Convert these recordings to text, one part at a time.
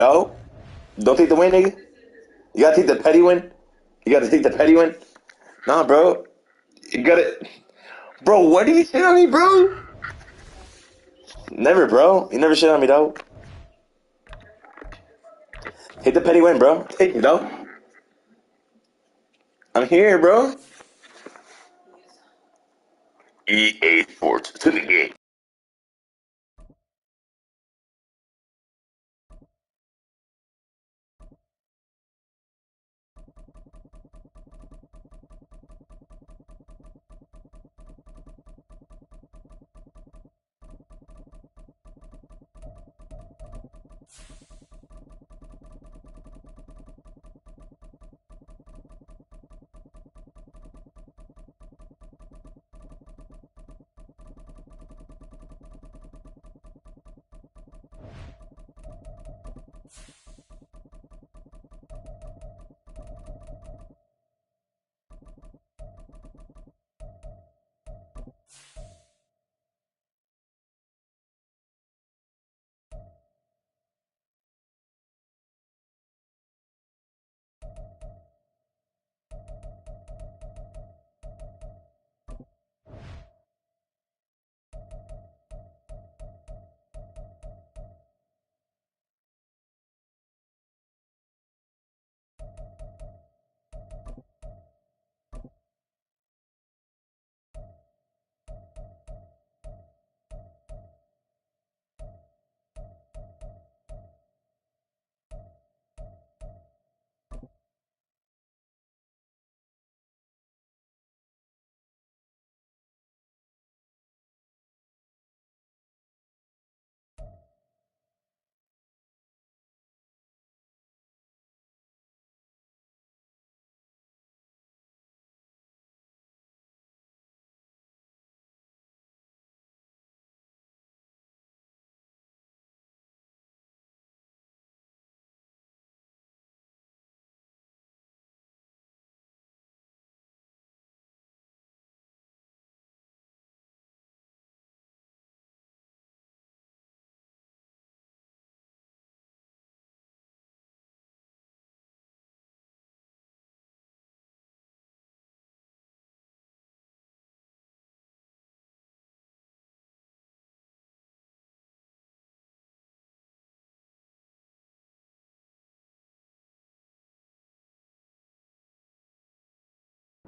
No, don't take the win, nigga. You gotta take the petty win. You gotta take the petty win. Nah, bro. You gotta, bro. What do you shit on me, bro? Never, bro. You never shit on me, though. Take the petty win, bro. Take it, though. I'm here, bro. EA Sports to the game.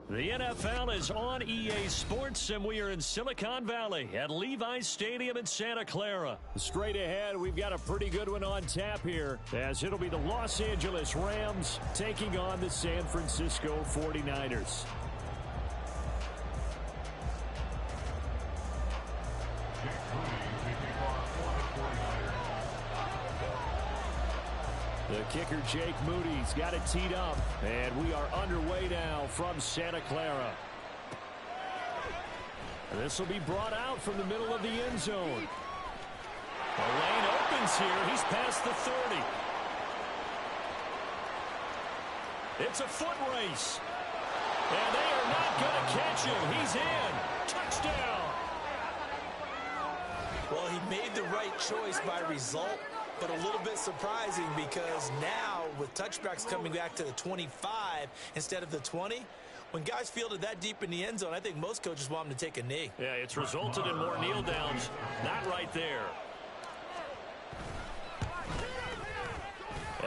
The NFL is on EA Sports, and we are in Silicon Valley at Levi's Stadium in Santa Clara. Straight ahead, we've got a pretty good one on tap here, as it'll be the Los Angeles Rams taking on the San Francisco 49ers. The kicker, Jake Moody's got it teed up, and we are underway now from Santa Clara. This will be brought out from the middle of the end zone. The lane opens here. He's past the 30. It's a foot race. And they are not going to catch him. He's in. Touchdown. Well, he made the right choice by result, but a little bit surprising because now with touchbacks coming back to the 25 instead of the 20, when guys fielded that deep in the end zone, I think most coaches want them to take a knee. Yeah, it's resulted in more kneel downs. Not right there.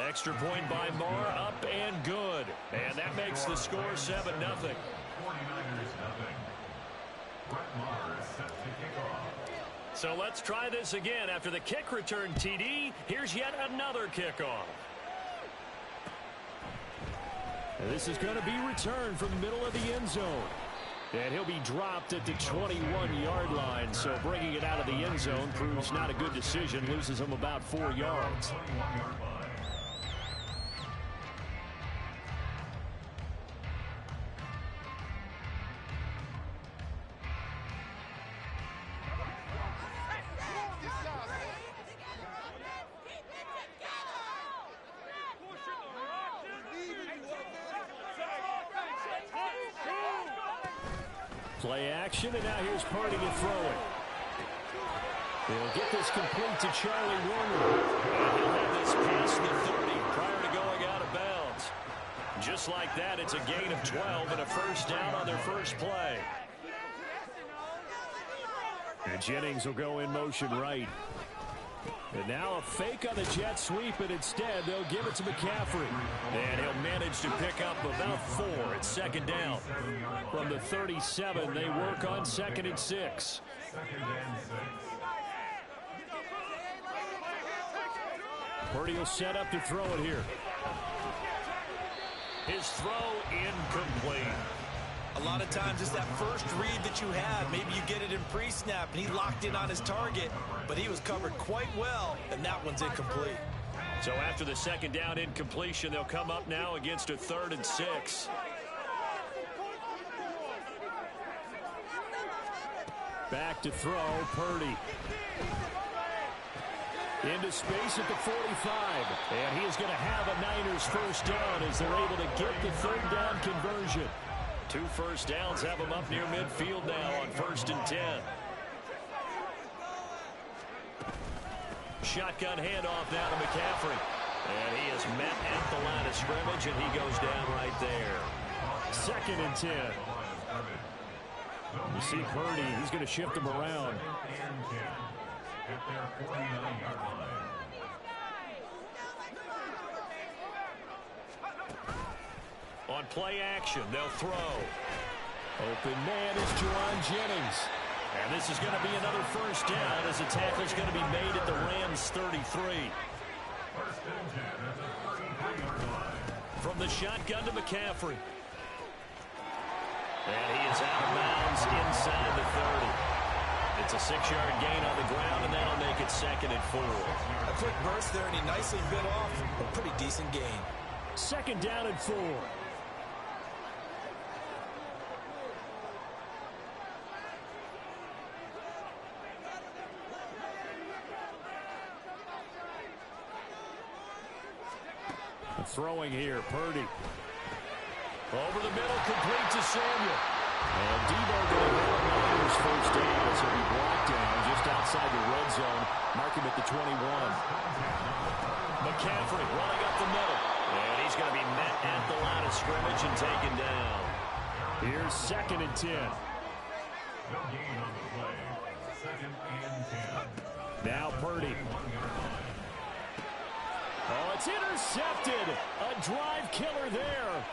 Extra point by Marr, up and good. And that makes the score 7-0. 49ers nothing. Brett Maher is set to kick off. So let's try this again. After the kick return TD, here's yet another kickoff. And this is going to be returned from the middle of the end zone. And he'll be dropped at the 21-yard line. So bringing it out of the end zone proves not a good decision. Loses him about 4 yards. Play action, and now here's Purdy to throw it. He'll get this complete to Charlie Woerner. And he'll have this past the 30 prior to going out of bounds. Just like that, it's a gain of 12 and a first down on their first play. And Jennings will go in motion right. And now a fake on the jet sweep, and instead they'll give it to McCaffrey. And he'll manage to pick up about 4 at second down. From the 37, they work on 2nd and 6. Purdy will set up to throw it here. His throw incomplete. A lot of times it's that first read that you have. Maybe you get it in pre-snap, and he locked in on his target, but he was covered quite well, and that one's incomplete. So after the second down incompletion, they'll come up now against a 3rd and 6. Back to throw, Purdy. Into space at the 45. And he is going to have a Niners first down as they're able to get the 3rd down conversion. 2 first downs have them up near midfield now on 1st and 10. Shotgun handoff now to McCaffrey. And he is met at the line of scrimmage, and he goes down right there. 2nd and 10. You see Purdy, he's going to shift them around. At their 49-yard line. On play action, they'll throw. Open man is Jauan Jennings. And this is going to be another first down as the tackle's going to be made at the Rams' 33. From the shotgun to McCaffrey. And he is out of bounds inside the 30. It's a 6-yard gain on the ground, and that'll make it 2nd and 4. A quick burst there, and he nicely bit off a pretty decent gain. 2nd down and 4. Throwing here, Purdy. Over the middle, complete to Samuel. And Debo going to have Niners first down as he'll be blocked down just outside the red zone. Mark him at the 21. McCaffrey running up the middle. And he's going to be met at the line of scrimmage and taken down. Here's 2nd and 10. No gain on the play. 2nd and 10. Now Purdy. Oh, it's intercepted. A drive killer there.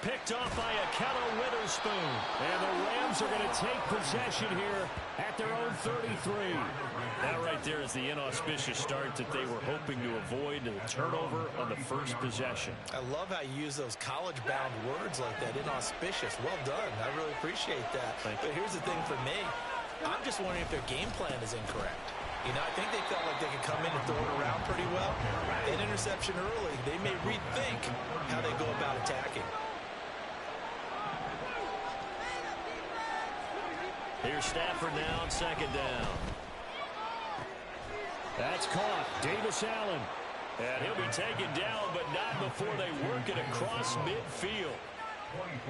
Picked off by Ahkello Witherspoon. And the Rams are going to take possession here at their own 33. That right there is the inauspicious start that they were hoping to avoid, the turnover on the first possession. I love how you use those college-bound words like that, inauspicious. Well done. I really appreciate that. But here's the thing for me. I'm just wondering if their game plan is incorrect. You know, I think they felt like they could come in and throw it around pretty well. That interception early, they may rethink how they go about attacking. Here's Stafford now on 2nd down. That's caught. Davis Allen. And he'll be taken down, but not before they work it across midfield.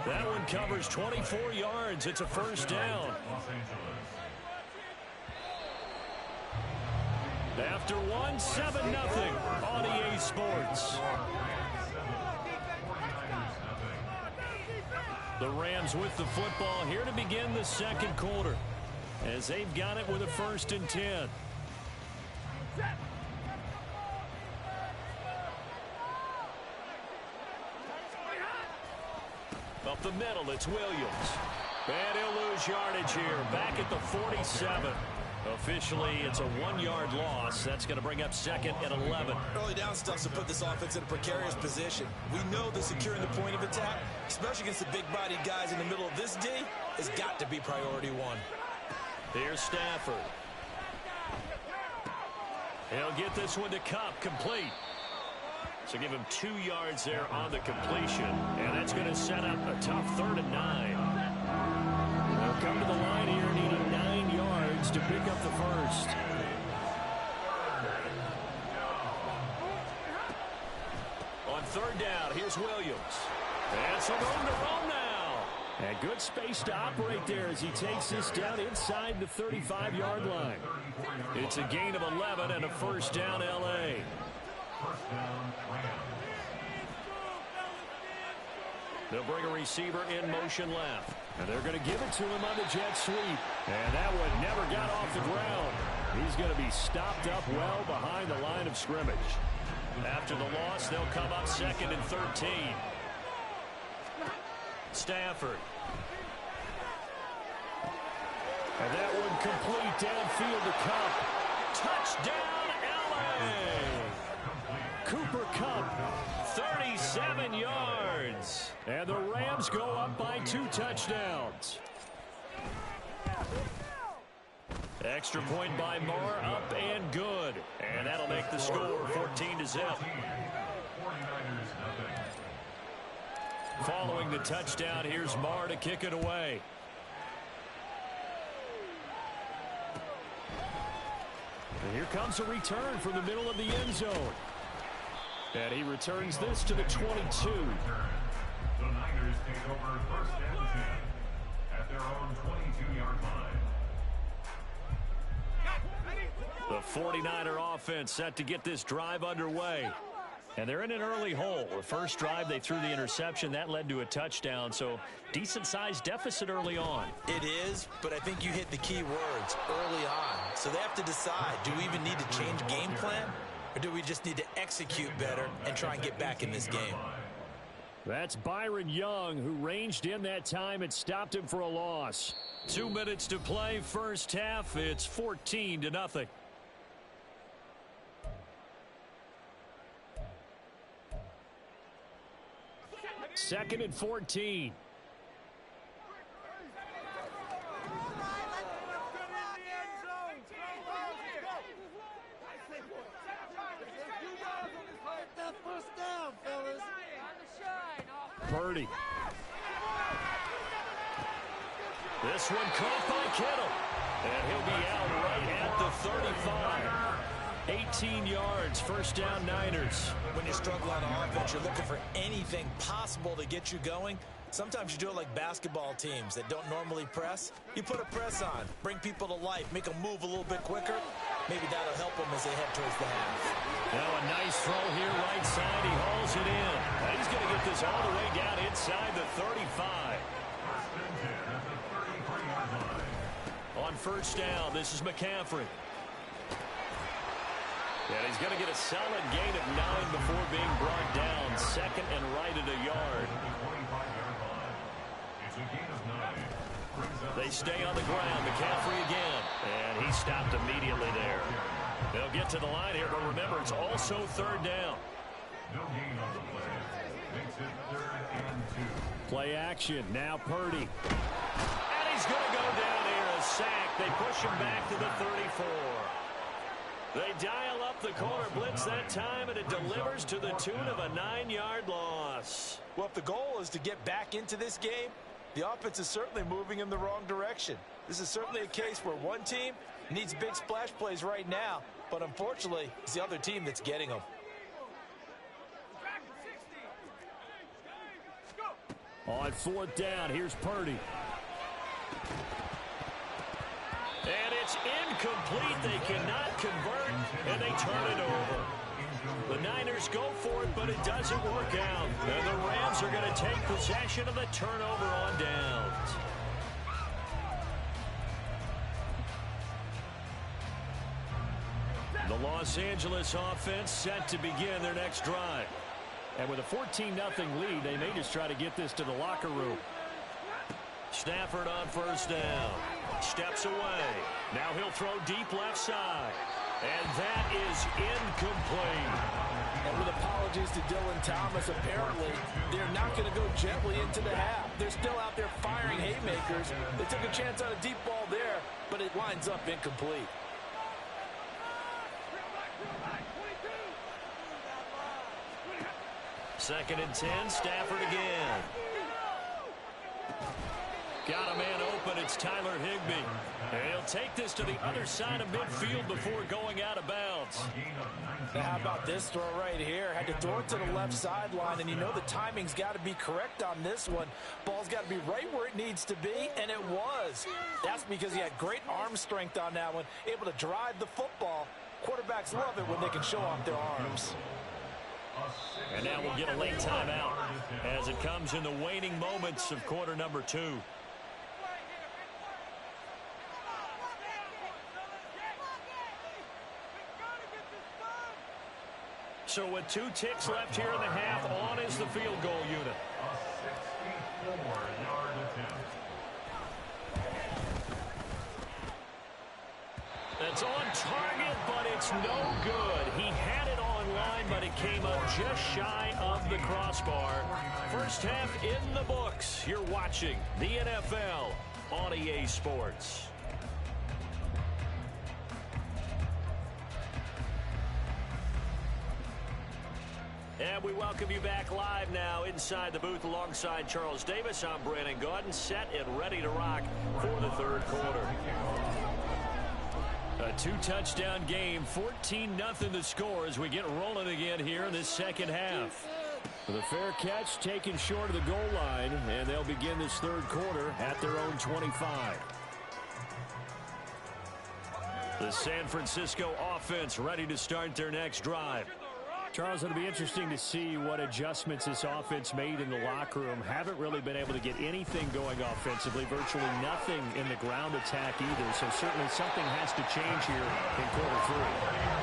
That one covers 24 yards. It's a first down. After 1, 7-0 on EA Sports. The Rams with the football here to begin the second quarter, as they've got it with a 1st and 10. Up the middle, it's Williams. And he'll lose yardage here, back at the 47. Officially, it's a 1-yard loss. That's going to bring up 2nd and 11. Early down stuff to put this offense in a precarious position. We know that securing the point of attack, especially against the big-bodied guys in the middle of this D, has got to be priority 1. Here's Stafford. He'll get this one to Kupp, complete. So give him 2 yards there on the completion. And that's going to set up a tough 3rd and 9. They'll come to the line here needing 9 yards to pick up the first. On 3rd down, here's Williams. And some room to roam now. And good space to operate there as he takes this down inside the 35-yard line. It's a gain of 11 and a first down, L.A. They'll bring a receiver in motion left. And they're going to give it to him on the jet sweep. And that one never got off the ground. He's going to be stopped up well behind the line of scrimmage. After the loss, they'll come up 2nd and 13. Stafford. And that one complete downfield to Kupp. Touchdown, L.A. Cooper Kupp, 37 yards. And the Rams go up by 2 touchdowns. Extra point by Moore, up and good. And that'll make the score 14-0. Following the touchdown, here's Moore to kick it away. And here comes a return from the middle of the end zone. And he returns this to the 22. The Niners take over 1st and 10 at their own 22-yard line. The 49er offense set to get this drive underway. And they're in an early hole. The first drive, they threw the interception. That led to a touchdown. So decent-sized deficit early on. It is, but I think you hit the key words early on. So they have to decide, do we even need to change game plan? Or do we just need to execute better and try and get back in this game? That's Byron Young, who ranged in that time and stopped him for a loss. 2 minutes to play, first half. It's 14-0. Second and 14. Purdy. This one caught by Kittle. And he'll be out right at the 35. 18 yards, first down Niners. When you struggle on offense, you're looking for anything possible to get you going. Sometimes you do it like basketball teams that don't normally press. You put a press on, bring people to life, make them move a little bit quicker. Maybe that'll help them as they head towards the half. Now a nice throw here right side. He hauls it in. And he's going to get this all the way down inside the 35. On first down, this is McCaffrey. And he's going to get a solid gain of 9 before being brought down. Second and right at a yard. They stay on the ground. McCaffrey again. And he stopped immediately there. They'll get to the line here, but remember, it's also third down. No gain on the play. Makes it 3rd and 2. Play action. Now Purdy. And he's going to go down here. A sack. They push him back to the 34. They dial up the corner blitz that time, and it delivers to the tune of a 9-yard loss. Well, if the goal is to get back into this game, the offense is certainly moving in the wrong direction. This is certainly a case where one team needs big splash plays right now, but unfortunately, it's the other team that's getting them. On fourth down, here's Purdy. And it's incomplete. They cannot convert, and they turn it over. The Niners go for it, but it doesn't work out. And the Rams are going to take possession of the turnover on downs. The Los Angeles offense set to begin their next drive. And with a 14-0 lead, they may just try to get this to the locker room. Stafford on first down. Steps away. Now he'll throw deep left side. And that is incomplete. And with apologies to Dylan Thomas, apparently they're not going to go gently into the half. They're still out there firing haymakers. They took a chance on a deep ball there, but it winds up incomplete. Second and 10, Stafford again. Got a man open, it's Tyler Higbee. And he'll take this to the other side of midfield before going out of bounds. yards. Now how about this throw right here? Had to throw it to the left sideline, and you know the timing's got to be correct on this one. Ball's got to be right where it needs to be, and it was. That's because he had great arm strength on that one, able to drive the football. Quarterbacks love it when they can show off their arms. And now we'll get a late timeout as it comes in the waning moments of quarter number 2. So with 2 ticks left here in the half, on is the field goal unit. A 64-yard attempt. That's on target, but it's no good. He had it online, but it came up just shy of the crossbar. First half in the books. You're watching the NFL on EA Sports. And we welcome you back live now inside the booth alongside Charles Davis. I'm Brandon Gaudin, set and ready to rock for the third quarter. A 2-touchdown game, 14-0 the score as we get rolling again here in this second half. The fair catch taken short of the goal line, and they'll begin this third quarter at their own 25. The San Francisco offense ready to start their next drive. Charles, it'll be interesting to see what adjustments this offense made in the locker room. Haven't really been able to get anything going offensively, virtually nothing in the ground attack either. So certainly something has to change here in quarter 3.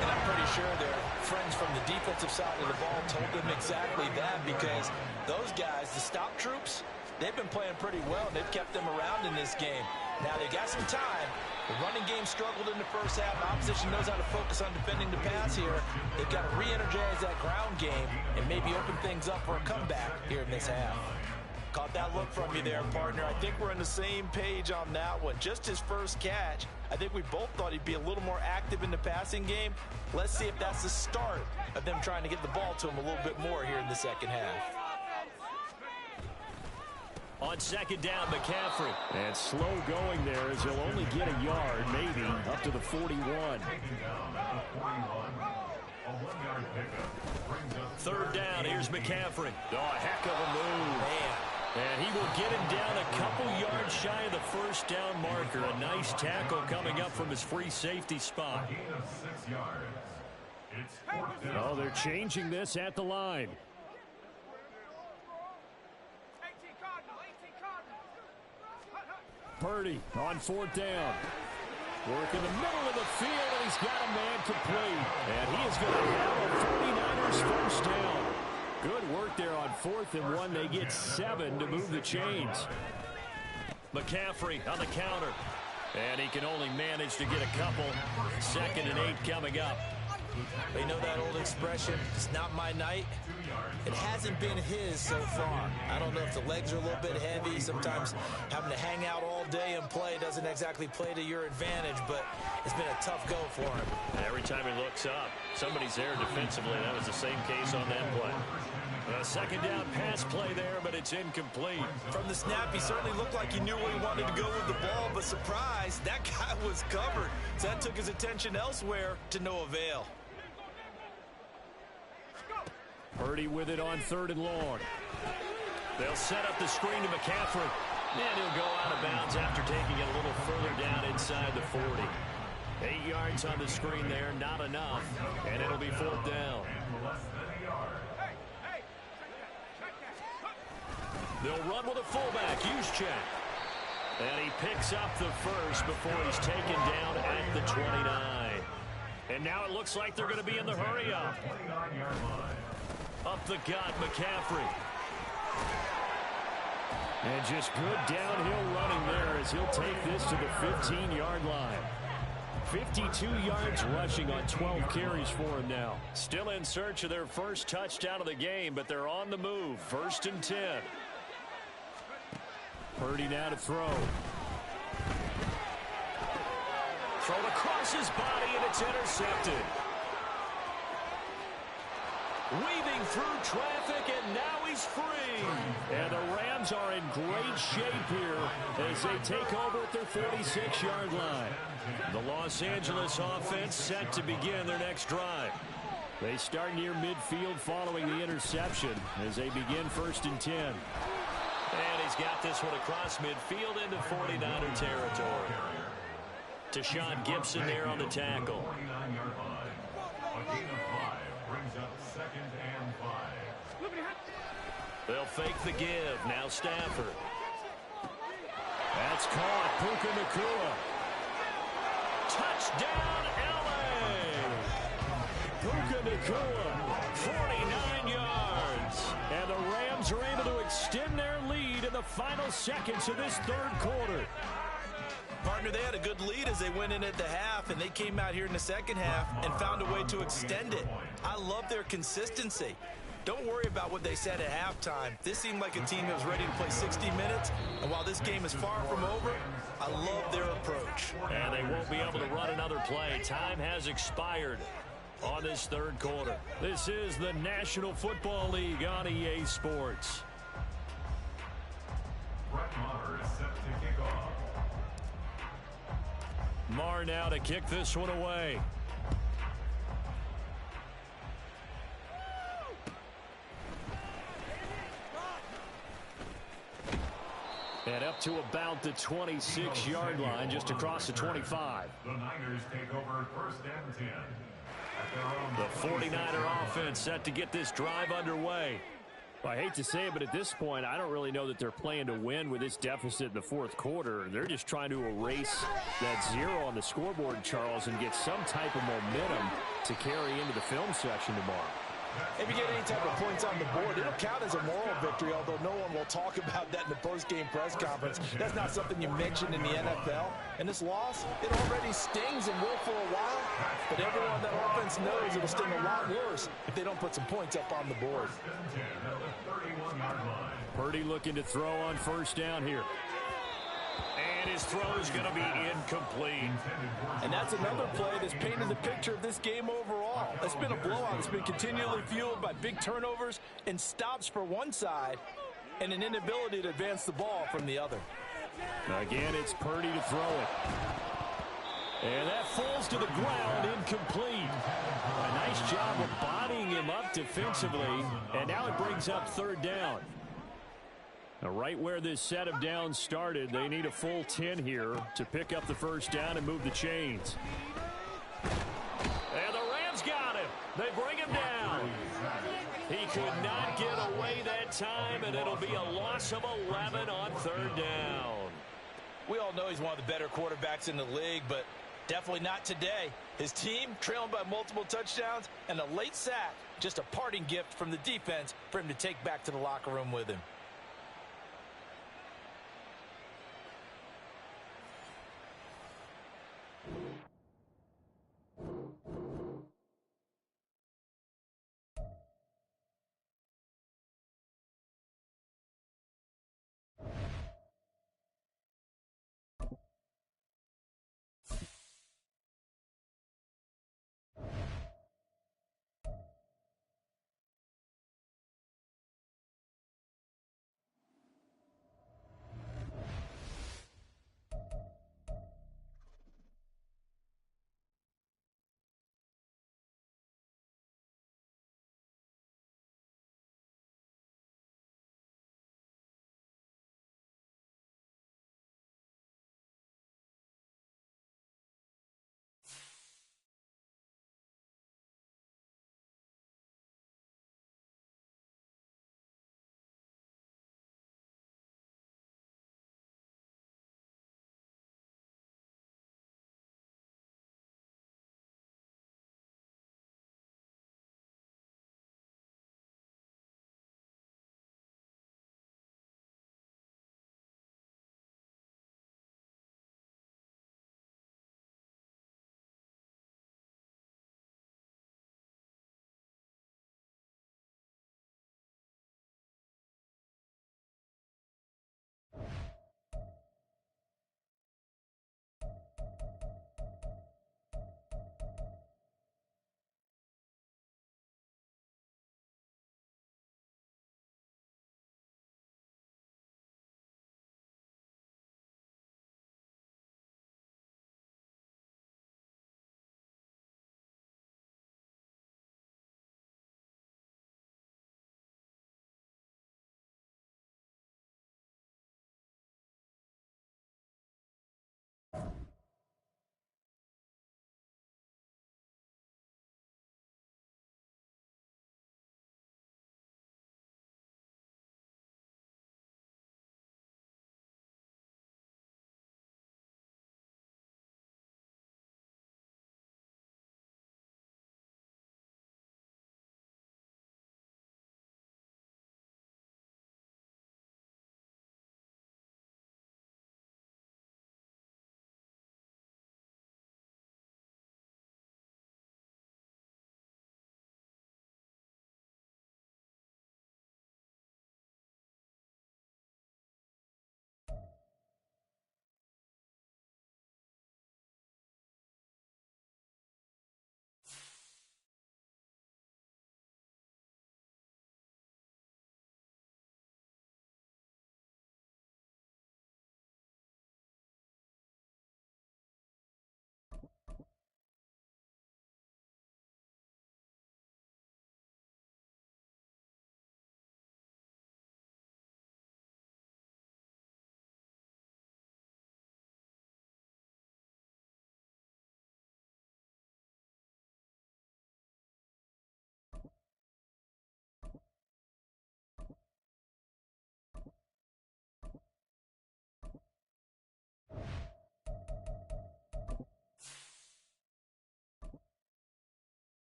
And I'm pretty sure their friends from the defensive side of the ball told them exactly that, because those guys, the stop troops, they've been playing pretty well. They've kept them around in this game. Now they got some time. The running game struggled in the first half. The opposition knows how to focus on defending the pass here. They've got to re-energize that ground game and maybe open things up for a comeback here in this half. Caught that look from you there, partner. I think we're on the same page on that one. Just his first catch. I think we both thought he'd be a little more active in the passing game. Let's see if that's the start of them trying to get the ball to him a little bit more here in the second half. On second down, McCaffrey. And slow going there as he'll only get a yard, maybe, up to the 41. Third down, here's McCaffrey. Oh, a heck of a move. Man. And he will get him down a couple yards shy of the first down marker. A nice tackle coming up from his free safety spot. Oh, they're changing this at the line. Purdy on fourth down. Work in the middle of the field, and he's got a man complete. And he is going to have a 49ers first down. Good work there on 4th and 1. They get 7 to move the chains. McCaffrey on the counter. And he can only manage to get a couple. 2nd and 8 coming up. They know that old expression, it's not my night. It hasn't been his so far. I don't know if the legs are a little bit heavy. Sometimes having to hang out all day and play doesn't exactly play to your advantage, but it's been a tough go for him. Every time he looks up, somebody's there defensively. That was the same case on that play. A second down pass play there, but it's incomplete. From the snap, he certainly looked like he knew where he wanted to go with the ball, but surprise, that guy was covered. So that took his attention elsewhere to no avail. Purdy with it on 3rd and long. They'll set up the screen to McCaffrey. And he'll go out of bounds after taking it a little further down inside the 40. 8 yards on the screen there, not enough. And it'll be 4th down. They'll run with a fullback, Juszczyk. And he picks up the first before he's taken down at the 29. And now it looks like they're going to be in the hurry up. Up the gut, McCaffrey. And just good downhill running there as he'll take this to the 15-yard line. 52 yards rushing on 12 carries for him now. Still in search of their first touchdown of the game, but they're on the move. 1st and 10. Purdy now to throw. Thrown across his body, and it's intercepted. Weaving through traffic, and now he's free. And the Rams are in great shape here as they take over at their 46-yard line. The Los Angeles offense set to begin their next drive. They start near midfield following the interception as they begin 1st and 10. And he's got this one across midfield into 49er territory. Tashawn Gibson there on the tackle. 49-yard line. A gain of 5 brings up 2nd and 5. They'll fake the give. Now Stafford. That's caught. Puka Nacua. Touchdown, L.A. Puka Nacua, 49 yards. And the Rams are able to extend their lead in the final seconds of this 3rd quarter. Partner, they had a good lead as they went in at the half, and they came out here in the 2nd half and found a way to extend it. I love their consistency. Don't worry about what they said at halftime. This seemed like a team that was ready to play 60 minutes, and while this game is far from over, I love their approach. And they won't be able to run another play. Time has expired on this 3rd quarter. This is the National Football League on EA Sports. Brett Maher is set to kick off. Maher now to kick this one away. And up to about the 26-yard line, just across the 25. The Niners take over 1st and 10. The 49er offense set to get this drive underway. Well, I hate to say it, but at this point, I don't really know that they're playing to win with this deficit in the 4th quarter. They're just trying to erase that 0 on the scoreboard, Charles, and get some type of momentum to carry into the film section tomorrow. If you get any type of points on the board, it'll count as a moral victory, although no one will talk about that in the post-game press conference. That's not something you mention in the NFL. And this loss, it already stings and will for a while, but everyone on that offense knows it'll sting a lot worse if they don't put some points up on the board. Purdy looking to throw on 1st down here. And his throw is going to be incomplete. And that's another play that's painted the picture of this game overall. It's been a blowout. It's been continually fueled by big turnovers and stops for one side and an inability to advance the ball from the other. Again, it's Purdy to throw it. And that falls to the ground, incomplete. A nice job of bodying him up defensively. And now it brings up 3rd down. Now, right where this set of downs started, they need a full 10 here to pick up the 1st down and move the chains. And the Rams got him. They bring him down. He could not get away that time, and it'll be a loss of 11 on 3rd down. We all know he's one of the better quarterbacks in the league, but definitely not today. His team trailing by multiple touchdowns and a late sack, just a parting gift from the defense for him to take back to the locker room with him.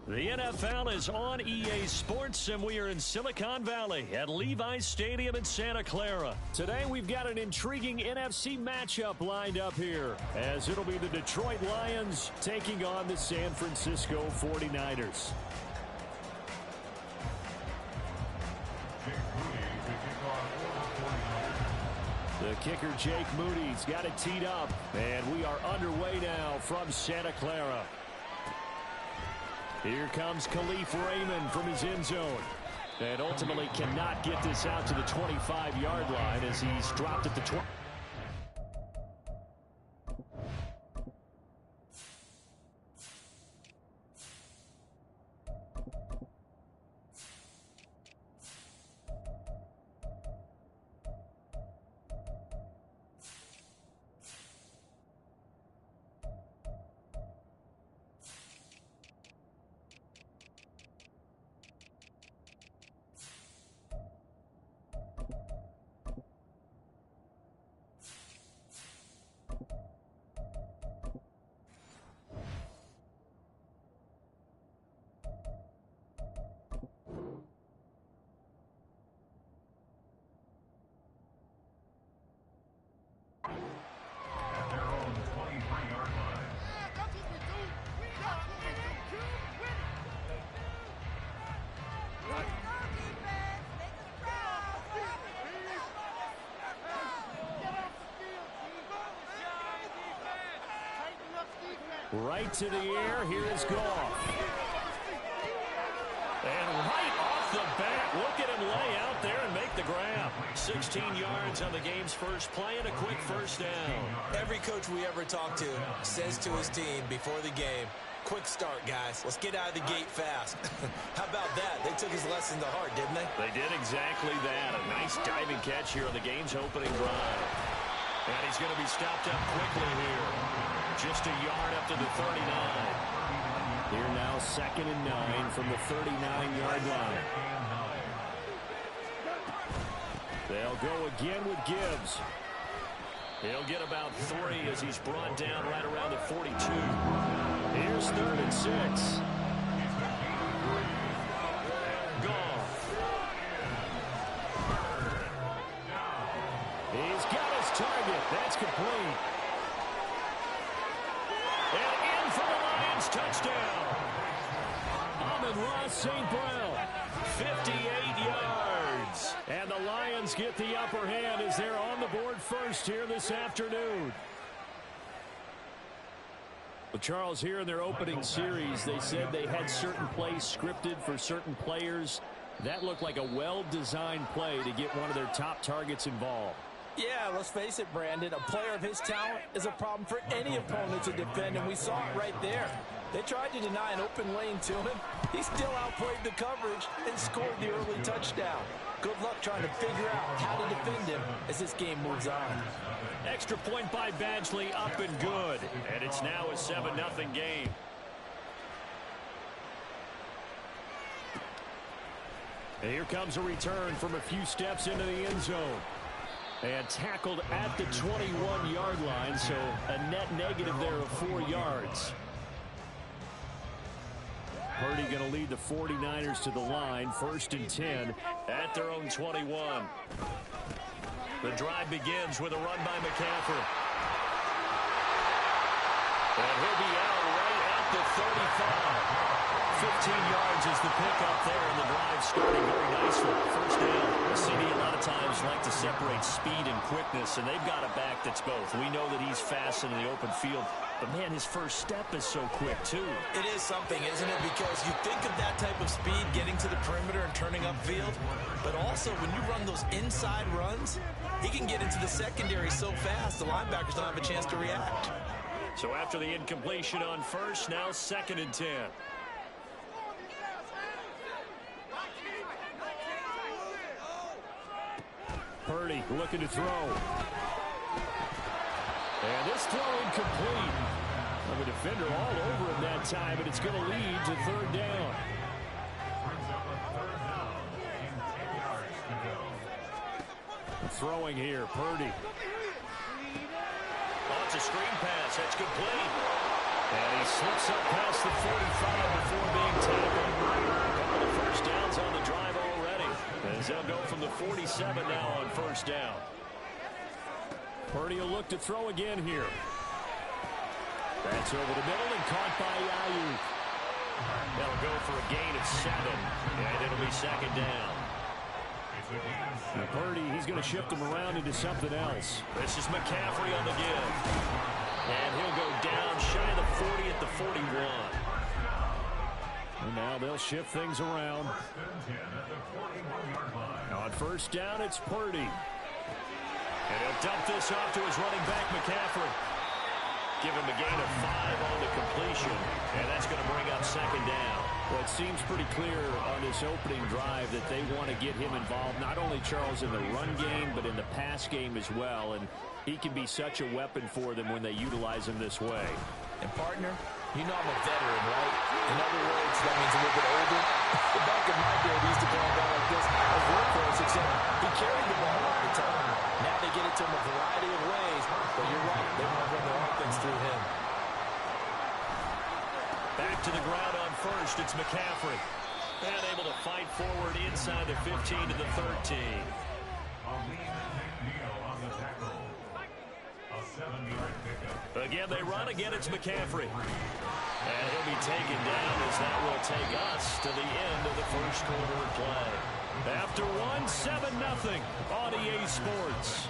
The NFL is on EA Sports, and we are in Silicon Valley at Levi's Stadium in Santa Clara. Today, we've got an intriguing NFC matchup lined up here, as it'll be the Detroit Lions taking on the San Francisco 49ers. The kicker, Jake Moody's got it teed up, and we are underway now from Santa Clara. Here comes Khalif Raymond from his end zone. And ultimately cannot get this out to the 25-yard line as he's dropped at the 20. Right to the air, here is Goff. And right off the bat, look at him lay out there and make the grab. 16 yards on the game's first play and a quick first down. Every coach we ever talk to says to his team before the game, quick start, guys. Let's get out of the gate fast. How about that? They took his lesson to heart, didn't they? They did exactly that. A nice diving catch here on the game's opening drive. And he's going to be stopped up quickly here. Just a yard up to the 39. Here now, 2nd and 9 from the 39-yard line. They'll go again with Gibbs. He'll get about 3 as he's brought down right around the 42. Here's 3rd and 6. Goff. He's got his target. That's complete. And in for the Lions touchdown. Amon-Ra St. Brown, 58 yards. And the Lions get the upper hand as they're on the board first here this afternoon. Well, Charles, here in their opening series, they said they had certain plays scripted for certain players. That looked like a well-designed play to get one of their top targets involved. Yeah, let's face it, Brandon. A player of his talent is a problem for any opponent to defend, and we saw it right there. They tried to deny an open lane to him. He still outplayed the coverage and scored the early touchdown. Good luck trying to figure out how to defend him as this game moves on. Extra point by Badgley, up and good. And it's now a 7-0 game. And here comes a return from a few steps into the end zone. And tackled at the 21-yard line, so a net negative there of 4 yards. Purdy going to lead the 49ers to the line, 1st and 10 at their own 21. The drive begins with a run by McCaffrey. And he'll be out right at the 35. 15 yards is the pickup there, and the drive starting very nicely. First down. CD a lot of times like to separate speed and quickness, and they've got a back that's both. We know that he's fast in the open field, but man, his first step is so quick too. It is something, isn't it? Because you think of that type of speed getting to the perimeter and turning upfield, but also when you run those inside runs, he can get into the secondary so fast the linebackers don't have a chance to react. So after the incompletion on first, now 2nd and 10. Purdy looking to throw. And this throw incomplete. The defender all over him that time, but it's going to lead to 3rd down. Throwing here, Purdy. Oh, it's a screen pass. That's complete. And he slips up past the 45 before being tackled. A couple of first downs on the drive already, as they'll go from the 47 now on first down. Purdy will look to throw again here. That's over the middle and caught by Ayuk. That'll go for a gain of 7, and it'll be second down. Now Purdy, he's going to shift him around into something else. This is McCaffrey on the give. And he'll go down shy of the 40 at the 41. And now they'll shift things around. On first down, it's Purdy. And he'll dump this off to his running back, McCaffrey. Give him a gain of 5 on the completion, and that's going to bring up second down. Well, it seems pretty clear on this opening drive that they want to get him involved, not only, Charles, in the run game, but in the pass game as well, and he can be such a weapon for them when they utilize him this way. And, partner, you know I'm a veteran, right? In other words, that means a little bit older. Back in my day, we used to play a ball like this as workhorse, except he carried the ball all the time. Now they get it to him a variety of ways, but you're right, they want to run their offense through him. Back to the ground on first, it's McCaffrey. And able to fight forward inside the 15 to the 13. Again, they run. Again, it's McCaffrey. And he'll be taken down as that will take us to the end of the first quarter of play. After 1, 7-0 on EA Sports.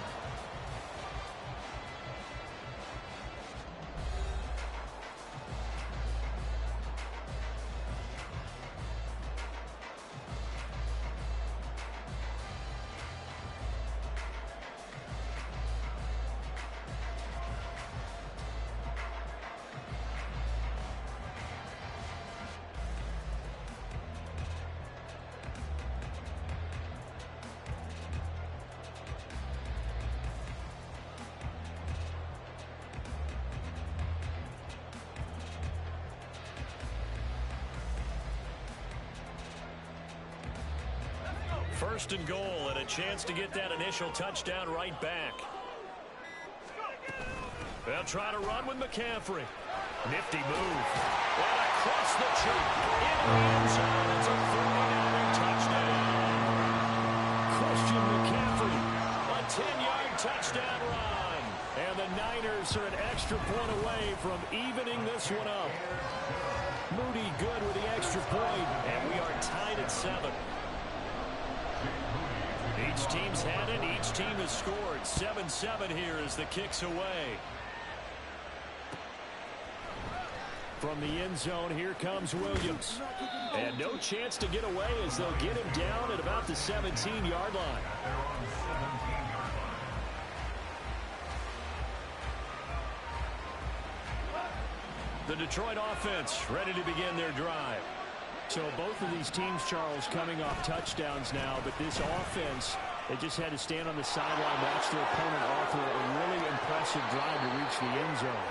First and goal, and a chance to get that initial touchdown right back. They'll try to run with McCaffrey. Nifty move. And across the chute. In the end zone. It's a 49er touchdown. Christian McCaffrey. A 10-yard touchdown run. And the Niners are an extra point away from evening this one up. Moody good with the extra point, and we are tied at 7. Each team's had it. Each team has scored. 7-7 here as the kick's away. From the end zone, here comes Williams. And no chance to get away as they'll get him down at about the 17-yard line. The Detroit offense ready to begin their drive. So both of these teams, Charles, coming off touchdowns now, but this offense, they just had to stand on the sideline, watch their opponent offer a really impressive drive to reach the end zone.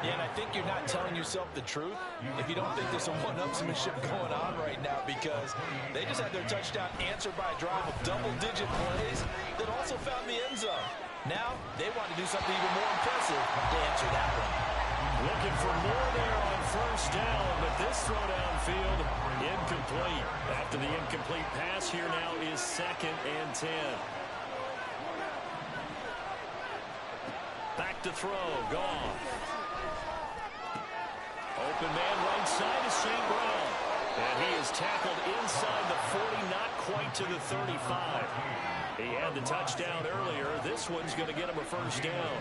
Yeah, and I think you're not telling yourself the truth if you don't think there's some one-upsmanship going on right now, because they just had their touchdown answered by a drive of double-digit plays that also found the end zone. Now they want to do something even more impressive to answer that one. Looking for more there on first down, but this throw downfield incomplete. After the incomplete pass, here now is 2nd and 10. Back to throw, Goff. Open man right side is St. Brown. And he is tackled inside the 40, not quite to the 35. He had the touchdown earlier. This one's going to get him a first down.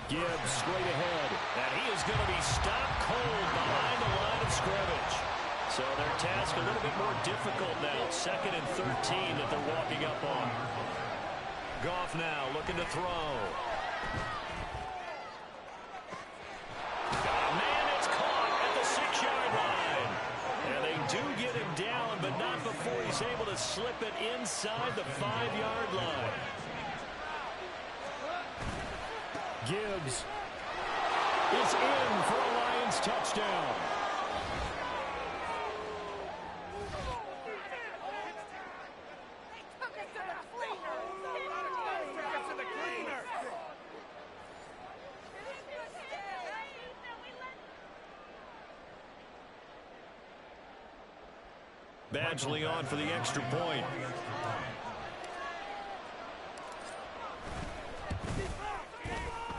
Gibbs straight ahead, and he is going to be stopped cold behind the line of scrimmage. So their task a little bit more difficult now. 2nd and 13 that they're walking up on. Goff now looking to throw. Got a man that's caught at the 6-yard line. And they do get him down, but not before he's able to slip it inside the 5-yard line. Gibbs is in for a Lions touchdown. Badgley on for the extra point.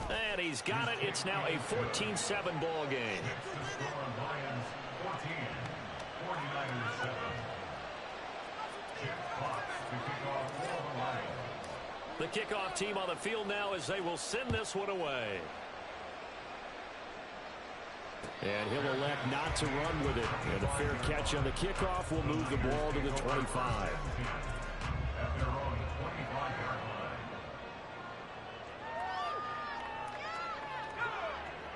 And he's got it. It's now a 14-7 ball game. Lions 14, 49ers 7. Chip Fox to kick off for the Lions. The kickoff team on the field now as they will send this one away. And he'll elect not to run with it. And a fair catch on the kickoff will move the ball to the 25. At their own 25-yard line.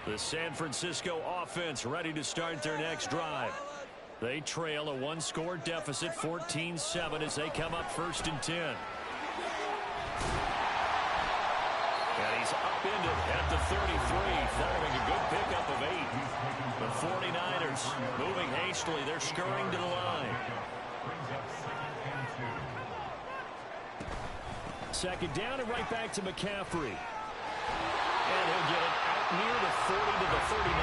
The San Francisco offense ready to start their next drive. They trail a one-score deficit, 14-7, as they come up 1st and 10. And he's upended at the 33, following a good pickup of 8. The 49ers moving hastily. They're scurrying to the line. Second down and right back to McCaffrey. And he'll get it out near the 40 to the 39.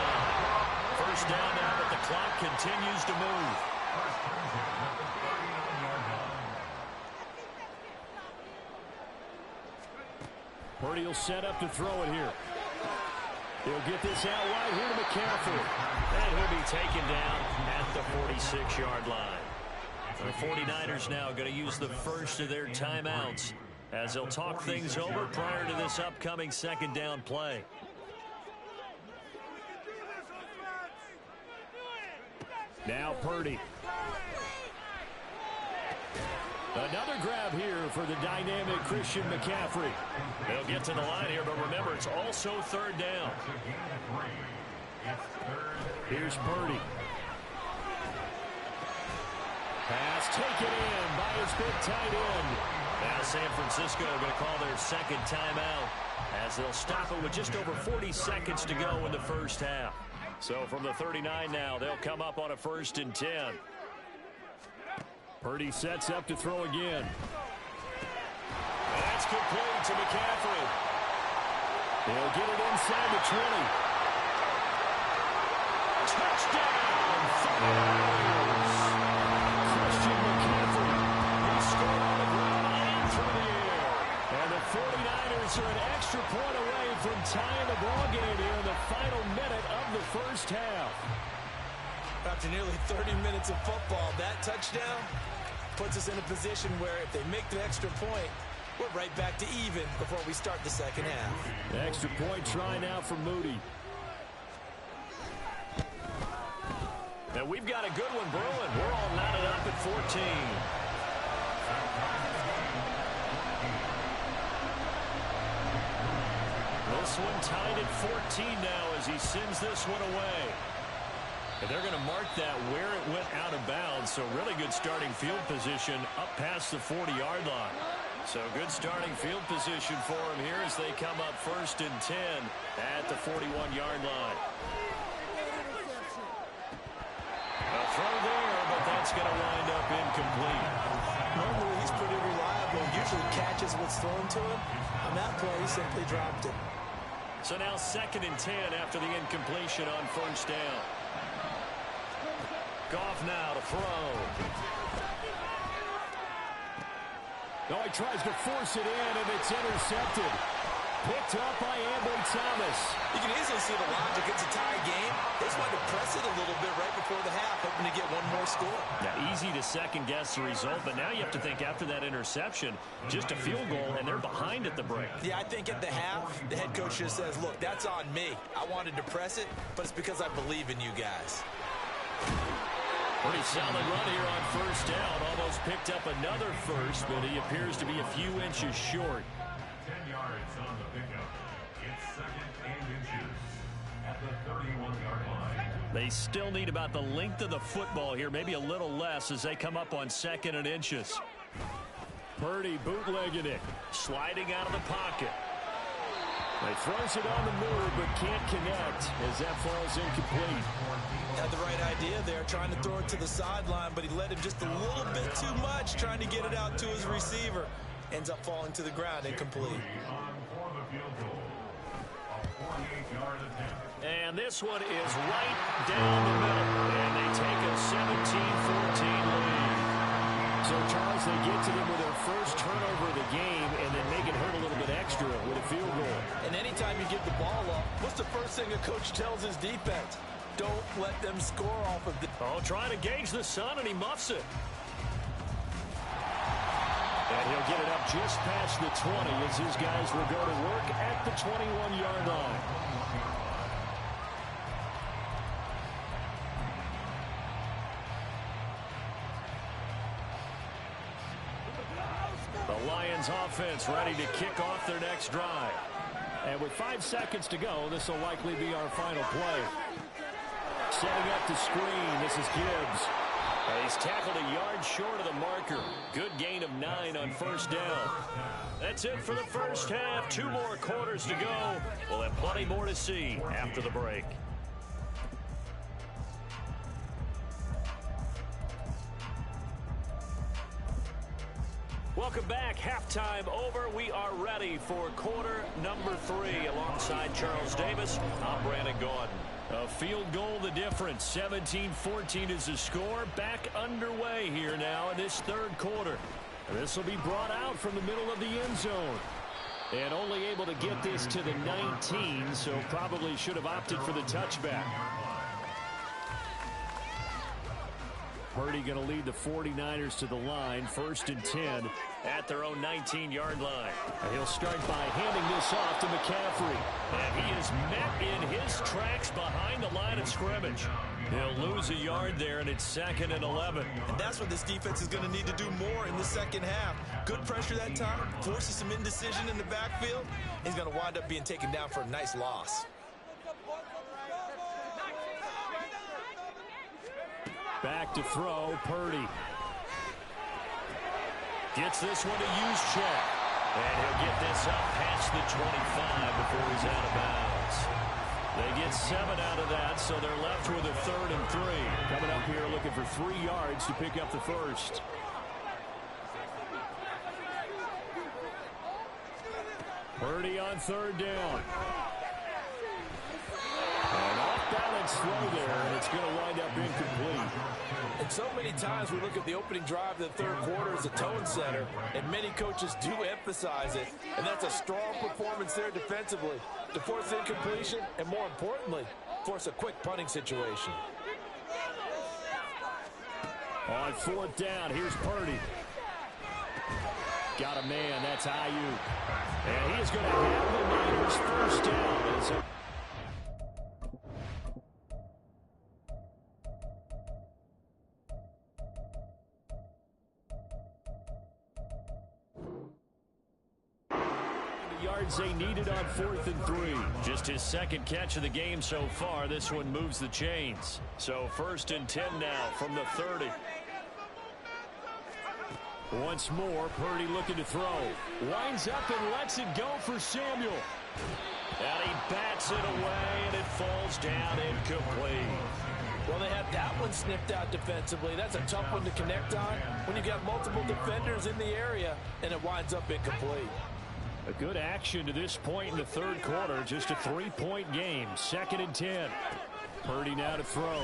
First down now, but the clock continues to move. Purdy will set up to throw it here. He'll get this out wide here to McCaffrey. And he'll be taken down at the 46-yard line. The 49ers now going to use the first of their timeouts as they'll talk things over prior to this upcoming second down play. Now Purdy. Another grab here for the dynamic Christian McCaffrey. They'll get to the line here, but remember, it's also third down. Here's Purdy. Pass taken in by his big tight end. Now San Francisco going to call their second timeout as they'll stop it with just over 40 seconds to go in the first half. So from the 39 now, they'll come up on a 1st and 10. Purdy sets up to throw again. That's complete to McCaffrey. He'll get it inside the 20. Touchdown! Christian McCaffrey. He scored on the ground and through the air. And the 49ers are an extra point away from tying the ball game here in the final minute of the first half. After nearly 30 minutes of football, that touchdown puts us in a position where if they make the extra point, we're right back to even before we start the second half. Extra point try now for Moody. And we've got a good one brewing. We're all knotted up at 14. This one tied at 14 now as he sends this one away. And they're going to mark that where it went out of bounds. So really good starting field position up past the 40-yard line. So good starting field position for them here as they come up 1st and 10 at the 41-yard line. A throw there, but that's going to wind up incomplete. Normally he's pretty reliable, usually catches what's thrown to him. On that play, he simply dropped it. So now 2nd and 10 after the incompletion on 1st down. Goff now to throw. Oh, he tries to force it in, and it's intercepted. Picked up by Ambry Thomas. You can easily see the logic. It's a tie game. They just wanted to press it a little bit right before the half, hoping to get one more score. Now, easy to second-guess the result, but now you have to think after that interception, just a field goal, and they're behind at the break. Yeah, I think at the half, the head coach just says, look, that's on me. I wanted to press it, but it's because I believe in you guys. Pretty solid run here on 1st down. Almost picked up another first, but he appears to be a few inches short. 10 yards on the pickup. It's 2nd and inches at the 31-yard line. They still need about the length of the football here, maybe a little less as they come up on 2nd and inches. Purdy bootlegging it. Sliding out of the pocket. He throws it on the move, but can't connect as that falls incomplete. Had the right idea there, trying to throw it to the sideline, but he led him just a little bit too much, trying to get it out to his receiver. Ends up falling to the ground, incomplete. On for the field goal. A 48-yard attempt. And this one is right down the middle. And they take a 17-14 lead. So, Charles, they get to them with their first turnover of the game and then make it hurt a little bit extra with a field goal. And anytime you give the ball up, what's the first thing a coach tells his defense? Don't let them score off of it. Oh, trying to gauge the sun, and he muffs it. And he'll get it up just past the 20 as his guys will go to work at the 21-yard line. The Lions offense ready to kick off their next drive. And with 5 seconds to go, this will likely be our final play. Setting up the screen, this is Gibbs. He's tackled a yard short of the marker. Good gain of 9 on first down. That's it for the first half. 2 more quarters to go. We'll have plenty more to see after the break. Welcome back. Halftime over. We are ready for quarter number 3. Alongside Charles Davis, I'm Brandon Gaudin. A field goal the difference. 17-14 is the score. Back underway here now in this third quarter. This will be brought out from the middle of the end zone. And only able to get this to the 19, so probably should have opted for the touchback. Purdy going to lead the 49ers to the line. 1st and 10 at their own 19-yard line. And he'll start by handing this off to McCaffrey. And he is met in his tracks behind the line of scrimmage. He'll lose a yard there, and it's 2nd and 11. And that's what this defense is going to need to do more in the second half. Good pressure that time, forces some indecision in the backfield. He's going to wind up being taken down for a nice loss. Back to throw, Purdy. Gets this one to Juszczyk. And he'll get this up past the 25 before he's out of bounds. They get 7 out of that, so they're left with a 3rd and 3. Coming up here looking for 3 yards to pick up the first. Purdy on 3rd down. An off-balance throw there, and it's going to wind up incomplete. And so many times we look at the opening drive of the third quarter as a tone setter, and many coaches do emphasize it, and that's a strong performance there defensively to force incompletion and, more importantly, force a quick punting situation. On 4th down, here's Purdy. Got a man, that's Ayuk. And he is going to have the Niners first down. Yards they needed on 4th and 3. Just his 2nd catch of the game so far. This one moves the chains. So 1st and 10 now from the 30. Once more, Purdy looking to throw. Winds up and lets it go for Samuel. And he bats it away, and it falls down incomplete. Well, they have that one sniffed out defensively. That's a tough one to connect on when you've got multiple defenders in the area, and it winds up incomplete. A good action to this point in the third quarter. Just a 3-point game. 2nd and 10. Purdy now to throw.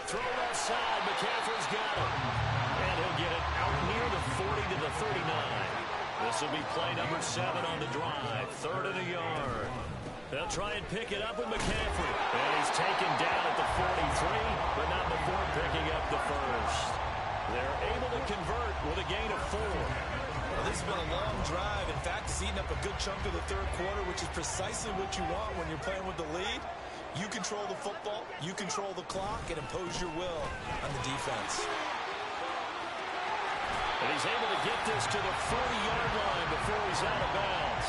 Throw left side. McCaffrey's got it. And he'll get it out near the 40 to the 39. This will be play number 7 on the drive. 3rd and a yard. They'll try and pick it up with McCaffrey. And he's taken down at the 43, but not before picking up the first. They're able to convert with a gain of 4. Well, this has been a long drive. In fact, it's eaten up a good chunk of the third quarter, which is precisely what you want when you're playing with the lead. You control the football, you control the clock, and impose your will on the defense. And he's able to get this to the 40-yard line before he's out of bounds.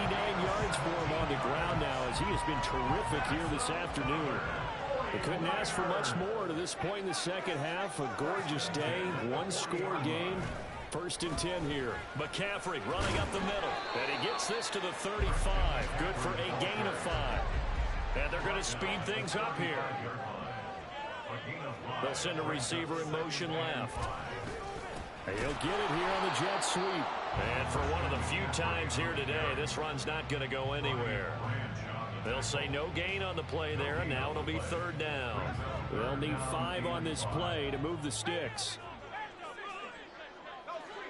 99 yards for him on the ground now as he has been terrific here this afternoon. They couldn't ask for much more to this point in the second half. A gorgeous day, one-score game. 1st and 10 here. McCaffrey running up the middle. And he gets this to the 35. Good for a gain of 5. And they're going to speed things up here. They'll send a receiver in motion left. He'll get it here on the jet sweep. And for one of the few times here today, this run's not going to go anywhere. They'll say no gain on the play there, and now it'll be 3rd down. They'll need 5 on this play to move the sticks.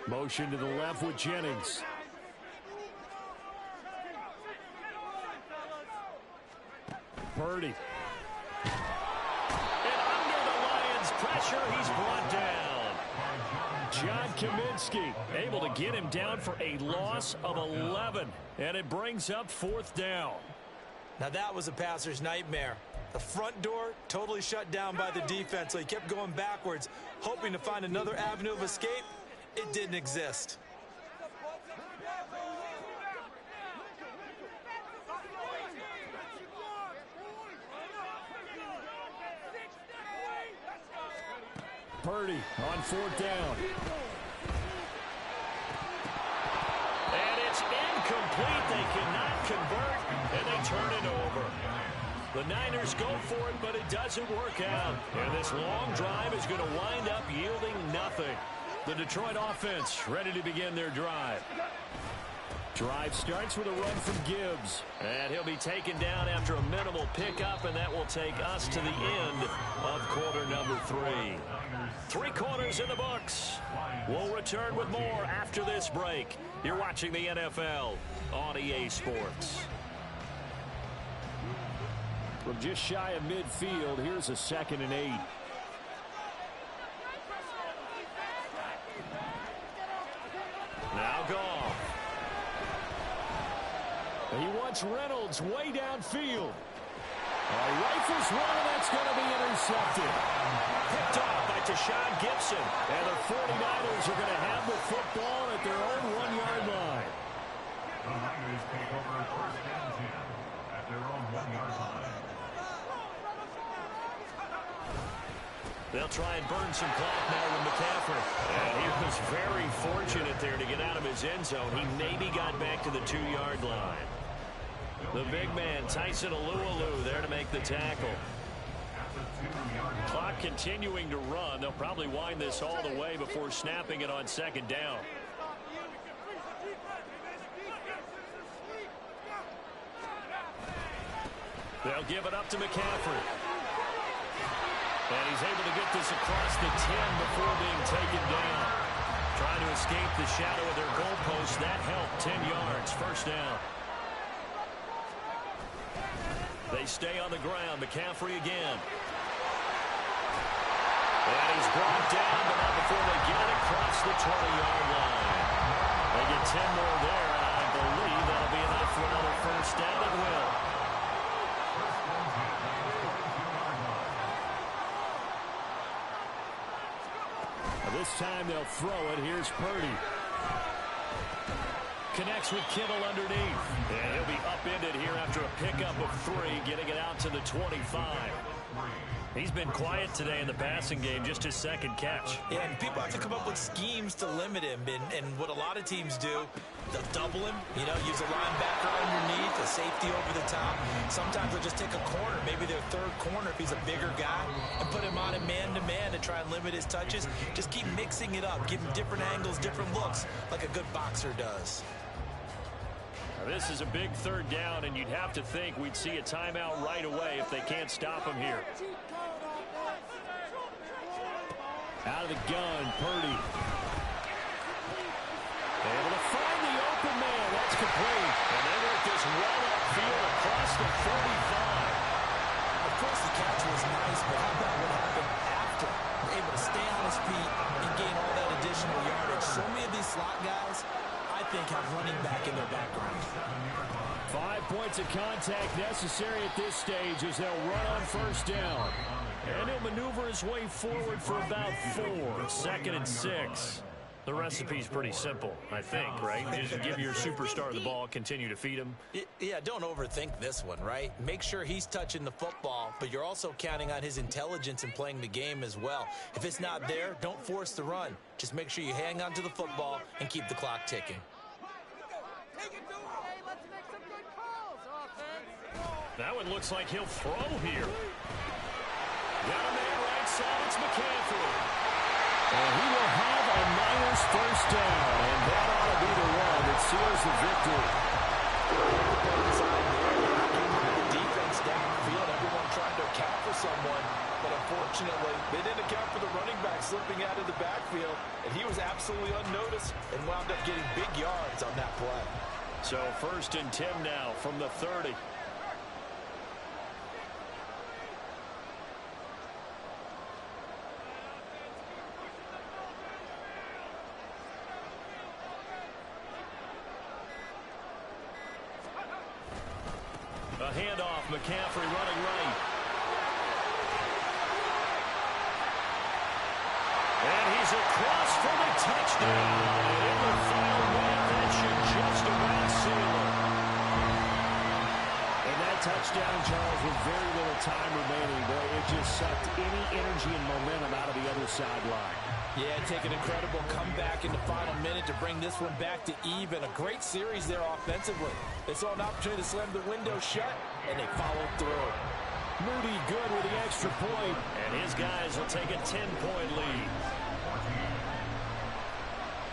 Motion to the left with Jennings. Purdy. And under the Lions' pressure, he's brought down. John Kaminsky able to get him down for a loss of 11. And it brings up 4th down. Now that was a passer's nightmare. The front door totally shut down by the defense, so he kept going backwards, hoping to find another avenue of escape. It didn't exist. Purdy on 4th down. And it's incomplete. They cannot convert, and they turn it over. The Niners go for it, but it doesn't work out. And this long drive is going to wind up yielding nothing. The Detroit offense ready to begin their drive. Drive starts with a run from Gibbs. And he'll be taken down after a minimal pickup, and that will take us to the end of quarter number 3. 3 quarters in the books. We'll return with more after this break. You're watching the NFL on EA Sports. From just shy of midfield, here's a 2nd and 8. Now Goff. He wants Reynolds way downfield. Rifles one, and that's going to be intercepted. Picked off by Tashawn Gibson. And the 49ers are going to have the football at their own 1-yard line. The Niners take over 1st and 10 at their own 1-yard line. They'll try and burn some clock now with McCaffrey. And he was very fortunate there to get out of his end zone. He maybe got back to the 2-yard line. The big man, Tyson Alualu, there to make the tackle. Clock continuing to run. They'll probably wind this all the way before snapping it on 2nd down. They'll give it up to McCaffrey. And he's able to get this across the 10 before being taken down. Trying to escape the shadow of their goalpost. That helped. 10 yards. 1st down. They stay on the ground. McCaffrey again. And he's brought down, but not before they get it across the 20-yard line. They get 10 more there, and I believe that'll be enough for another 1st down. It will. This time they'll throw it. Here's Purdy. Connects with Kittle underneath. And he'll be upended here after a pickup of 3, getting it out to the 25. He's been quiet today in the passing game, just his 2nd catch. Yeah, and people have to come up with schemes to limit him. And what a lot of teams do, they'll double him, use a linebacker underneath, a safety over the top. Sometimes they'll just take a corner, maybe their 3rd corner if he's a bigger guy, and put him on a man-to-man to try and limit his touches. Just keep mixing it up, give him different angles, different looks, like a good boxer does. Now this is a big 3rd down, and you'd have to think we'd see a timeout right away if they can't stop him here. Out of the gun, Purdy. Able to find the open man. That's complete. And they work this well upfield across the 45. Of course, the catch was nice, but how about what happened after? Able to stay on his feet and gain all that additional yardage. So many of these slot guys, I think, have running back in their background. 5 points of contact necessary at this stage as they'll run on 1st down. And he'll maneuver his way forward for about 4. 2nd and 6. The recipe's pretty simple, I think, right? Just give your superstar the ball, continue to feed him. Yeah, don't overthink this one, right? Make sure he's touching the football, but you're also counting on his intelligence in playing the game as well. If it's not there, don't force the run. Just make sure you hang on to the football and keep the clock ticking. That one looks like he'll throw here. Got a man right side, it's McCaffrey. And he will have a Niners 1st down, and that ought to be the one that seals the victory. The defense downfield, everyone trying to account for someone, but Unfortunately, they didn't account for the running back slipping out of the backfield, and he was absolutely unnoticed and wound up getting big yards on that play. So 1st and 10 now from the 30. A handoff, McCaffrey running right. And he's across for the touchdown. In the final wave, that should just about seal it. And that touchdown, Charles, with very little time remaining, boy, it just sucked any energy and momentum out of the other sideline. Yeah, take an incredible comeback in the final minute to bring this one back to even. A great series there offensively. They saw an opportunity to slam the window shut, and they followed through. Moody good with the extra point, and his guys will take a 10-point lead.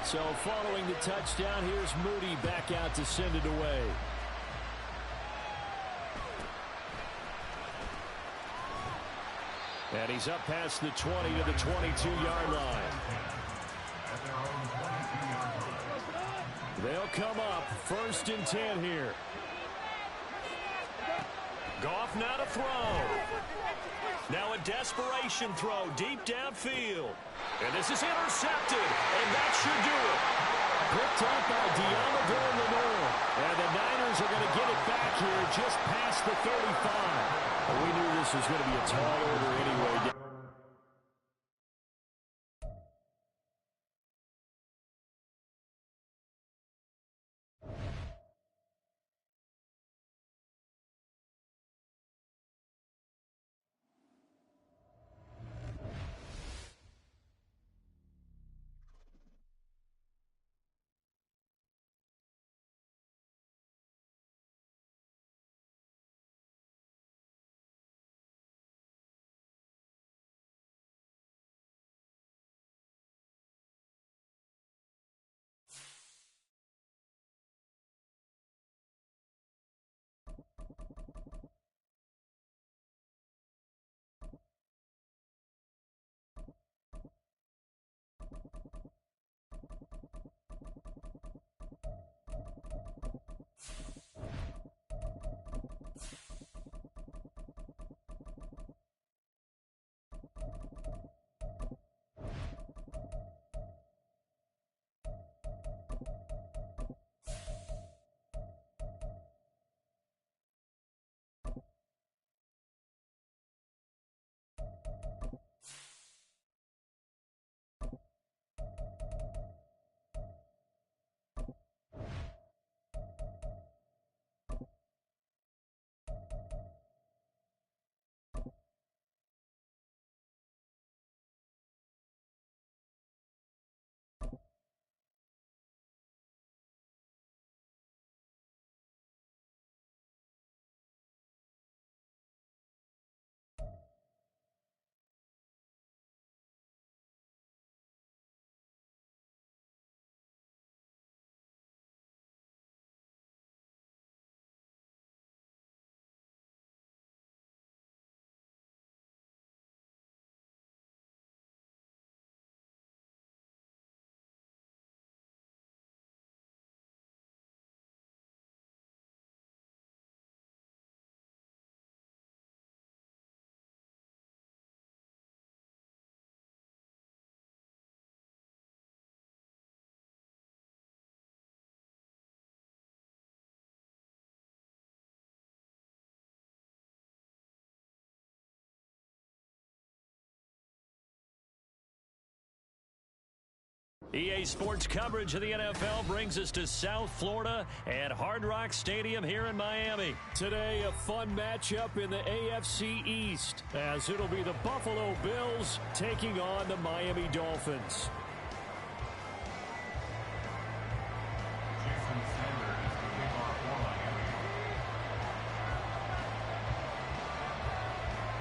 So following the touchdown, here's Moody back out to send it away. And he's up past the 20 to the 22-yard line. They'll come up 1st and 10 here. Goff now to throw. Now a desperation throw deep downfield. And this is intercepted, and that should do it. Picked up by Deommodore Lenoir. And the Niners are going to get it back here just past the 35. We knew this was going to be a tall order anyway. EA Sports coverage of the NFL brings us to South Florida at Hard Rock Stadium here in Miami. Today, a fun matchup in the AFC East, as it'll be the Buffalo Bills taking on the Miami Dolphins.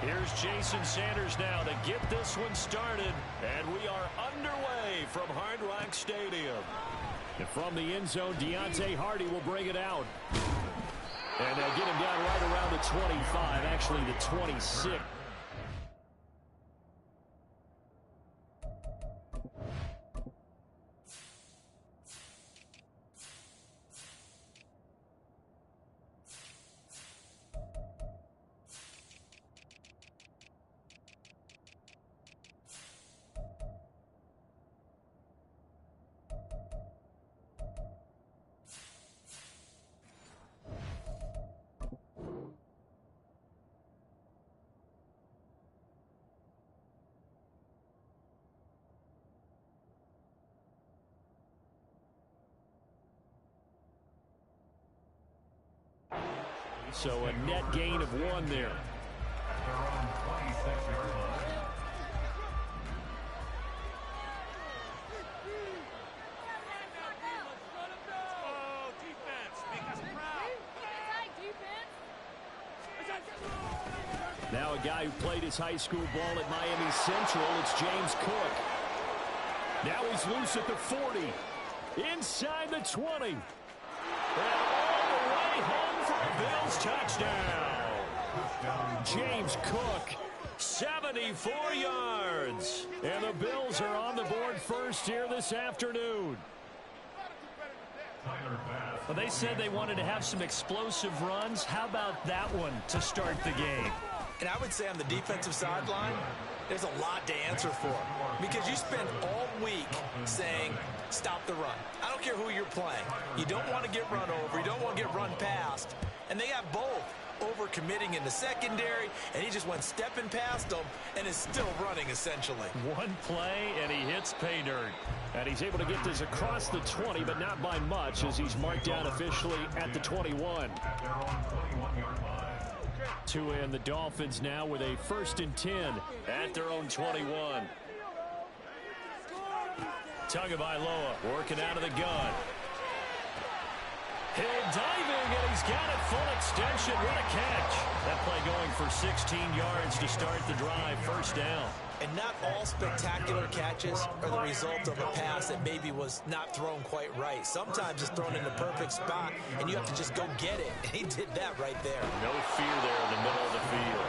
Here's Jason Sanders now to get this one started, and we are underway from Hard Rock Stadium. And from the end zone, Deontay Hardy will bring it out. And they'll get him down right around the 25, actually the 26. So a net gain of 1 there. At their own 26-yard line. Now a guy who played his high school ball at Miami Central, it's James Cook. Now he's loose at the 40. Inside the 20. And all the way home for a Bills touchdown. James Cook, 74 yards. And the Bills are on the board first here this afternoon. Well, they said they wanted to have some explosive runs. How about that one to start the game? And I would say on the defensive sideline, there's a lot to answer for. Because you spend all week saying, stop the run. I don't care who you're playing. You don't want to get run over. You don't want to get run past. And they have both. Over-committing in the secondary, and he just went stepping past them and is still running, essentially. One play, and he hits pay dirt. And he's able to get this across the 20, but not by much, as he's marked down officially at the 21. To end the Dolphins now with a 1st and 10 at their own 21. Tagovailoa working out of the gun. Hill diving, and he's got it full extension. What a catch. That play going for 16 yards to start the drive. 1st down. And not all spectacular catches are the result of a pass that maybe was not thrown quite right. Sometimes it's thrown in the perfect spot, and you have to just go get it. And he did that right there. No fear there in the middle of the field.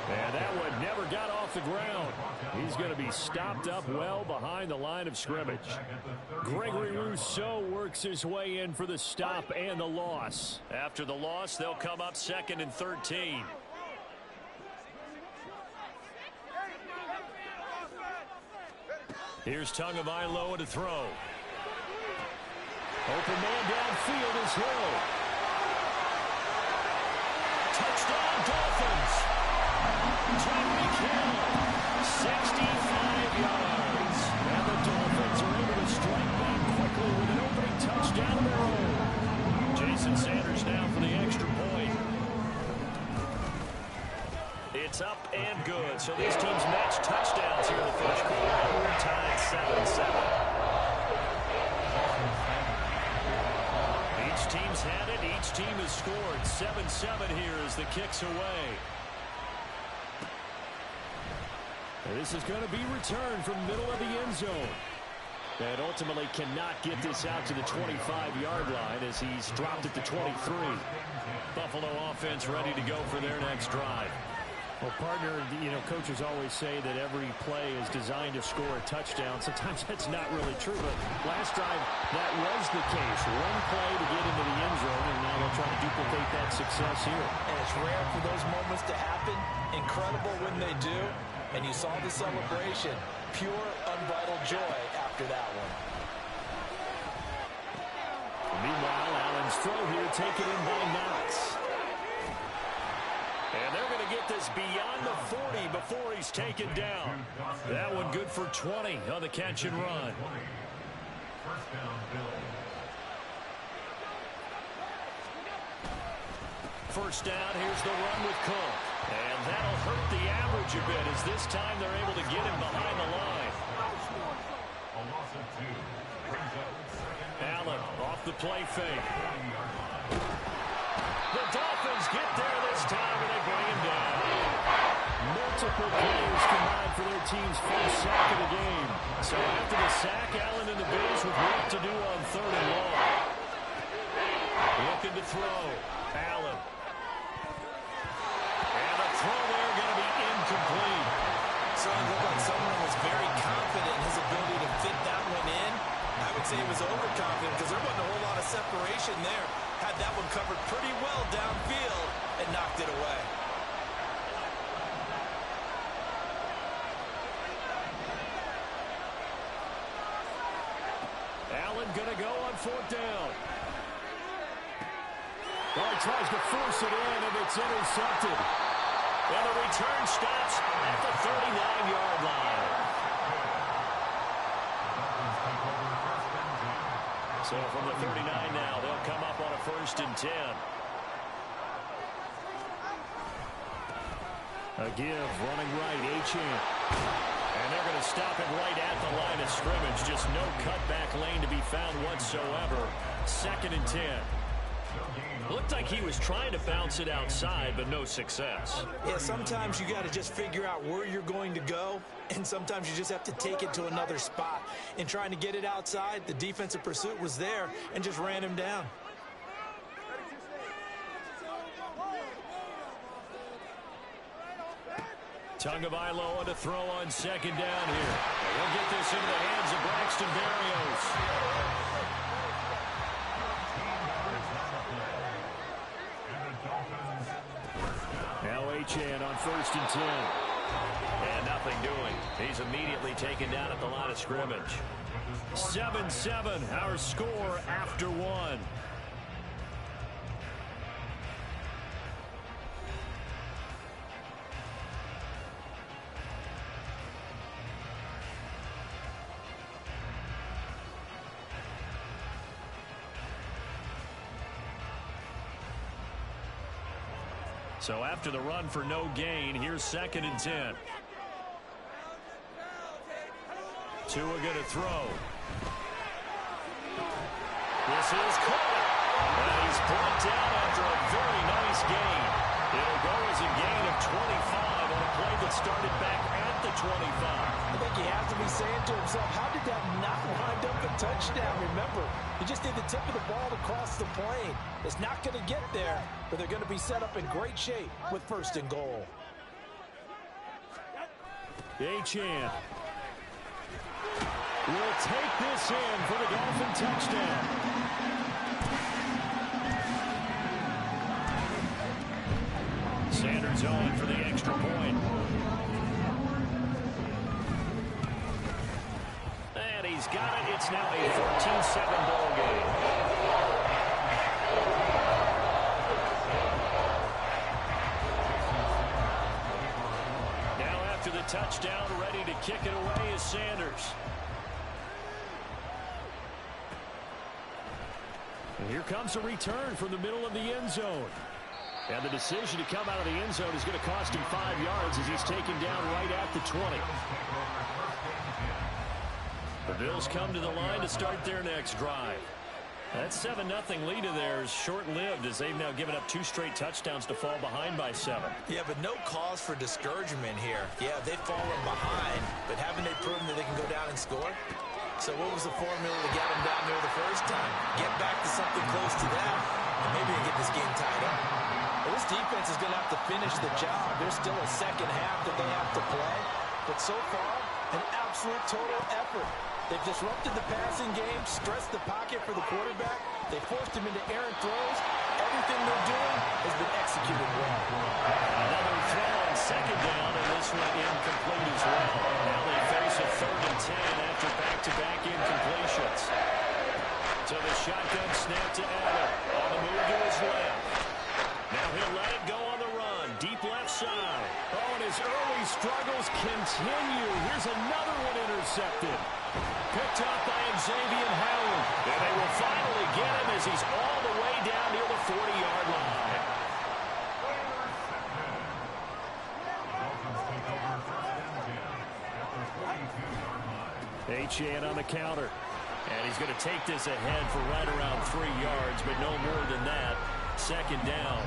And that one never got off the ground. He's going to be stopped up well behind the line of scrimmage. Gregory Rousseau works his way in for the stop and the loss. After the loss, they'll come up 2nd and 13. Here's Tagovailoa to throw. Open man downfield is Hill. Touchdown Dolphins. Tyreek Hill, 65 yards. And the Dolphins are able to strike back quickly with an opening touchdown of their own. Jason Sanders now for the extra point. It's up and good. So these teams match touchdowns here in the first quarter. And we're tied 7-7. Each team's had it. Each team has scored. 7-7 here as the kick's away. This is going to be returned from middle of the end zone. And ultimately cannot get this out to the 25-yard line as he's dropped at the 23. Buffalo offense ready to go for their next drive. Well, partner, you know, coaches always say that every play is designed to score a touchdown. Sometimes that's not really true, but last drive, that was the case. One play to get into the end zone, and now they'll try to duplicate that success here. And it's rare for those moments to happen. Incredible when they do. And you saw the celebration. Pure, unbridled joy after that one. Meanwhile, Allen's throw here taken in by Knox. And they're going to get this beyond the 40 before he's taken down. That one good for 20 on the catch and run. First down, Bills. First down, here's the run with Cook. And that'll hurt the average a bit as this time they're able to get him behind the line. A loss of 2. Brings up 2nd. Allen off the play fake. The Dolphins get there this time and they bring him down. Multiple players combined for their team's first sack of the game. So after the sack, Allen and the Bills with work to do on 3rd and long. Looking to throw. Allen. And the throw there going to be incomplete. So it looked like someone was very confident in his ability to fit that one in. I would say he was overconfident because there wasn't a whole lot of separation there. Had that one covered pretty well downfield and knocked it away. Allen going to go on 4th down. Well, he tries to force it in, and it's intercepted. And the return stops at the 39-yard line. So from the 39 now, they'll come up on a 1st and 10. A give, running right, Achane. And they're going to stop it right at the line of scrimmage. Just no cutback lane to be found whatsoever. 2nd and 10. Looked like he was trying to bounce it outside, but no success. Yeah, sometimes you got to just figure out where you're going to go, and sometimes you just have to take it to another spot. In trying to get it outside, the defensive pursuit was there and just ran him down. Tagovailoa to throw on 2nd down here. He'll get this into the hands of Braxton Berrios. Now Achane on 1st and 10. And nothing doing. He's immediately taken down at the line of scrimmage. 7-7, our score after 1. So after the run for no gain, here's 2nd and 10. Tua going to throw. This is caught. And he's brought down after a very nice gain. It'll go as a gain of 25 on a play that started back at the 25. I think he has to be saying to himself, how did that not wind up a touchdown? Remember, he just did the tip of the ball across the plane. It's not going to get there, but they're going to be set up in great shape with 1st and goal. Achane will take this in for the Dolphin touchdown. Sanders on for the extra point. And he's got it. It's now a 14-7 ball game. Now after the touchdown, ready to kick it away is Sanders. And here comes a return from the middle of the end zone. And the decision to come out of the end zone is going to cost him 5 yards as he's taken down right at the 20. The Bills come to the line to start their next drive. That 7-0 lead of theirs short-lived as they've now given up 2 straight touchdowns to fall behind by 7. Yeah, but no cause for discouragement here. Yeah, they've fallen behind, but haven't they proven that they can go down and score? So what was the formula to get them down there the first time? Get back to something close to that, and maybe they get this game tied up. Well, this defense is going to have to finish the job. There's still a second half that they have to play. But so far, an absolute total effort. They've disrupted the passing game, stressed the pocket for the quarterback. They forced him into errant throws. Everything they're doing has been executed well. Another throw on 2nd down, and this one incomplete as well. Now they face a 3rd and 10 after back-to-back incompletions. So the shotgun snap to Allen. On the move to his left. Now he'll let it go on the run. Deep left side. Oh, and his early struggles continue. Here's another one intercepted. Picked up by Xavier Howard. And they will finally get him as he's all the way down near the 40-yard line. Achane on the counter. And he's going to take this ahead for right around 3 yards, but no more than that. 2nd down.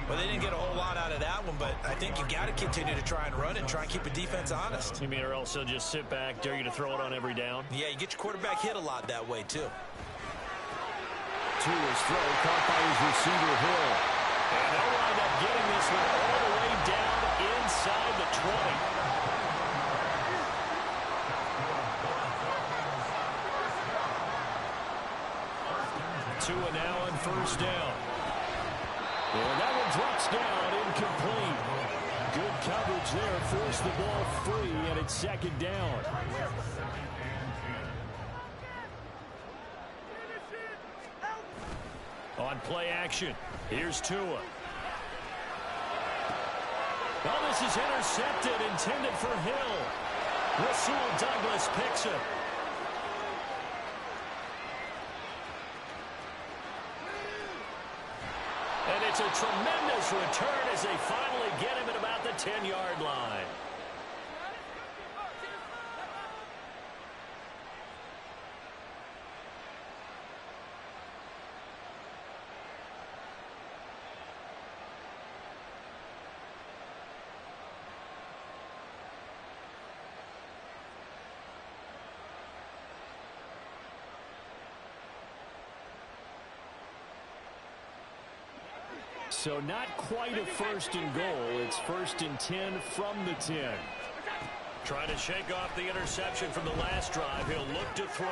Well, they didn't get a whole lot out of that one, but I think you got to continue to try and run and try and keep a defense honest. You mean, or else they'll just sit back, dare you to throw it on every down? Yeah, you get your quarterback hit a lot that way, too. To his throw, caught by his receiver, Hill. And they'll wind up getting this one all the way down inside the 20. Tua now on 1st down. And that one drops down, incomplete. Good coverage there, forced the ball free, and it's 2nd down. On play action, here's Tua. Well, this is intercepted, intended for Hill. Rasul Douglas picks it. And it's a tremendous return as they finally get him at about the 10-yard line. So not quite a first and goal. It's 1st and 10 from the 10. Trying to shake off the interception from the last drive. He'll look to throw.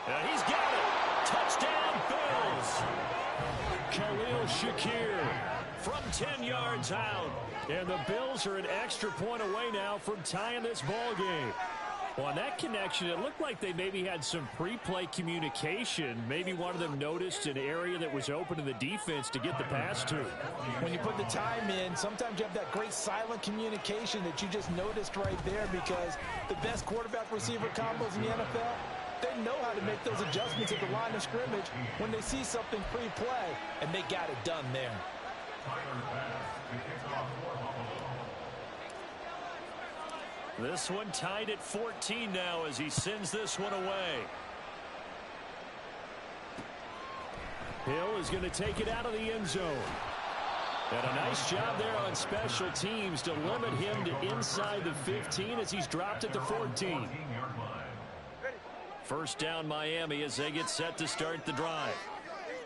And he's got it. Touchdown, Bills. Khalil Shakir from 10 yards out. And the Bills are an extra point away now from tying this ball game. Well, on that connection, it looked like they maybe had some pre-play communication. Maybe one of them noticed an area that was open to the defense to get the pass to. When you put the time in, sometimes you have that great silent communication that you just noticed right there, because the best quarterback-receiver combos in the NFL, they know how to make those adjustments at the line of scrimmage when they see something pre-play, and they got it done there. This one tied at 14 now as he sends this one away. Hill is going to take it out of the end zone. And a nice job there on special teams to limit him to inside the 15 as he's dropped at the 14. First down Miami as they get set to start the drive.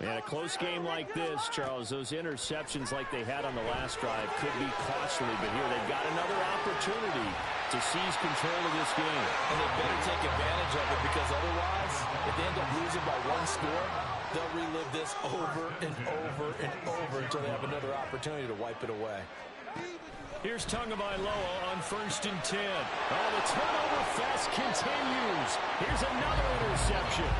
And a close game like this, Charles, those interceptions like they had on the last drive could be costly. But here they've got another opportunity to seize control of this game. And they better take advantage of it, because otherwise, if they end up losing by one score, they'll relive this over and over and over until they have another opportunity to wipe it away. Here's Tagovailoa on 1st and 10. Oh, the turnover fest continues. Here's another interception.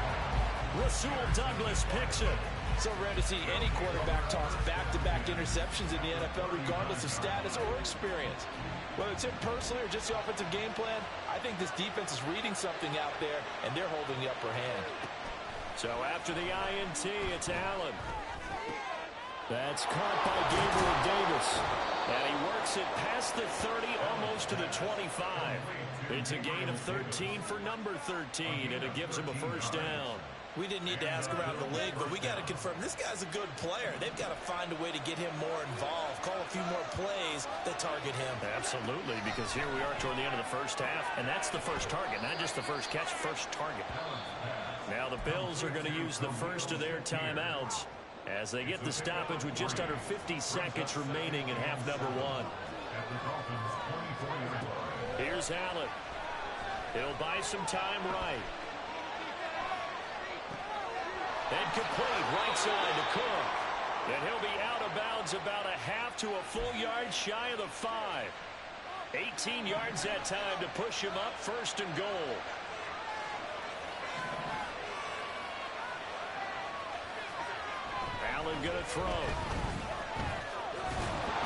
Rasul Douglas picks it. So rare to see any quarterback toss back-to-back interceptions in the NFL, regardless of status or experience. Whether it's him personally or just the offensive game plan, I think this defense is reading something out there, and they're holding the upper hand. So after the INT, it's Allen. That's caught by Gabriel Davis. And he works it past the 30, almost to the 25. It's a gain of 13 for number 13, and it gives him a first down. We didn't need to ask around the league, but we got to confirm this guy's a good player. They've got to find a way to get him more involved, call a few more plays that target him. Absolutely, because here we are toward the end of the first half, and that's the first target, not just the first catch, first target. Now the Bills are going to use the first of their timeouts as they get the stoppage with just under 50 seconds remaining in half number one. Here's Allen. He'll buy some time right. And complete right side to Cook. And he'll be out of bounds about a half to a full yard shy of the 5. 18 yards that time to push him up 1st and goal. Allen gonna throw.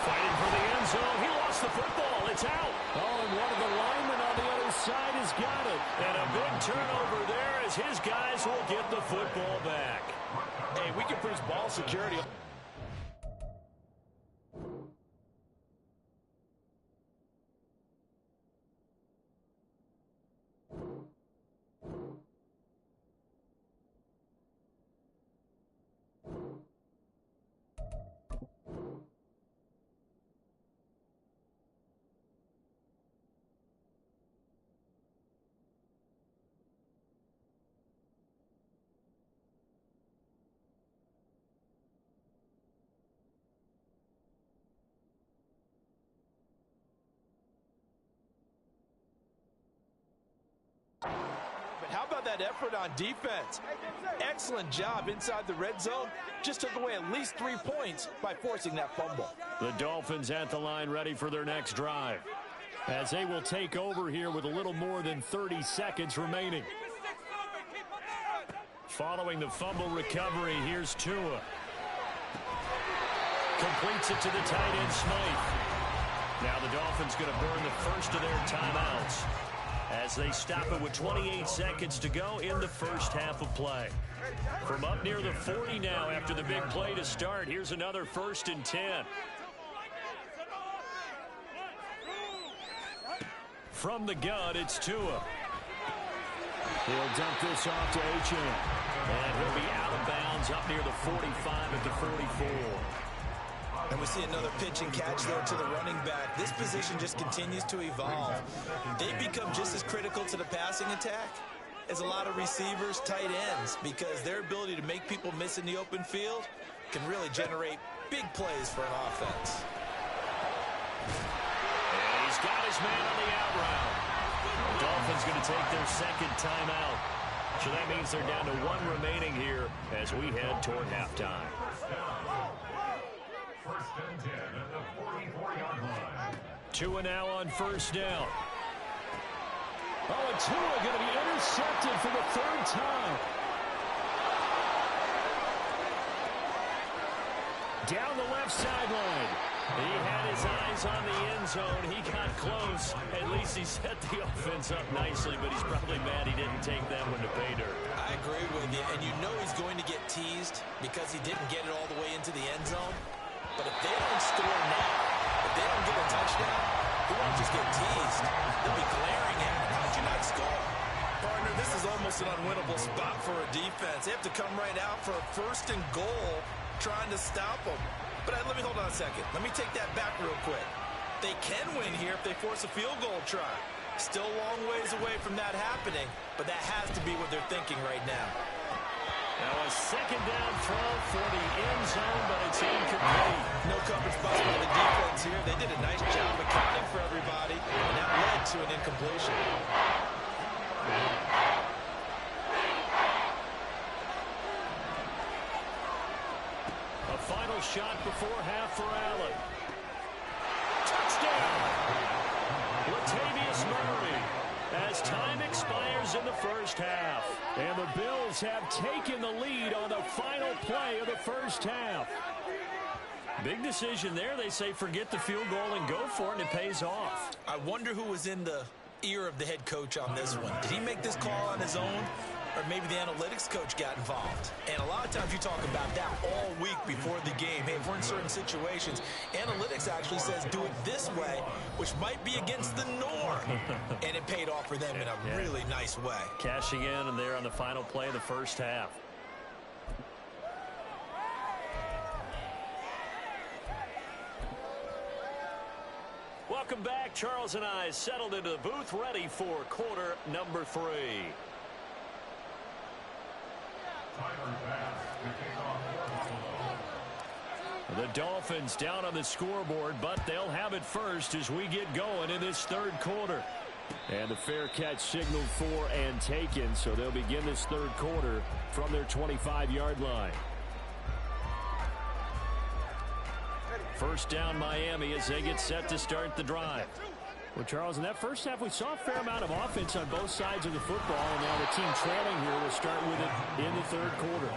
Fighting for the end zone. He lost the football. It's out. Oh, and one of the linemen on the other side has got it. And a big turnover there as his guys will get the football back. Hey, we can produce ball security. But how about that effort on defense? Excellent job inside the red zone. Just took away at least 3 points by forcing that fumble. The Dolphins at the line ready for their next drive, as they will take over here with a little more than 30 seconds remaining. Following the fumble recovery, here's Tua. Completes it to the tight end, Smythe. Now the Dolphins going to burn the first of their timeouts. as they stop it with 28 seconds to go in the first half of play. From up near the 40 now after the big play to start, here's another 1st and 10. From the gun, it's Tua. He'll dump this off to Achane. And he'll be out of bounds up near the 45 at the 44. And we see another pitch and catch there to the running back. This position just continues to evolve. They become just as critical to the passing attack as a lot of receivers, tight ends, because their ability to make people miss in the open field can really generate big plays for an offense. And he's got his man on the out route. The Dolphins going to take their second timeout. So that means they're down to 1 remaining here as we head toward halftime. 1st and 10 at the 44-yard line. Tua now on 1st down. Oh, and Tua going to be intercepted for the 3rd time. Down the left sideline. He had his eyes on the end zone. He got close. At least he set the offense up nicely, but he's probably mad he didn't take that one to pay dirt. I agree with you, and you know he's going to get teased because he didn't get it all the way into the end zone. But if they don't score now, if they don't get a touchdown, he won't just get teased. They'll be glaring at him. How did you not score? Partner, this is almost an unwinnable spot for a defense. They have to come right out for a 1st and goal trying to stop them. But let me hold on a second. Let me take that back real quick. They can win here if they force a field goal try. Still a long ways away from that happening, but that has to be what they're thinking right now. Now a 2nd down throw for the end zone, but it's incomplete. No coverage bust by the defense here. They did a nice job accounting for everybody, and that led to an incompletion. A final shot before half for Allen. Touchdown! Latavius Murray as time expires in the first half. And the Bills have taken the lead on the final play of the first half. Big decision there. They say forget the field goal and go for it, and it pays off. I wonder who was in the ear of the head coach on this one. Did he make this call on his own? Or maybe the analytics coach got involved. And a lot of times you talk about that all week before the game. Hey, if we're in certain situations, analytics actually says do it this way, which might be against the norm. And it paid off for them in a really nice way. Cashing in, and they're on the final play of the first half. Welcome back. Charles and I settled into the booth, ready for quarter number 3. The Dolphins down on the scoreboard, but they'll have it first as we get going in this 3rd quarter. And the fair catch signaled for and taken, so they'll begin this 3rd quarter from their 25-yard line. 1st down Miami as they get set to start the drive. Well, Charles, in that first half, we saw a fair amount of offense on both sides of the football, and now the team trailing here will start with it in the 3rd quarter.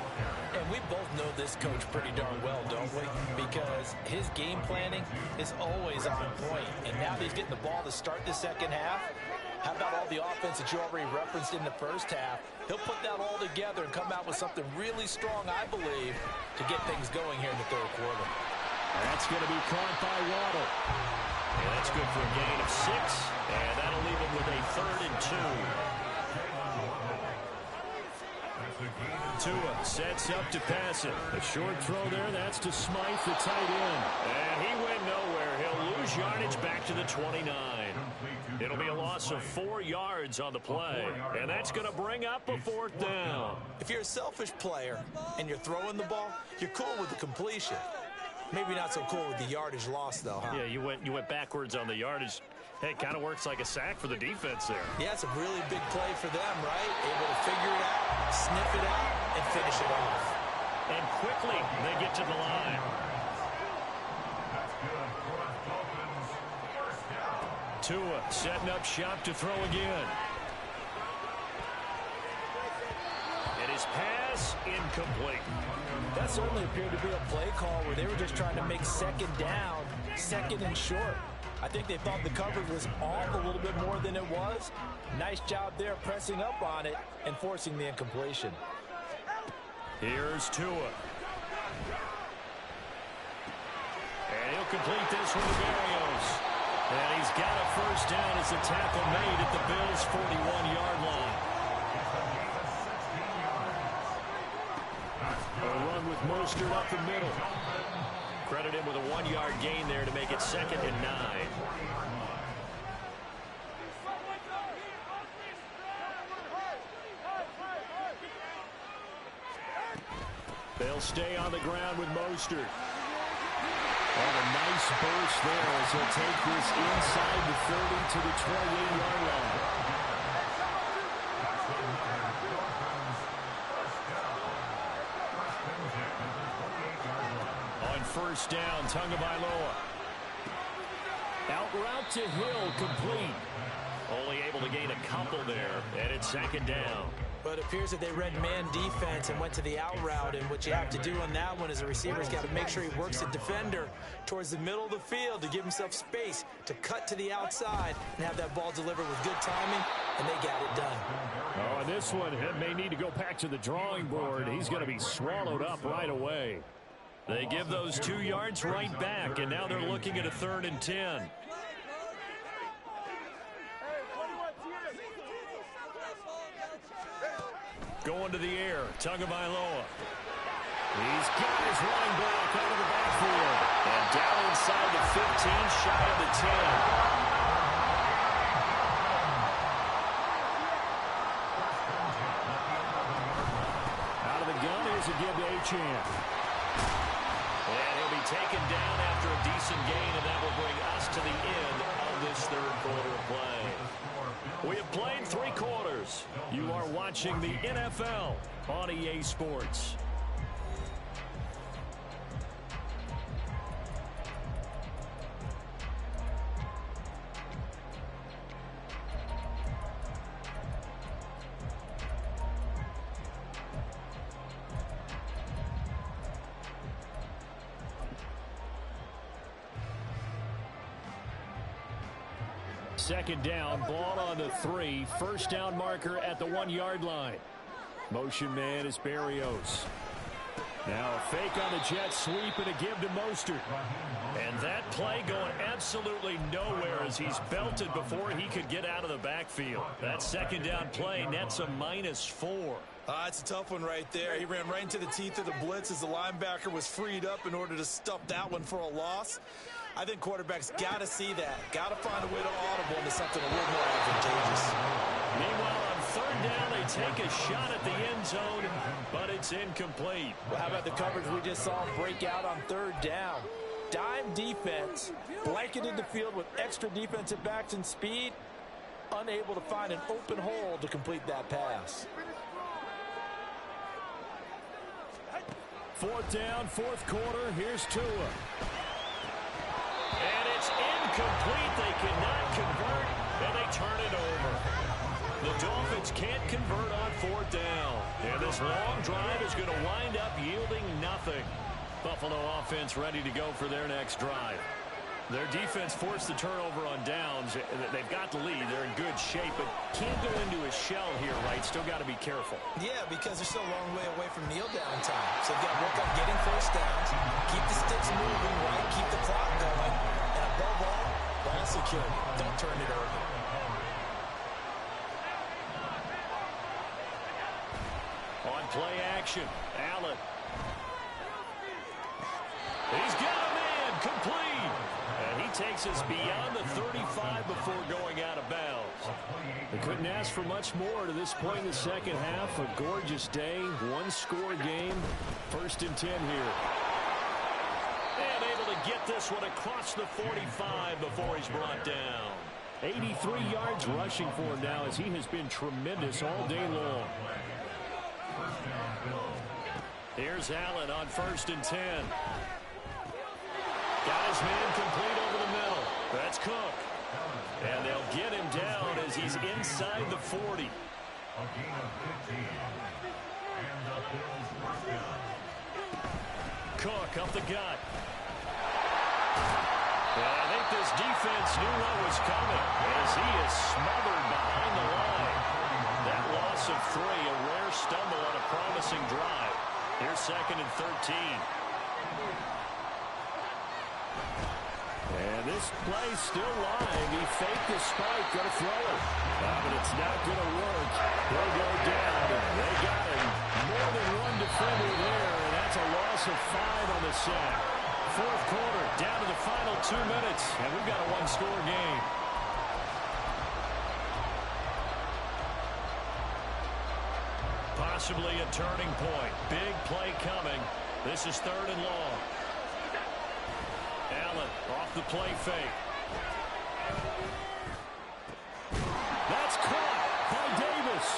And we both know this coach pretty darn well, don't we? Because his game planning is always on point. And now that he's getting the ball to start the second half, how about all the offense that you already referenced in the first half? He'll put that all together and come out with something really strong, I believe, to get things going here in the 3rd quarter. That's going to be caught by Waddle. And that's good for a gain of 6, and that'll leave him with a 3rd and 2. Tua sets up to pass it. A short throw there, that's to Smythe, the tight end. And he went nowhere. He'll lose yardage back to the 29. It'll be a loss of 4 yards on the play, and that's going to bring up a 4th down. If you're a selfish player and you're throwing the ball, you're cool with the completion. Maybe not so cool with the yardage loss, though, huh? Yeah, you went backwards on the yardage. Hey, it kind of works like a sack for the defense there. Yeah, it's a really big play for them, right? Able to figure it out, sniff it out, and finish it off. And quickly, they get to the line. Tua setting up shop to throw again. And his pass incomplete. That certainly appeared to be a play call where they were just trying to make 2nd down, 2nd and short. I think they thought the coverage was off a little bit more than it was. Nice job there pressing up on it and forcing the incompletion. Here's Tua. And he'll complete this one to Berrios. And he's got a first down as the tackle made at the Bills' 41-yard line. A run with Mostert up the middle. Credit him with a 1-yard gain there to make it 2nd and 9. They'll stay on the ground with Mostert. Oh, a nice burst there as he'll take this inside the 30 to the 28-yard line. On first down, Tagovailoa. Out route to Hill, complete. Only able to gain a couple there, and it's 2nd down. But it appears that they read man defense and went to the out route, and what you have to do on that one is the receiver's got to make sure he works the defender towards the middle of the field to give himself space to cut to the outside and have that ball delivered with good timing, and they got it done. Oh, and this one may need to go back to the drawing board. He's going to be swallowed up right away. They give those 2 yards right back, and now they're looking at a 3rd and 10. Going to the air, Tagovailoa. He's got his running back out of the backfield. And down inside the 15, shy of the 10. Out of the gun, here's a give to Achane. And he'll be taken down after a decent gain, and that will bring us to the end of this 3rd quarter of play. We have played 3 quarters. You are watching the NFL on EA Sports. Second down, ball on the 3. First down marker at the 1-yard line. Motion man is Berrios. Now a fake on the jet sweep and a give to Mostert. And that play going absolutely nowhere as he's belted before he could get out of the backfield. That 2nd down play nets a -4. It's a tough one right there. He ran right into the teeth of the blitz as the linebacker was freed up in order to stuff that one for a loss. I think quarterbacks got to see that. Got to find a way to audible into something a little more advantageous. Meanwhile, on 3rd down, they take a shot at the end zone, but it's incomplete. Well, how about the coverage we just saw break out on 3rd down? Dime defense, blanketed the field with extra defensive backs and speed, unable to find an open hole to complete that pass. 4th down, 4th quarter. Here's Tua. And it's incomplete. They cannot convert, and they turn it over. The Dolphins can't convert on 4th down. And this long drive is going to wind up yielding nothing. Buffalo offense ready to go for their next drive. Their defense forced the turnover on downs. They've got the lead. They're in good shape, but can't go into a shell here, right? Still got to be careful. Yeah, because they're still a long way away from kneel down time. So they've got to work on getting first downs, keep the sticks moving, right? Keep the clock going. And above all, ball security. Don't turn it over. On play action, Allen. He's got a man, complete. And he takes us beyond the 35 before going out of bounds. They couldn't ask for much more to this point in the 2nd half. A gorgeous day, 1-score game. 1st and 10 here. And able to get this one across the 45 before he's brought down. 83 yards rushing for him now as he has been tremendous all day long. Here's Allen on 1st and 10. Got his man complete over the middle. That's Cook. And they'll get him down as he's inside the 40. Cook up the gut. And I think this defense knew what was coming as he is smothered behind the line. That loss of 3, a rare stumble on a promising drive. Here's 2nd and 13. And this play's still live. He faked the spike, going to throw it. But it's not going to work. He'll go down. They got him. More than one defender there, and that's a loss of 5 on the sack. 4th quarter, down to the final 2 minutes, and we've got a one-score game. Possibly a turning point. Big play coming. This is 3rd and long. Allen off the play fake. That's caught by Davis.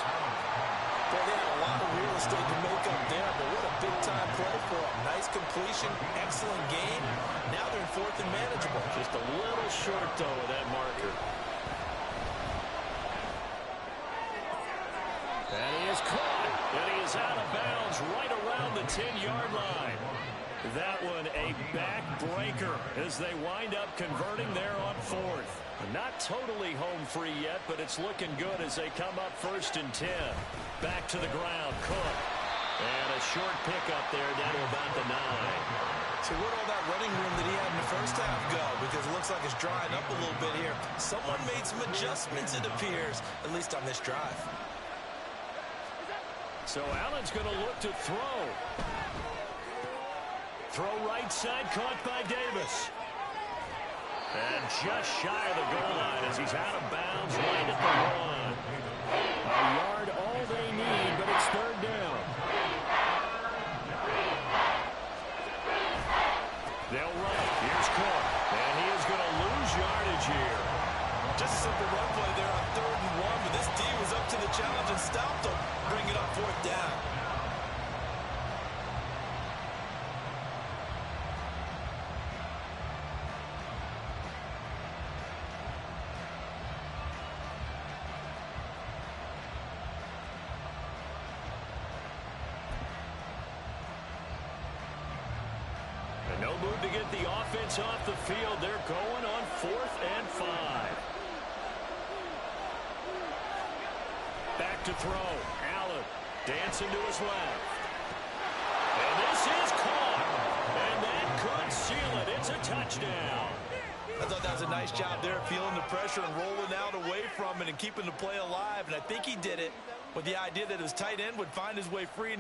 Well, they had a lot of real estate to make up there, but what a big-time play for them. Nice completion, excellent game. Now they're in 4th and manageable. Just a little short, though, of that marker. And he is caught, and he is out of bounds right around the 10-yard line. That one a backbreaker as they wind up converting there on 4th. Not totally home free yet, but it's looking good as they come up 1st and 10. Back to the ground, Cook. And a short pickup there down to about the 9. So where'd all that running room that he had in the first half go? Because it looks like it's drying up a little bit here. Someone made some adjustments, it appears, at least on this drive. So Allen's going to look to throw. Throw right side, caught by Davis. And just shy of the goal line as he's out of bounds right at the 1. A yard all they need, but it's 3rd down. They'll run it. Here's Cook. And he is going to lose yardage here. Just a simple run play there on 3rd and 1, but this D was up to the challenge and stopped him. Bring it up 4th down. No move to get the offense off the field. They're going on 4th and 5. Back to throw. Allen dancing to his left. And this is caught. And that could seal it. It's a touchdown. I thought that was a nice job there, feeling the pressure and rolling out away from it and keeping the play alive. And I think he did it with the idea that his tight end would find his way free.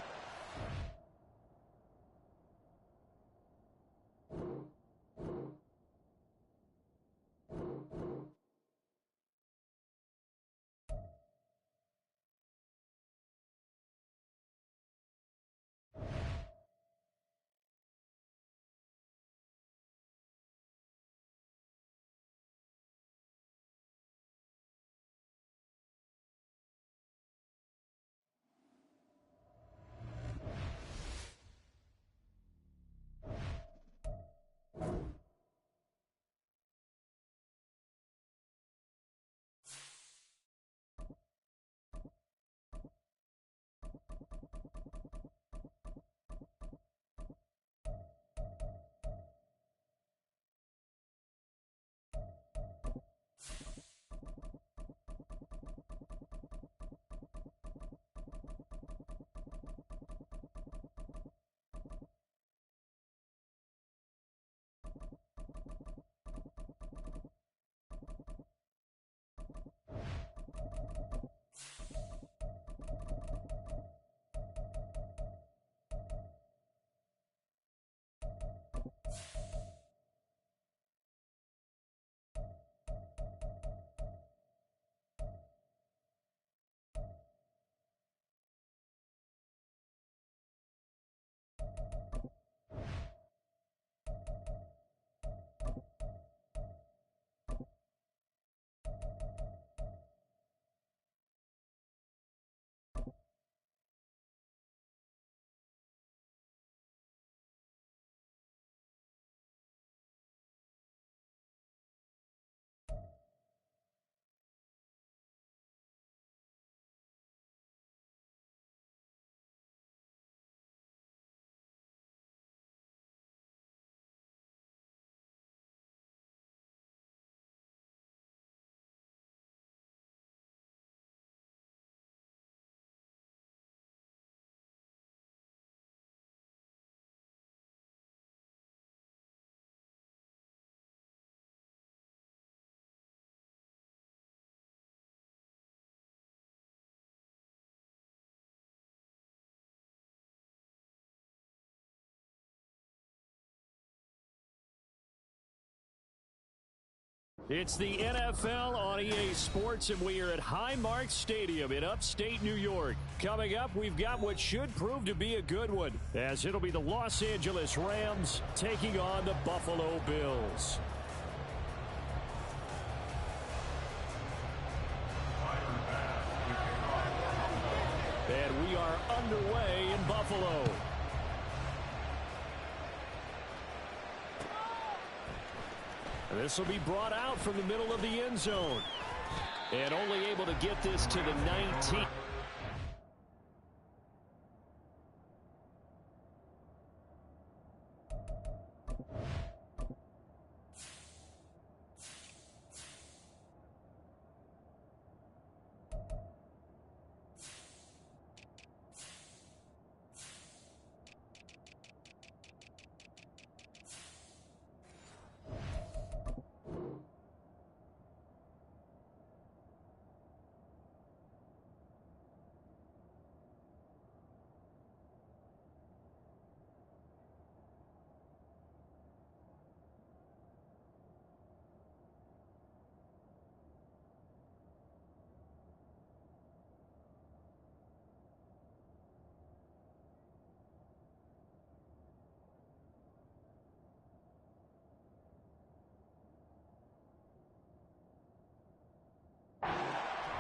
It's the NFL on EA Sports, and we are at Highmark Stadium in upstate New York. Coming up, we've got what should prove to be a good one, as it'll be the Los Angeles Rams taking on the Buffalo Bills. And we are underway in Buffalo. This will be brought out from the middle of the end zone. And only able to get this to the 19.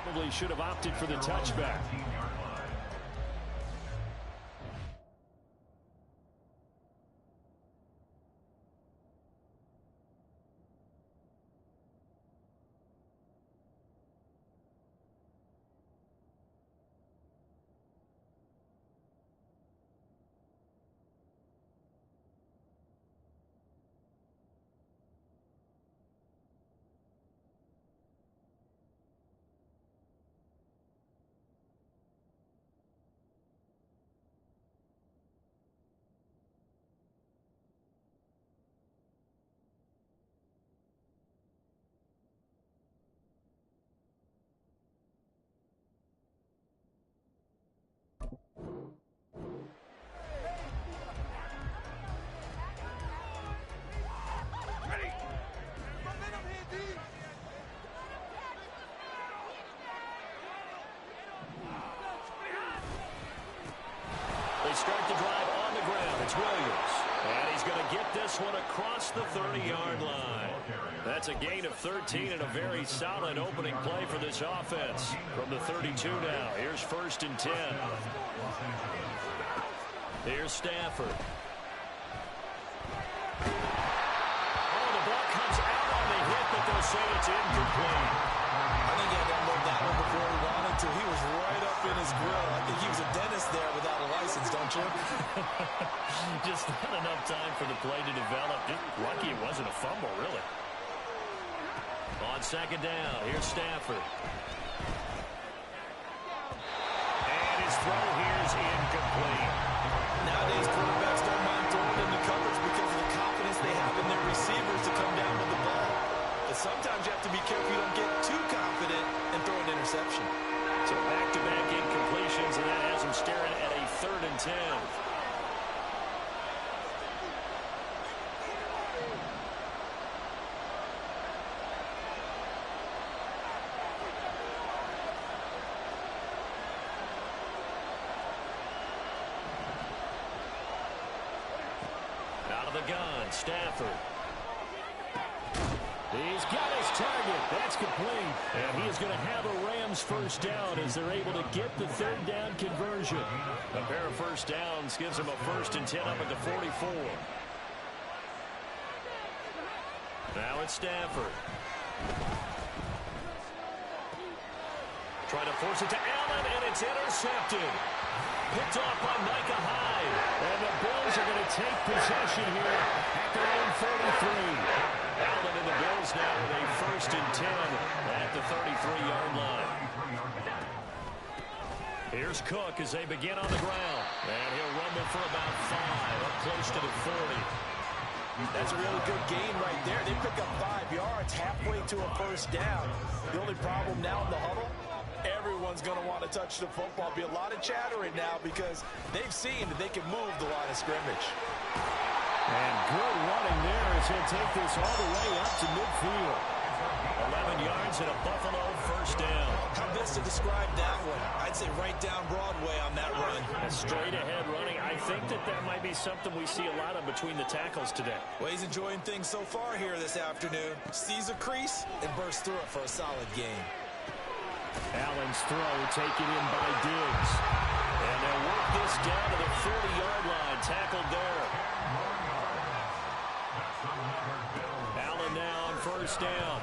Probably should have opted for the touchback. Start the drive on the ground. It's Williams. And he's going to get this one across the 30-yard line. That's a gain of 13 and a very solid opening play for this offense. From the 32 now. Here's 1st and 10. Here's Stafford. Oh, the ball comes out on the hit, but they'll say it's incomplete. I think he had to unload that one before he wanted to. He was right up in his grill. I think he was a dentist there without a license, don't you? Just not enough time for the play to develop. Just lucky it wasn't a fumble, really. On 2nd down, here's Stafford. And his throw here is incomplete. Nowadays, quarterbacks don't mind throwing into coverage because of the confidence they have in their receivers to come down with the ball. But sometimes you have to be careful you don't get too confident and throw an interception. So back-to-back incompletions, and that has him staring at a 3rd and 10. Out of the gun, Stafford. He's got his target. That's complete. And he is going to have a Rams 1st down as they're able to get the 3rd down conversion. A pair of 1st downs gives him a 1st and 10 up at the 44. Now it's Stafford. Trying to force it to Allen, and it's intercepted. Picked off by Micah Hyde. And the Bills are going to take possession here at their own 43. Allen and the Bills now with a 1st and 10 at the 33-yard line. Here's Cook as they begin on the ground. And he'll rumble for about 5, up close to the 40. That's a really good gain right there. They pick up 5 yards halfway to a 1st down. The only problem now in the huddle, everyone's going to want to touch the football. Be a lot of chattering now because they've seen that they can move the line of scrimmage. And good running there as he'll take this all the way up to midfield. 11 yards and a Buffalo first down. How best to describe that one? I'd say right down Broadway on that run. A straight ahead running. I think that might be something we see a lot of between the tackles today. Well, he's enjoying things so far here this afternoon. Sees a crease and bursts through it for a solid gain. Allen's throw taken in by Diggs. And they'll work this down to the 40-yard line. Tackled there. Allen now on first down.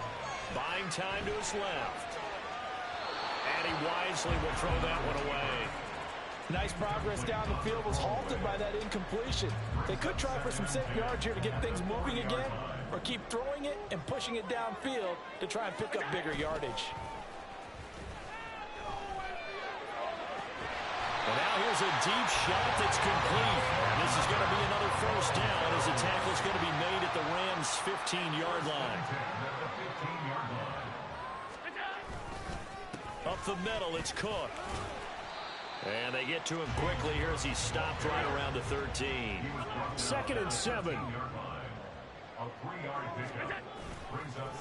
Buying time to his left. And he wisely will throw that one away. Nice progress down the field, was halted by that incompletion. They could try for some safe yards here to get things moving again, or keep throwing it and pushing it downfield to try and pick up bigger yardage. And now here's a deep shot that's complete. This is going to be another first down as the tackle is going to be made at the Rams' 15-yard line. Up the middle, it's Cook. And they get to him quickly here as he stopped right around the 13. 2nd and 7.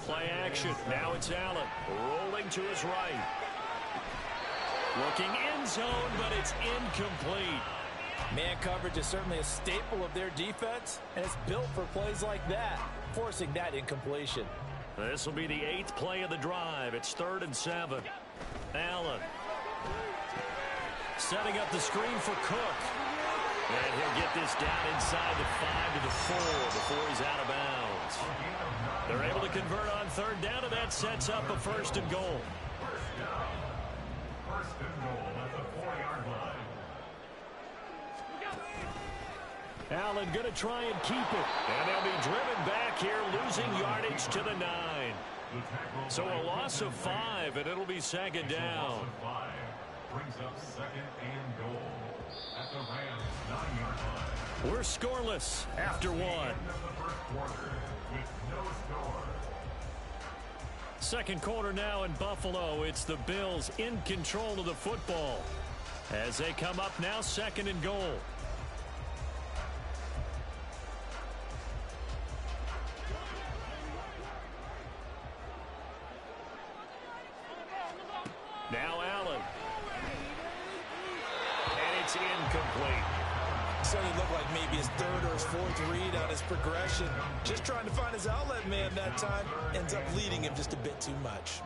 Play action. Now it's Allen rolling to his right. Looking end zone, but it's incomplete. Man coverage is certainly a staple of their defense, and it's built for plays like that, forcing that incompletion. This will be the 8th play of the drive. It's 3rd and 7. Allen setting up the screen for Cook. And he'll get this down inside the 5 to the 4 before he's out of bounds. They're able to convert on 3rd down, and that sets up a 1st and goal. First and goal at the 4-yard line. Allen going to try and keep it. And they'll be driven back here, losing yardage to the 9. So a loss of 5, and it'll be 2nd down. Brings up 2nd and goal at the Rams' 9-yard line. We're scoreless after 1. End of the first quarter with no score. 2nd quarter now in Buffalo. It's the Bills in control of the football as they come up now 2nd and goal. Now Allen. And it's incomplete. Certainly looked like maybe his 3rd or his 4th read on his progression. Just trying to find his outlet man that time. Ends up leading him just a bit too much.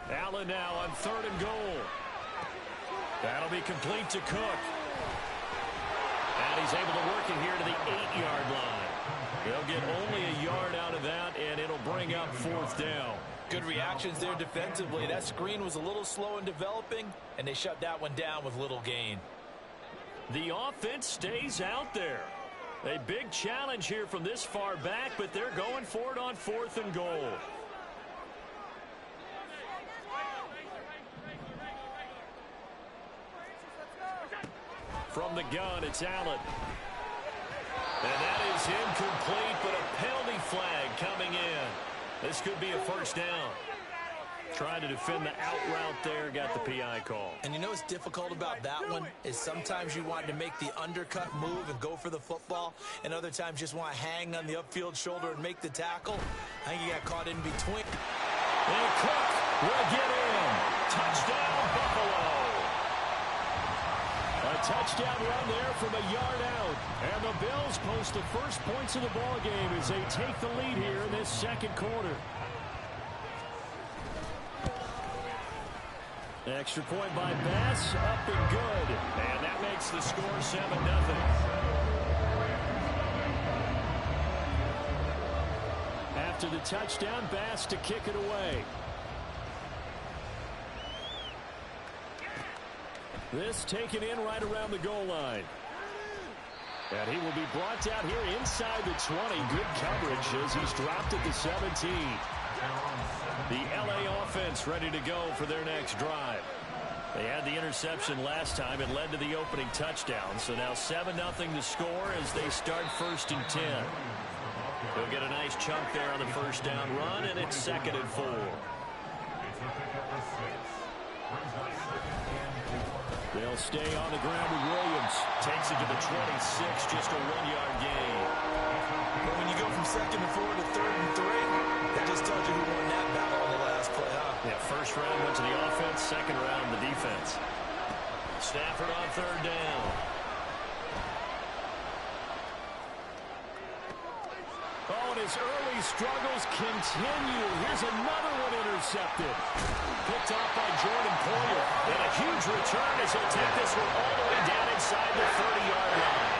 Allen now on 3rd and goal. That'll be complete to Cook. And he's able to work it here to the 8-yard line. They'll get only a yard out of that, and it'll bring up 4th down. Good reactions there defensively. That screen was a little slow in developing, and they shut that one down with little gain. The offense stays out there. A big challenge here from this far back, but they're going for it on 4th and goal. From the gun, it's Allen. And that is incomplete, but a penalty flag coming in. This could be a first down. Trying to defend the out route there, got the PI call. And you know what's difficult about that one is sometimes you want to make the undercut move and go for the football, and other times just want to hang on the upfield shoulder and make the tackle. I think he got caught in between. And Cook will get in. Touchdown, Buffalo. A touchdown run there from a yard out. And the Bills post the first points of the ball game as they take the lead here in this 2nd quarter. Extra point by Bass, up and good. And that makes the score 7-0. After the touchdown, Bass to kick it away. This taken in right around the goal line. And he will be brought down here inside the 20. Good coverage as he's dropped at the 17. The LA offense ready to go for their next drive. They had the interception last time. It led to the opening touchdown. So now 7-0 to score as they start 1st and 10. They'll get a nice chunk there on the first down run, and it's 2nd and 4. They'll stay on the ground with Williams. Takes it to the 26, just a 1-yard gain. But when you go from 2nd and 4 to 3rd and 3, that just tells you who won that battle on the last play, huh? Yeah, first round went to the offense, second round the defense. Stafford on 3rd down. Oh, and his early struggles continue. Here's another one intercepted. Picked off by Jordan Poyer. And a huge return as he'll take this one all the way down inside the 30-yard line.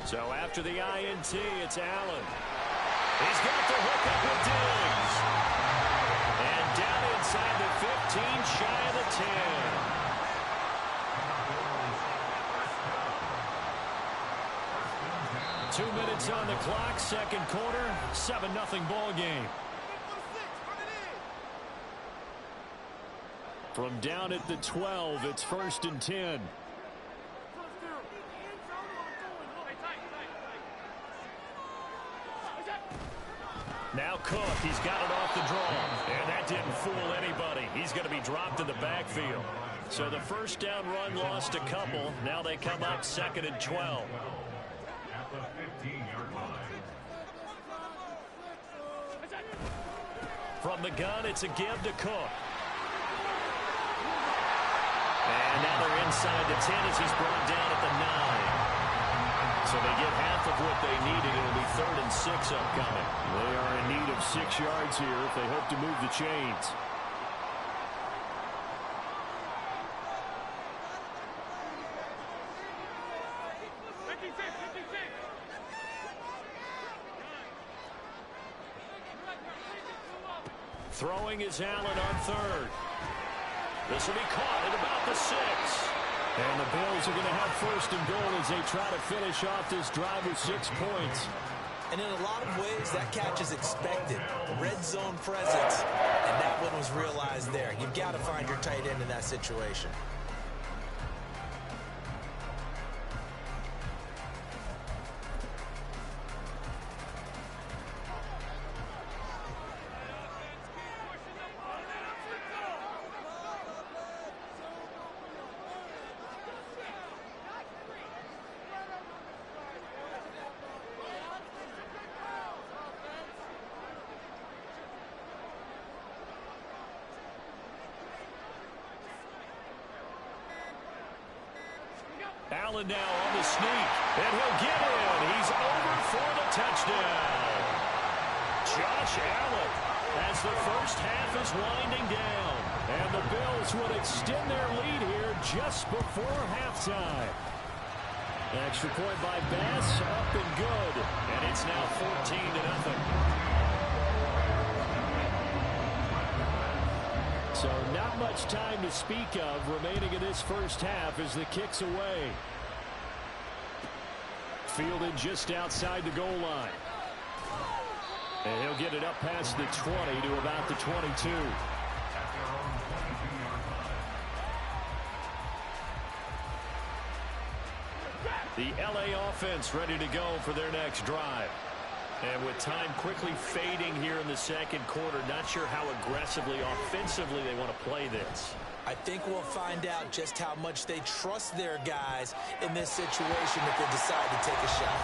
So after the INT, it's Allen. He's got the hook up with Diggs. And down inside the 15, shy of the 10. 2 minutes on the clock, second quarter, 7-0 ball game. From down at the 12, it's 1st and 10. Now Cook, he's got it off the draw. And that didn't fool anybody. He's going to be dropped in the backfield. So the first down run lost a couple. Now they come up 2nd and 12. At the 15-yard line. From the gun, it's a give to Cook. And now they're inside the 10 as he's brought down at the 9. So they get half of what they needed. It'll be 3rd and 6 upcoming. They are in need of 6 yards here if they hope to move the chains. Throwing is Allen on 3rd. This will be caught at about the 6. And the Bills are going to have 1st and goal as they try to finish off this drive with 6 points. And in a lot of ways, that catch is expected. Red zone presence, and that one was realized there. You've got to find your tight end in that situation. Allen now on the sneak, and he'll get in. He's over for the touchdown. Josh Allen as the first half is winding down. And the Bills would extend their lead here just before halftime. Extra point by Bass, up and good. And it's now 14-0. So not much time to speak of remaining in this first half as the kick's away. Fielded just outside the goal line. And he'll get it up past the 20 to about the 22. The LA offense ready to go for their next drive. And with time quickly fading here in the second quarter, not sure how aggressively, offensively they want to play this. I think we'll find out just how much they trust their guys in this situation if they decide to take a shot.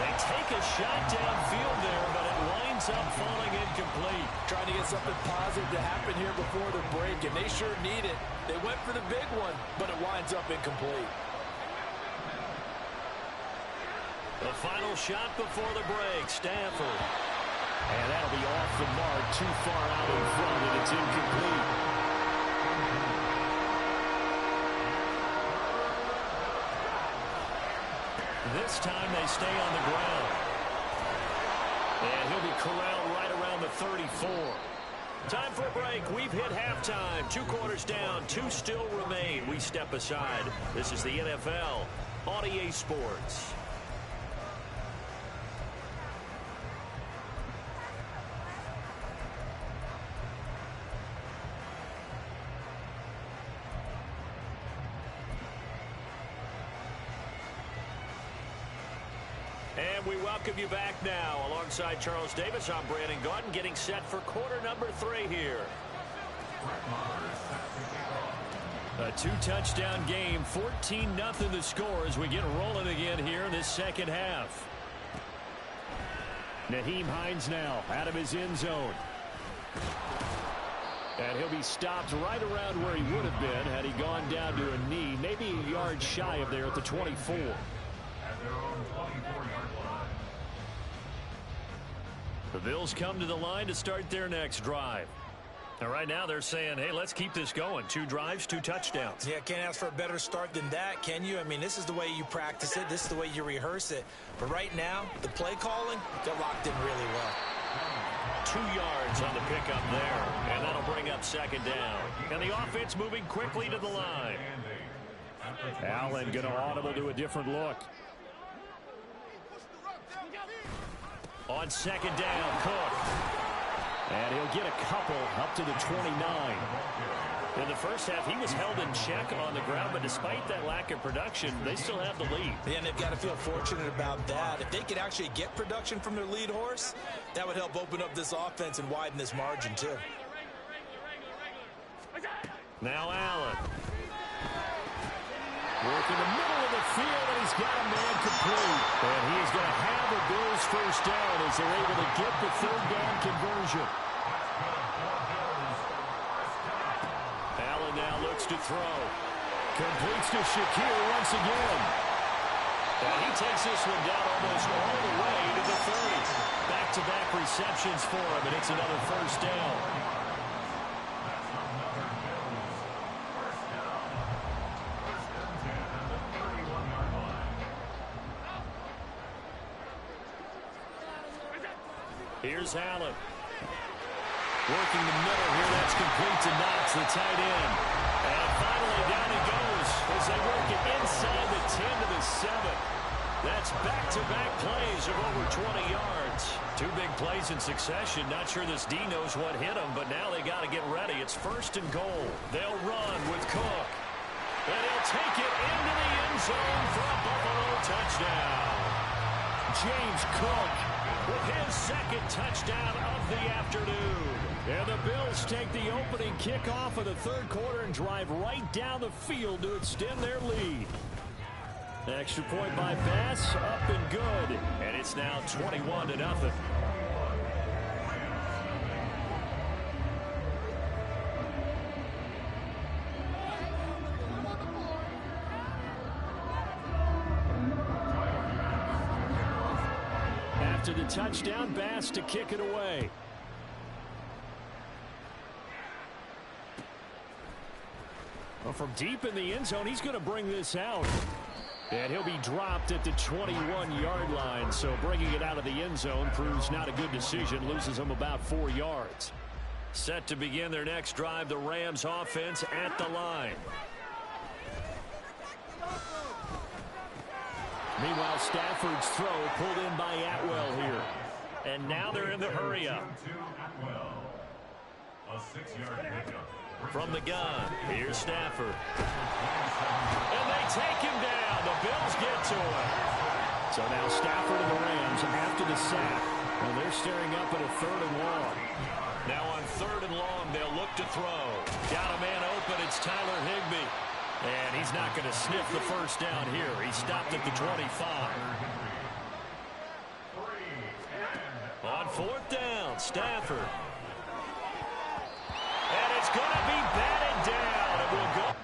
They take a shot downfield there, but it winds up falling incomplete. Trying to get something positive to happen here before the break, and they sure need it. They went for the big one, but it winds up incomplete. The final shot before the break, Stafford. And that'll be off the mark, too far out in front, and it's incomplete. This time they stay on the ground. And he'll be corralled right around the 34. Time for a break. We've hit halftime. 2 quarters down, 2 still remain. We step aside. This is the NFL on EA Sports. And we welcome you back now. Alongside Charles Davis, I'm Brandon Gaudin, getting set for quarter number 3 here. A 2-touchdown game, 14-0 the score as we get rolling again here in this second half. Nyheim Hines now out of his end zone. And he'll be stopped right around where he would have been had he gone down to a knee, maybe a yard shy of there at the 24. The Bills come to the line to start their next drive. And right now they're saying, hey, let's keep this going. 2 drives, 2 touchdowns. Yeah, can't ask for a better start than that, can you? I mean, this is the way you practice it. This is the way you rehearse it. But right now, the play calling, they're locked in really well. 2 yards on the pickup there. And that'll bring up second down. And the offense moving quickly to the line. Allen going to audible to a different look. On second down, Cook. And he'll get a couple up to the 29. In the first half, he was held in check on the ground, but despite that lack of production, they still have the lead. Yeah, and they've got to feel fortunate about that. If they could actually get production from their lead horse, that would help open up this offense and widen this margin, too. Now Allen. Working the middle of the field, and he's got a man complete. And he is going to have the Bills first down as they're able to get the third down conversion. Allen now looks to throw. Completes to Shakir once again. And he takes this one down almost all the way to the 30. Back-to-back receptions for him, and it's another first down. Here's Allen. Working the middle here. That's complete to Knox, the tight end. And finally down he goes as they work it inside the 10 to the 7. That's back-to-back plays of over 20 yards. 2 big plays in succession. Not sure this D knows what hit him, but now they got to get ready. It's first and goal. They'll run with Cook. And he'll take it into the end zone for a Buffalo touchdown. James Cook with his second touchdown of the afternoon. And the Bills take the opening kickoff of the third quarter and drive right down the field to extend their lead. Extra point by Bass, up and good. And it's now 21-0. After the touchdown, Bass to kick it away. Well, from deep in the end zone, he's going to bring this out. And he'll be dropped at the 21-yard line. So bringing it out of the end zone proves not a good decision. Loses him about 4 yards. Set to begin their next drive, the Rams offense at the line. Meanwhile, Stafford's throw pulled in by Atwell here. And now they're in the hurry-up. From the gun, here's Stafford. And they take him down. The Bills get to him. So now Stafford and the Rams after the sack. And they're staring up at a 3rd and long. Now on 3rd and long, they'll look to throw. Got a man open. It's Tyler Higbee. And he's not going to sniff the first down here. He stopped at the 25. On 4th down, Stafford. And it's going to be batted down. It will go.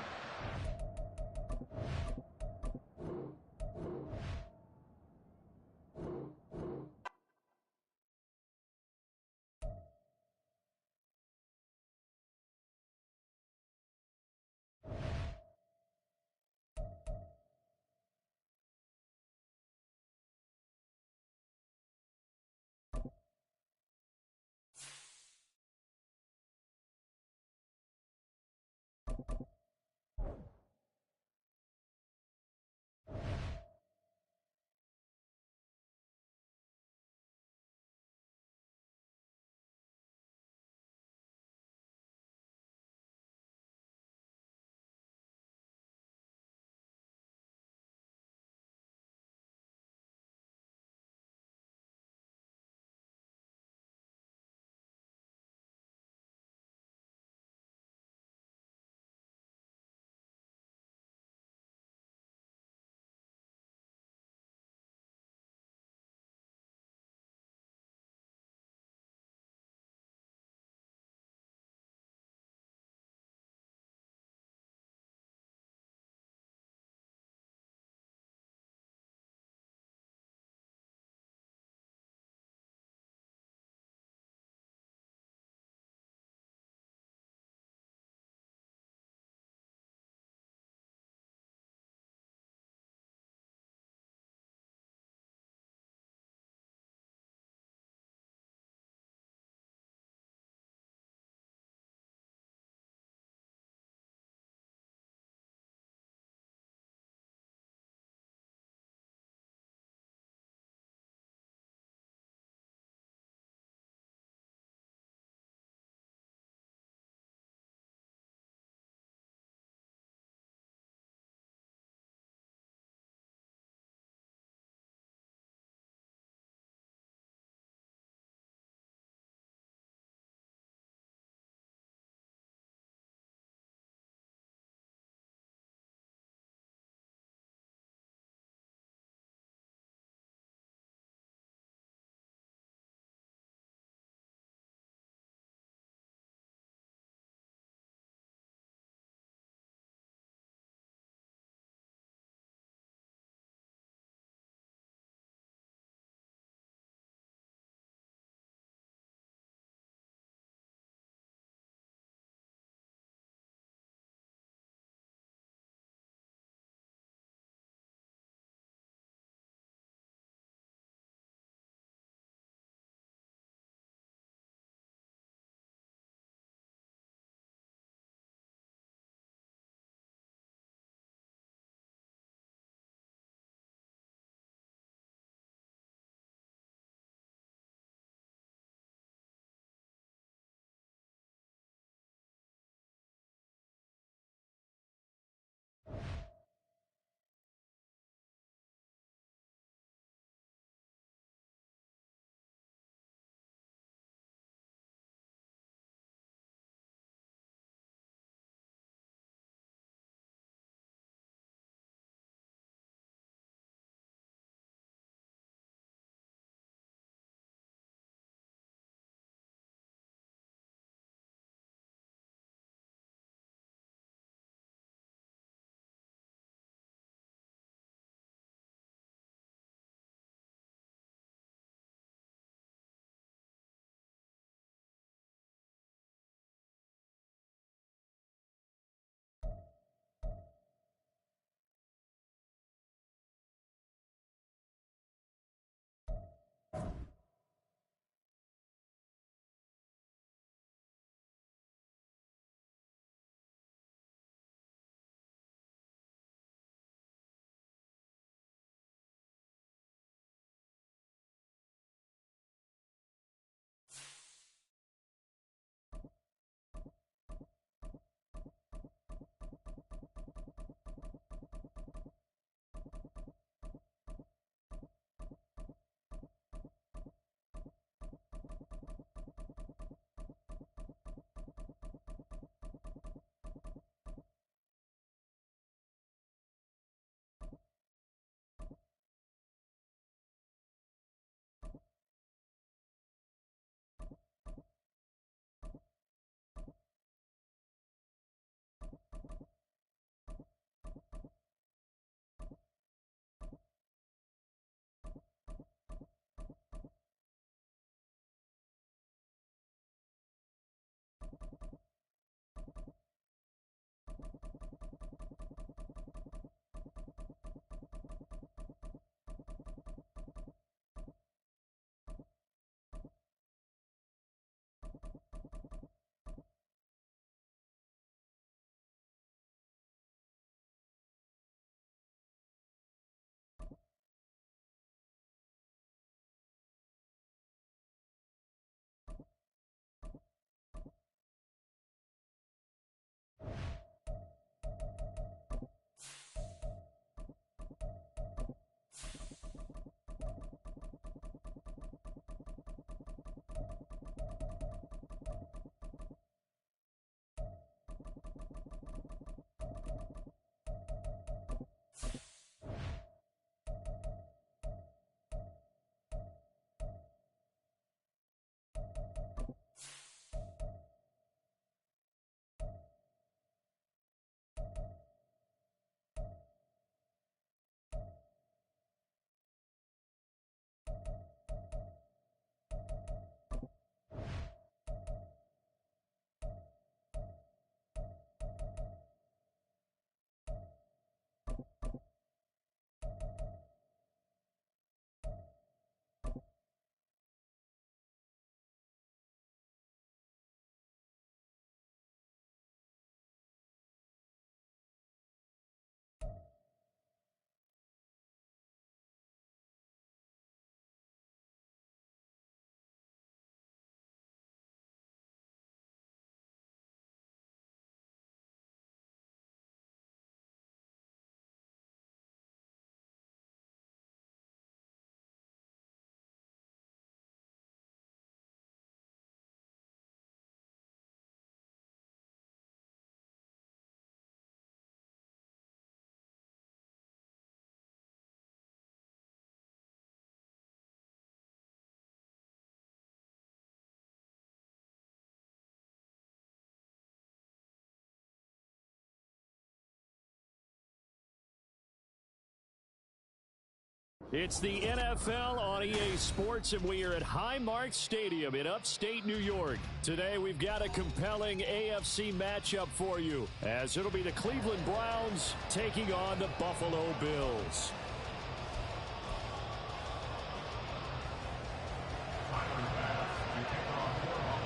It's the NFL on EA Sports, and we are at Highmark Stadium in upstate New York. Today, we've got a compelling AFC matchup for you, as it'll be the Cleveland Browns taking on the Buffalo Bills.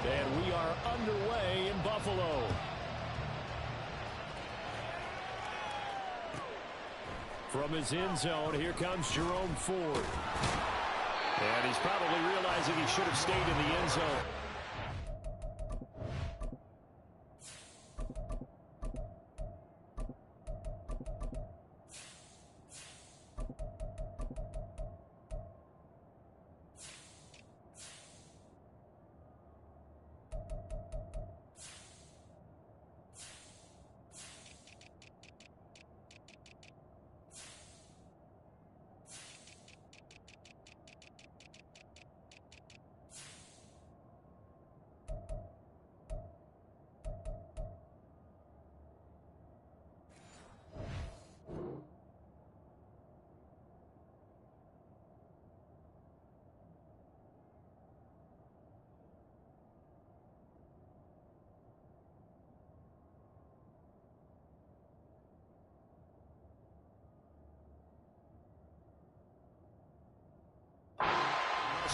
And we are underway in Buffalo. From his end zone, here comes Jerome Ford. And he's probably realizing he should have stayed in the end zone.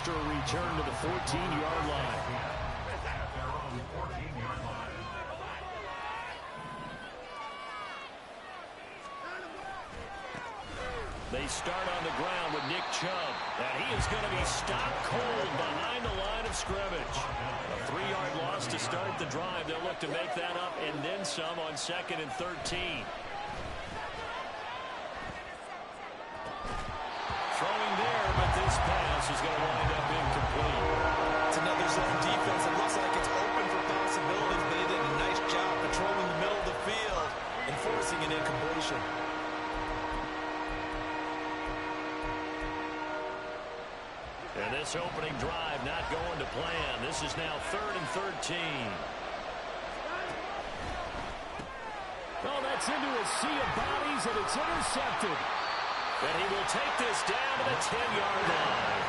A return to the 14-yard line. At their own 14-yard line. They start on the ground with Nick Chubb. And he is going to be stopped cold behind the line of scrimmage. A 3-yard loss to start the drive. They'll look to make that up and then some on 2nd and 13. Throwing there, but this pass is going to wind up incomplete. It's another zone defense. It looks like it's open for possibilities, but they did a nice job patrolling the middle of the field and forcing an incompletion. And this opening drive not going to plan. This is now 3rd and 13. Oh, that's into a sea of bodies, and it's intercepted. And he will take this down to the 10-yard line.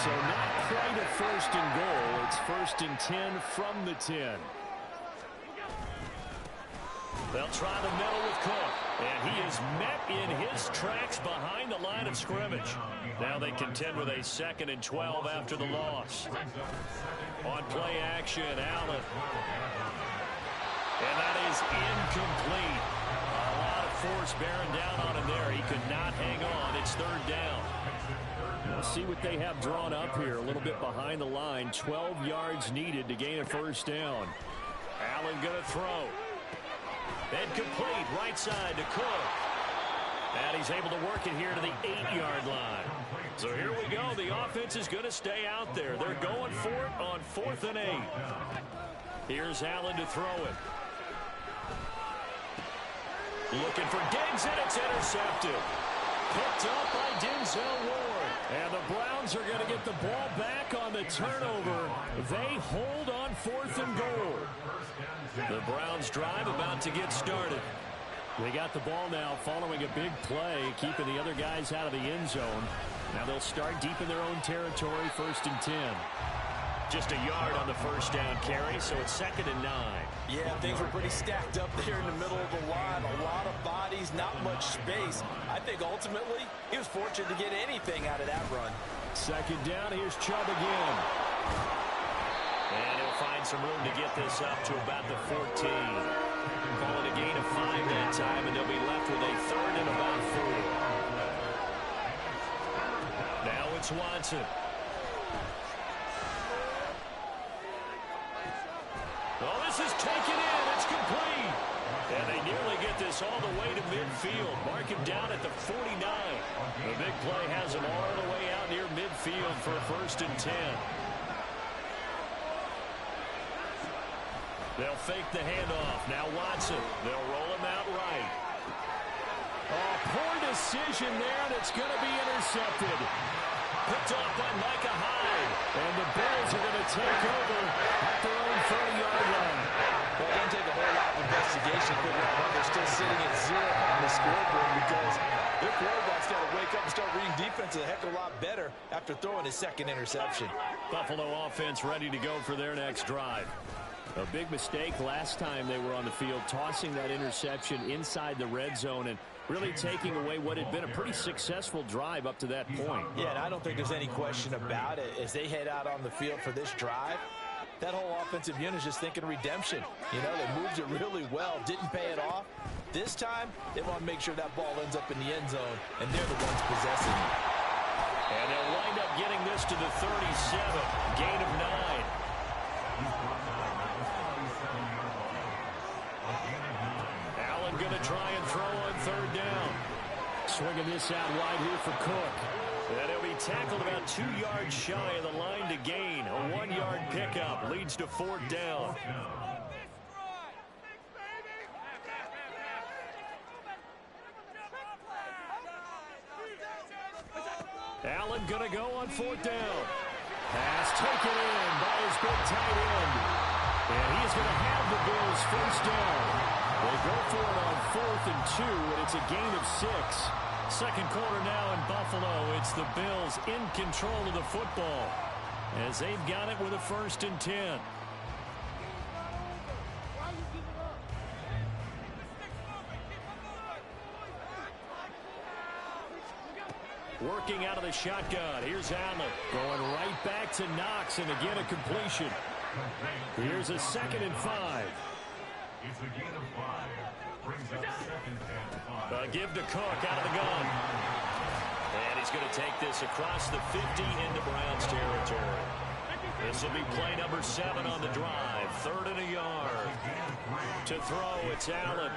So not quite a 1st and goal. It's 1st and 10 from the 10. They'll try the middle with Cook. And he is met in his tracks behind the line of scrimmage. Now they contend with a 2nd and 12 after the loss. On play action, Allen. And that is incomplete. A lot of force bearing down on him there. He could not hang on. It's 3rd down. We'll see what they have drawn up here. A little bit behind the line. 12 yards needed to gain a 1st down. Allen going to throw. And complete. Right side to Cook. And he's able to work it here to the 8-yard line. So here we go. The offense is going to stay out there. They're going for it on 4th and 8. Here's Allen to throw it. Looking for Diggs, and it's intercepted. Picked up by Denzel Ward. And the Browns are going to get the ball back on the turnover. They hold on 4th and goal. The Browns drive about to get started. They got the ball now following a big play, keeping the other guys out of the end zone. Now they'll start deep in their own territory, 1st and 10. Just a yard on the 1st down carry, so it's 2nd and 9. Yeah, things were pretty stacked up there in the middle of the line. A lot of bodies, not much space. I think ultimately he was fortunate to get anything out of that run. 2nd down, here's Chubb again. And he'll find some room to get this up to about the 14. Calling a gain of 5 that time, and they'll be left with a 3rd and about 4. Now it's Watson. Oh, this is taken in. It's complete. And they nearly get this all the way to midfield. Mark him down at the 49. The big play has him all the way out near midfield for a 1st and 10. They'll fake the handoff. Now Watson. They'll roll him out right. Oh, poor decision there. That's going to be intercepted. picked off by Micah Hyde. And the Bills are going to take over at their own 30-yard line. Well, it doesn't take a whole lot of investigation to figure out why they're still sitting at 0 on the scoreboard, because their quarterback's got to wake up and start reading defense a heck of a lot better after throwing his second interception. Buffalo offense ready to go for their next drive. A big mistake last time they were on the field, tossing that interception inside the red zone and really taking away what had been a pretty successful drive up to that point. Yeah, and I don't think there's any question about it. As they head out on the field for this drive, that whole offensive unit is just thinking redemption. You know, they moved it really well, didn't pay it off. This time, they want to make sure that ball ends up in the end zone, and they're the ones possessing it. And they'll wind up getting this to the 37, gain of 9. Allen going to try and throw on third down. Swinging this out wide here for Cook. And he'll be tackled about 2 yards shy of the line to gain. A 1-yard pickup leads to fourth down. Allen going to go on fourth down. Pass taken in by his big tight end. And he is going to have the Bills first down. They go for it on 4th and 2, and it's a gain of 6. Second quarter now in Buffalo. It's the Bills in control of the football as they've got it with a 1st and 10. Working out of the shotgun. Here's Allen going right back to Knox, and again a completion. Here's a 2nd and 5. It's a gain of 5. Brings up 2nd and 5. Give to Cook out of the gun. And he's going to take this across the 50 into Browns territory. This will be play number 7 on the drive. 3rd and a yard. To throw, it's Allen.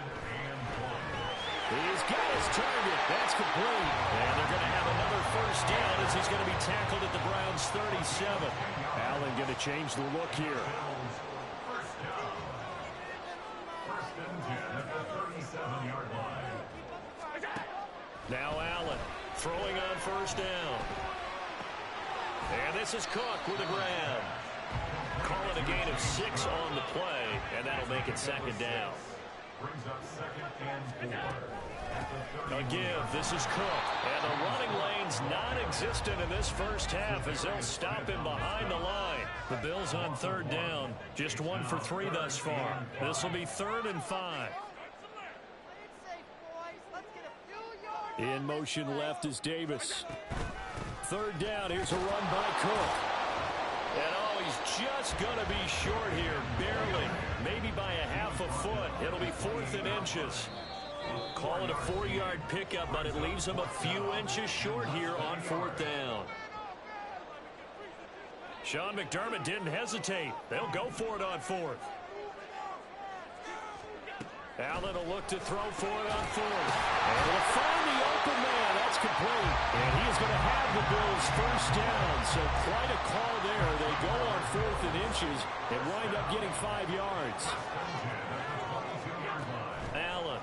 He's got his target. That's complete. And they're going to have another first down as he's going to be tackled at the Browns' 37. Allen going to change the look here. First down. 1st and 10 at the 37-yard line. Now Allen throwing on first down. And this is Cook with a grab. Call it a gain of 6 on the play, and that'll make it 2nd down. Brings up 2nd and 4. A give. This is Cook. And the running lane's non-existent in this first half as they'll stop him behind the line. The Bills on 3rd down. Just 1 for 3 thus far. This will be 3rd and 5. In motion left is Davis. 3rd down. Here's a run by Cook. And oh, he's just going to be short here. Barely. Maybe by a half a foot. It'll be 4th and inches. Call it a 4-yard pickup, but it leaves him a few inches short here on 4th down. Sean McDermott didn't hesitate. They'll go for it on 4th. Allen will look to throw for it on 4th. And will find the open man. That's complete. And he is going to have the Bills first down. So quite a call there. They go on 4th and inches and wind up getting 5 yards. Allen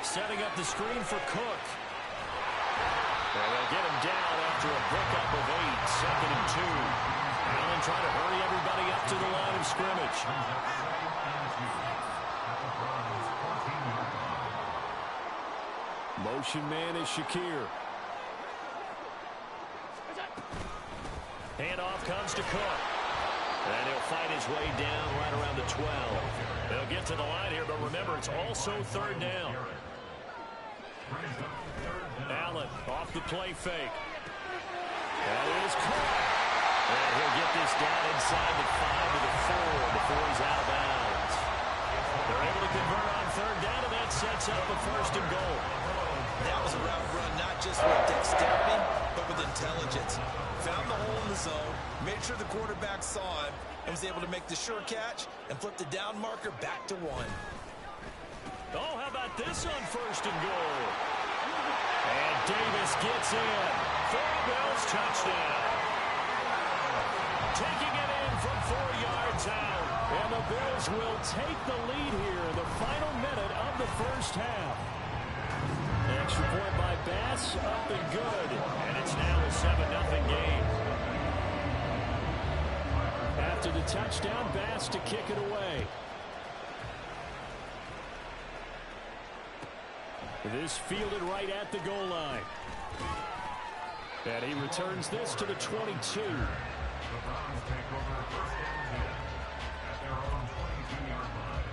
setting up the screen for Cook. And they'll get him down after a pickup of 8. 2nd and 2. Allen trying to hurry everybody up to the line of scrimmage. Motion man is Shakir. Handoff comes to Cook. And he'll fight his way down right around the 12. They'll get to the line here, but remember, it's also 3rd down. Allen off the play fake. That is Cook. And he'll get this down inside the 5 to the 4 before he's out of bounds. They're able to convert on 3rd down, and that sets up a 1st and goal. That was a route run not just with dexterity, but with intelligence. Found the hole in the zone, made sure the quarterback saw him, and was able to make the sure catch and flip the down marker back to 1. Oh, how about this on 1st and goal? And Davis gets in for a Bills touchdown. Taking it in from 4 yards out. And the Bills will take the lead here in the final minute of the first half. Extra point by Bass, up and good. And it's 7-0 game. After the touchdown, Bass to kick it away. This fielded right at the goal line. And he returns this to the 22. The Browns take over first and 10 at their own 22-yard line.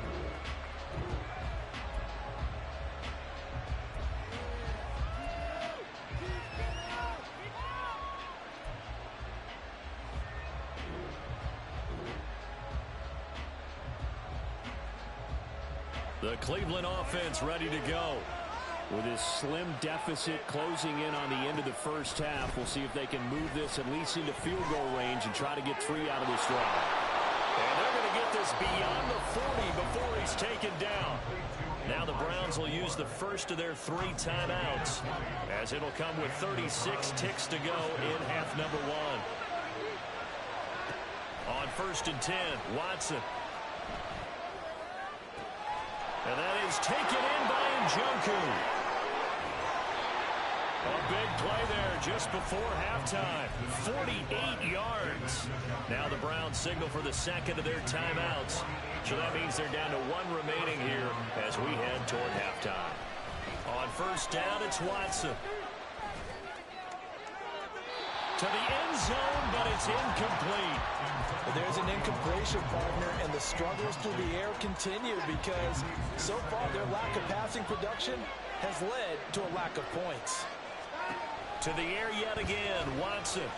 The Cleveland offense ready to go. With his slim deficit closing in on the end of the first half, we'll see if they can move this at least into field goal range and try to get 3 out of this drive. And they're going to get this beyond the 40 before he's taken down. Now the Browns will use the first of their 3 timeouts, as it'll come with 36 ticks to go in half number 1. On 1st and 10, Watson. And that is taken in by Njoku. A big play there just before halftime. 48 yards. Now the Browns signal for the second of their timeouts. So that means they're down to 1 remaining here as we head toward halftime. On 1st down, it's Watson. To the end zone, but it's incomplete. Well, there's an incompletion, partner, and the struggles through the air continue because so far their lack of passing production has led to a lack of points. To the air yet again, Watson.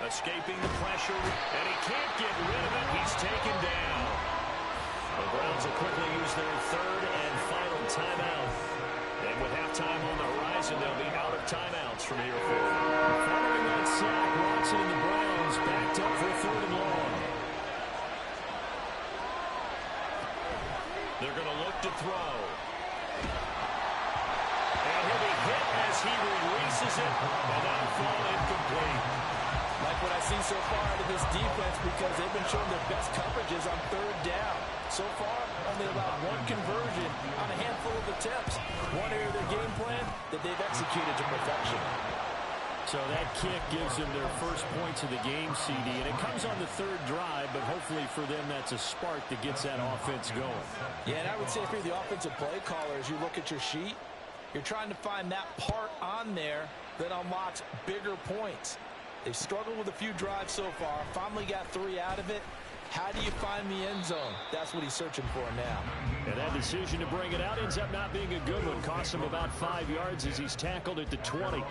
Escaping the pressure, and he can't get rid of it. He's taken down. The Browns will quickly use their 3rd and final timeout. And with halftime on the horizon, they'll be out of timeouts from here forward. Following that sack, Watson and the Browns backed up for 3rd and long. They're going to look to throw. And he'll be hit as he releases it, and that'll fall incomplete. Like what I've seen so far out of this defense because they've been showing their best coverages on 3rd down. So far, only allowed 1 conversion on a handful of attempts. One area of their game plan that they've executed to perfection. So that kick gives them their first points of the game, CD, and it comes on the 3rd drive, but hopefully for them that's a spark that gets that offense going. Yeah, and I would say if you're the offensive play caller, as you look at your sheet, you're trying to find that part on there that unlocks bigger points. They've struggled with a few drives so far, finally got 3 out of it. How do you find the end zone? That's what he's searching for now. And that decision to bring it out ends up not being a good one. Costs him about 5 yards as he's tackled at the 20.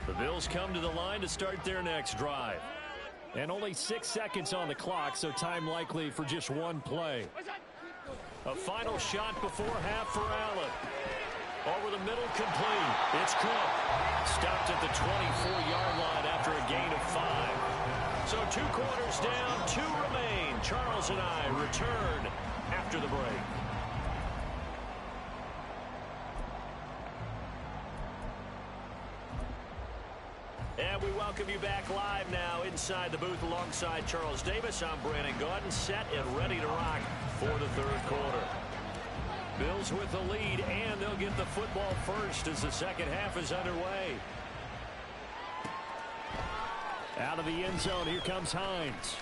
The Bills come to the line to start their next drive. And only 6 seconds on the clock, so time likely for just 1 play. A final shot before half for Allen. Over the middle, complete. It's Cook. Stopped at the 24-yard line after a gain of 5. So 2 quarters down, 2 remain. Charles and I return after the break. And we welcome you back live now inside the booth alongside Charles Davis. I'm Brandon Gaudin, set and ready to rock for the 3rd quarter. Bills with the lead, and they'll get the football first as the second half is underway. Out of the end zone, here comes Hines.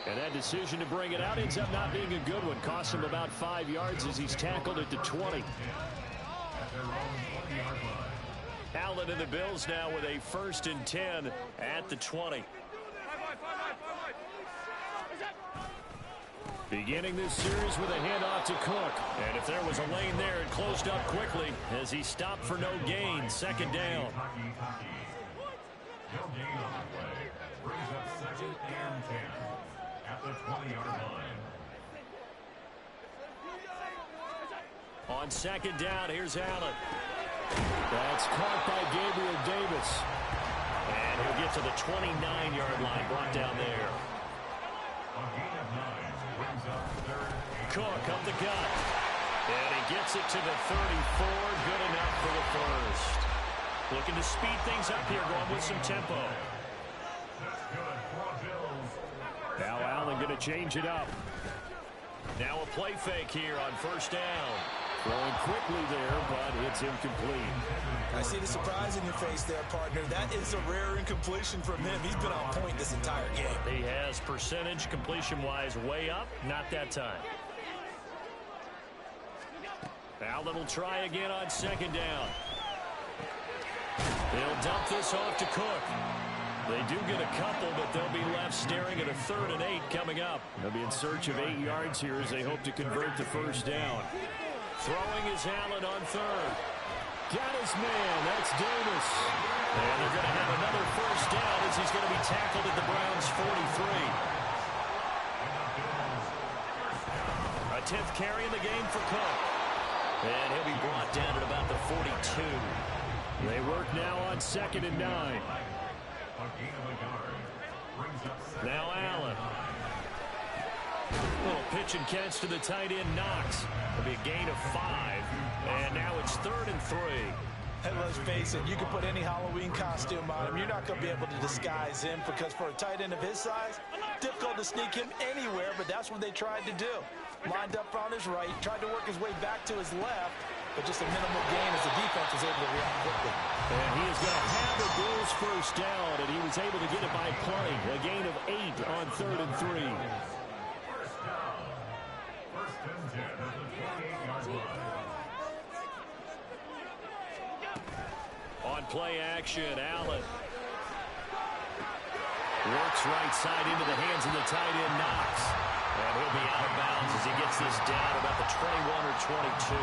And that decision to bring it out ends up not being a good one. Costs him about 5 yards as he's tackled at the 20. Allen and the Bills now with a 1st and 10 at the 20. Beginning this series with a handoff to Cook. And if there was a lane there, it closed up quickly as he stopped for no gain. 2nd down. No gain on the play. Brings up 2nd and 10 at the 20-yard line. On 2nd down, here's Allen. That's caught by Gabriel Davis. And he'll get to the 29-yard line, brought down there. A gain of 9 brings up 3rd. Cook up the gut. And he gets it to the 34. Good enough for the first. Looking to speed things up here, going with some tempo. Now Allen going to change it up. Now a play fake here on first down. Throwing quickly there, but it's incomplete. I see the surprise in your face there, partner. That is a rare incompletion from him. He's been on point this entire game. He has percentage completion-wise way up. Not that time. Allen will try again on second down. They'll dump this off to Cook. They do get a couple, but they'll be left staring at a 3rd and 8 coming up. They'll be in search of 8 yards here as they hope to convert the first down. Throwing is Allen on 3rd. Got his man. That's Davis. And they're going to have another first down as he's going to be tackled at the Browns' 43. A 10th carry in the game for Cook. And he'll be brought down at about the 42. They work now on 2nd and 9. Now Allen. Little pitch and catch to the tight end, Knox. It'll be a gain of 5. And now it's 3rd and 3. And let's face it, you can put any Halloween costume on him. You're not going to be able to disguise him because for a tight end of his size, difficult to sneak him anywhere, but that's what they tried to do. Lined up on his right, tried to work his way back to his left, but just a minimal gain as the defense was able to react quickly. And he is going to have the Bills first down, and he was able to get it by playing. A gain of 8 on 3rd and 3. First down. First and 10 at the 28-yard line. On play action, Allen. Works right side into the hands of the tight end, Knox. And he'll be out of bounds as he gets this down about the 21 or 22.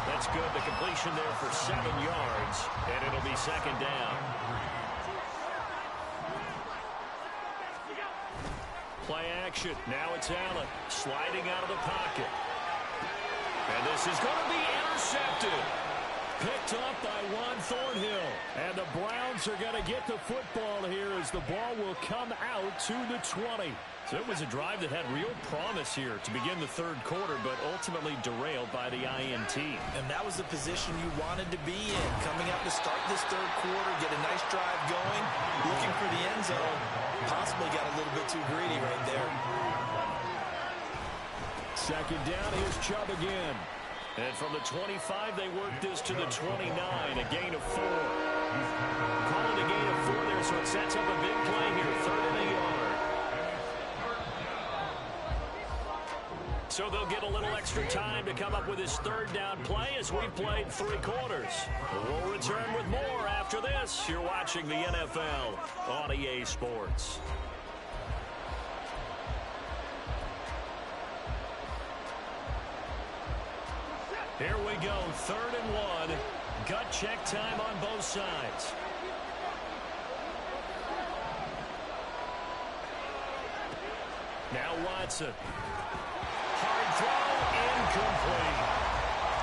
That's good. The completion there for 7 yards. And it'll be 2nd down. Play action. Now it's Allen sliding out of the pocket. And this is going to be intercepted. Picked up by Juan Thornhill. And the Browns are going to get the football here as the ball will come out to the 20. So it was a drive that had real promise here to begin the 3rd quarter, but ultimately derailed by the INT. And that was the position you wanted to be in. Coming out to start this 3rd quarter, get a nice drive going, looking for the end zone. Possibly got a little bit too greedy right there. 2nd down, here's Chubb again. And from the 25, they work this to the 29, a gain of 4. Call it a gain of 4 there, so it sets up a big play here, 3rd and a yard. So they'll get a little extra time to come up with his 3rd down play as we've played 3 quarters. We'll return with more after this. You're watching the NFL on EA Sports. Here we go, 3rd and 1. Gut check time on both sides. Now Watson. Hard throw, incomplete.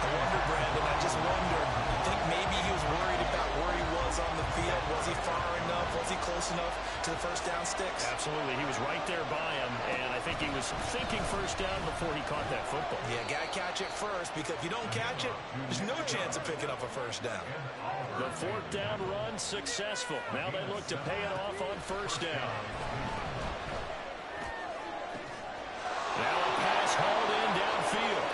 I wonder, Brandon, I just wonder. You think maybe he was worried about where he was on the field? Was he far enough? Was he close enough to the first down sticks? Absolutely. He was right there by him, and I think he was thinking first down before he caught that football. Yeah, got to catch it first, because if you don't catch it, there's no chance of picking up a first down. The 4th down run successful. Now they look to pay it off on first down. Now a pass hauled in downfield.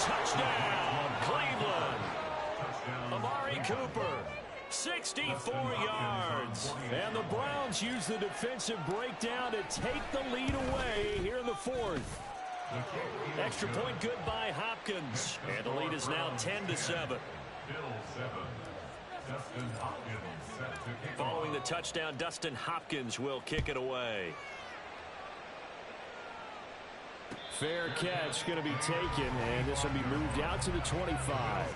Touchdown, Cleveland. Amari Cooper, 64 yards. And the Browns use the defensive breakdown to take the lead away here in the 4th. Extra point good by Hopkins. And the lead is now 10-7. Following the touchdown, Dustin Hopkins will kick it away. Fair catch going to be taken, and this will be moved out to the 25.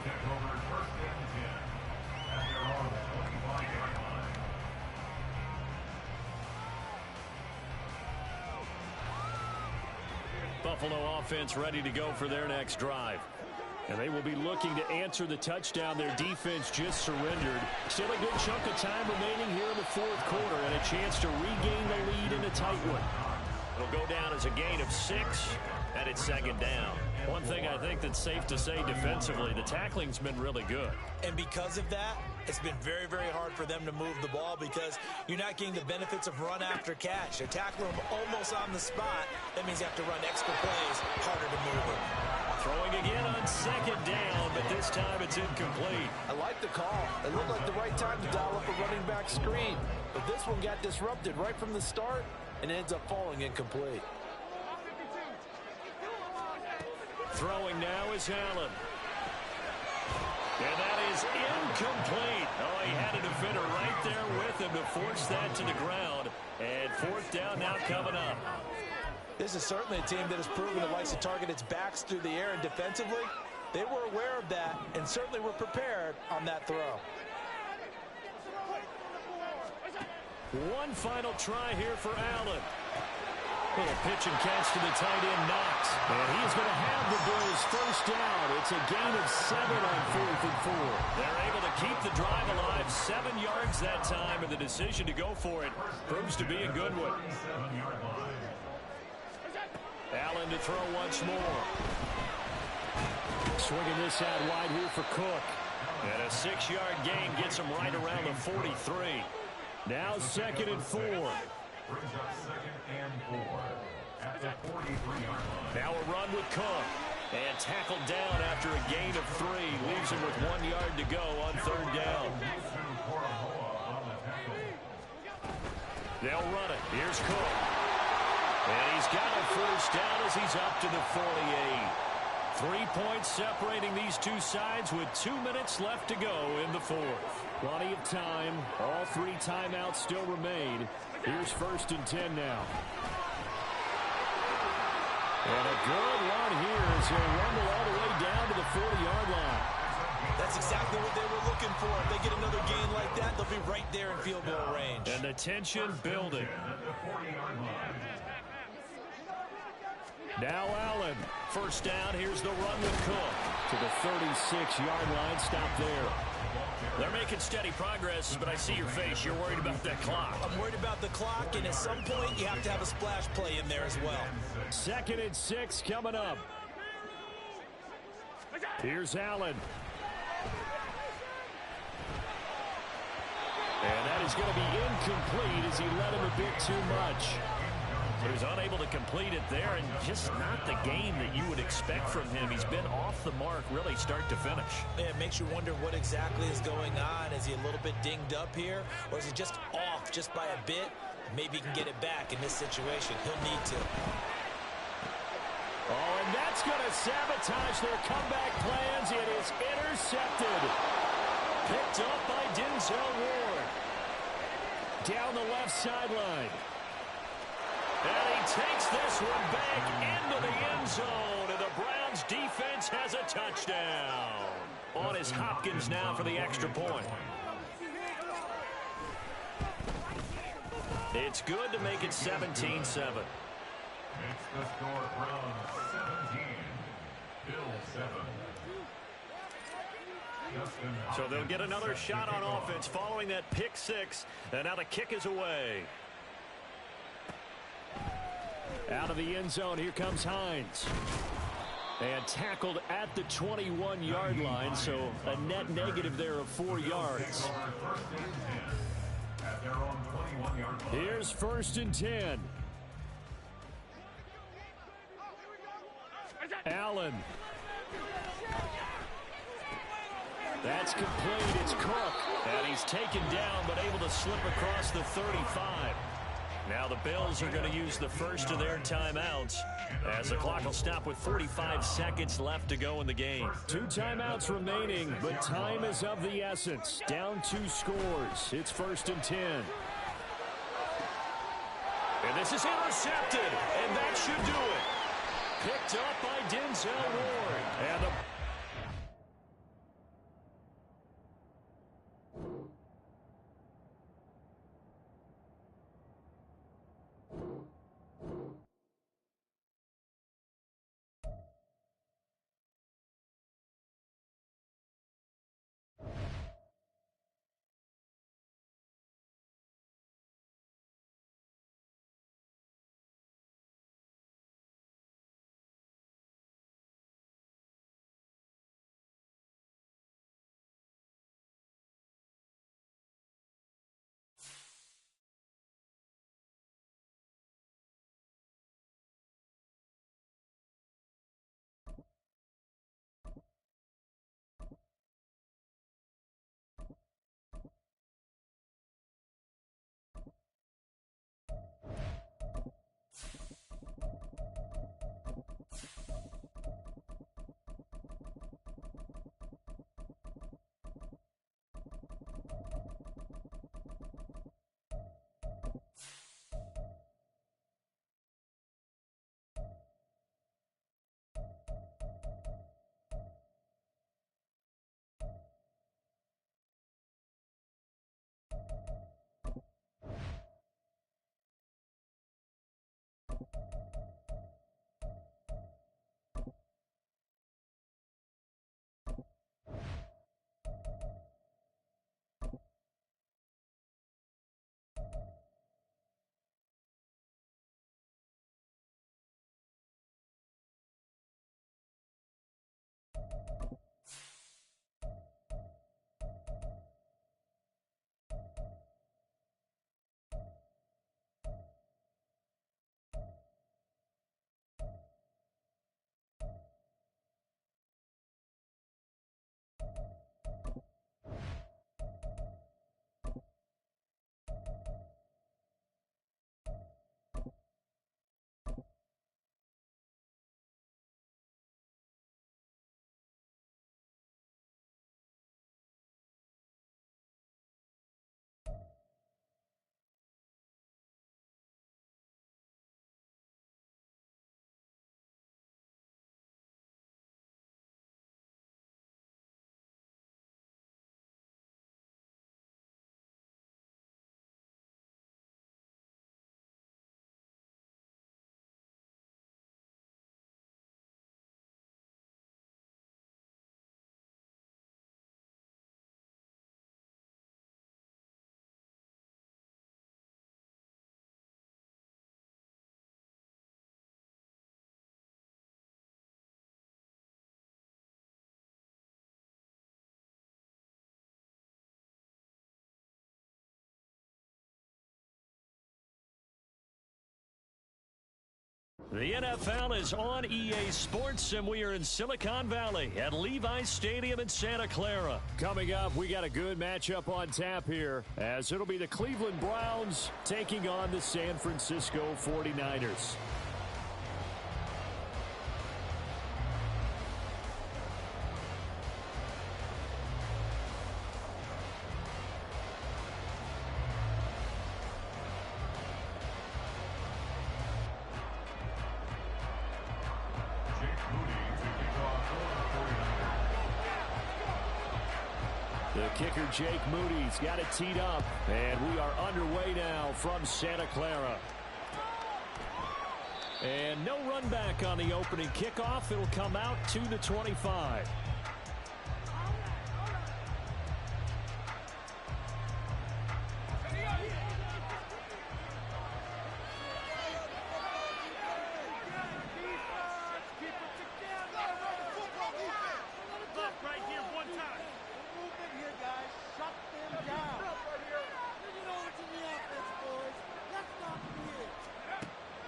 Buffalo offense ready to go for their next drive. And they will be looking to answer the touchdown their defense just surrendered. Still a good chunk of time remaining here in the 4th quarter and a chance to regain the lead in a tight one. It'll go down as a gain of 6, and it's second down. One thing I think that's safe to say defensively, the tackling's been really good. And because of that, it's been very, very hard for them to move the ball because you're not getting the benefits of run after catch. They tackle them almost on the spot. That means you have to run extra plays, harder to move them. Throwing again on second down, but this time it's incomplete. I like the call. It looked like the right time to dial up a running back screen. But this one got disrupted right from the start and ends up falling incomplete. Throwing now is Allen. And that is incomplete. Oh, he had a defender right there with him to force that to the ground. And fourth down now coming up. This is certainly a team that has proven it likes to target its backs through the air, and defensively, they were aware of that and certainly were prepared on that throw. One final try here for Allen. Little pitch and catch to the tight end, Knox. And he's going to have the Bills first down. It's a gain of 7 on 4th and 4. They're able to keep the drive alive. 7 yards that time, and the decision to go for it proves to be a good one. Allen to throw once more. Swinging this out wide here for Cook. And a 6-yard gain gets him right around the 43. Now 2nd and 4. Brings up 2nd and 4 at the 43-yard line. Now a run with Cook. And tackled down after a gain of 3. Leaves him with 1 yard to go on 3rd down. They'll run it. Here's Cook. And he's got a first down as he's up to the 48. 3 points separating these two sides with 2 minutes left to go in the 4th. Plenty of time. All 3 timeouts still remain. Here's 1st and 10 now. And a good run here as he'll rumble all the way down to the 40-yard line. That's exactly what they were looking for. If they get another gain like that, they'll be right there in field goal range. And the tension building. Now Allen. First down. Here's the run with Cook. To the 36-yard line. Stop there. They're making steady progress, but I see your face. You're worried about that clock. I'm worried about the clock, and at some point, you have to have a splash play in there as well. 2nd and 6 coming up. Here's Allen. And that is going to be incomplete as he led him a bit too much. He was unable to complete it there, and just not the game that you would expect from him. He's been off the mark really start to finish. Yeah, it makes you wonder what exactly is going on. Is he a little bit dinged up here, or is he just off just by a bit? Maybe he can get it back in this situation. He'll need to. Oh, and that's going to sabotage their comeback plans. It is intercepted. Picked up by Denzel Ward. Down the left sideline. And he takes this one back into the end zone. And the Browns defense has a touchdown. On is Hopkins now for the extra point. It's good to make it 17-7. Makes the score Browns 17, Bills 7. So they'll get another shot on offense following that pick 6. And now the kick is away. Out of the end zone, here comes Hines. And tackled at the 21-yard line, so a net negative there of 4 yards. Here's 1st and 10. Allen. That's complete. It's Cook. And he's taken down, but able to slip across the 35. Now the Bills are going to use the first of their timeouts as the clock will stop with 45 seconds left to go in the game. 2 timeouts remaining, but time is of the essence. Down 2 scores. It's 1st and 10. And this is intercepted, and that should do it. Picked up by Denzel Ward. And the The NFL is on EA Sports, and we are in Silicon Valley at Levi's Stadium in Santa Clara. Coming up, we got a good matchup on tap here, as it'll be the Cleveland Browns taking on the San Francisco 49ers. The kicker Jake Moody's got it teed up, and we are underway now from Santa Clara. And no run back on the opening kickoff. It'll come out to the 25.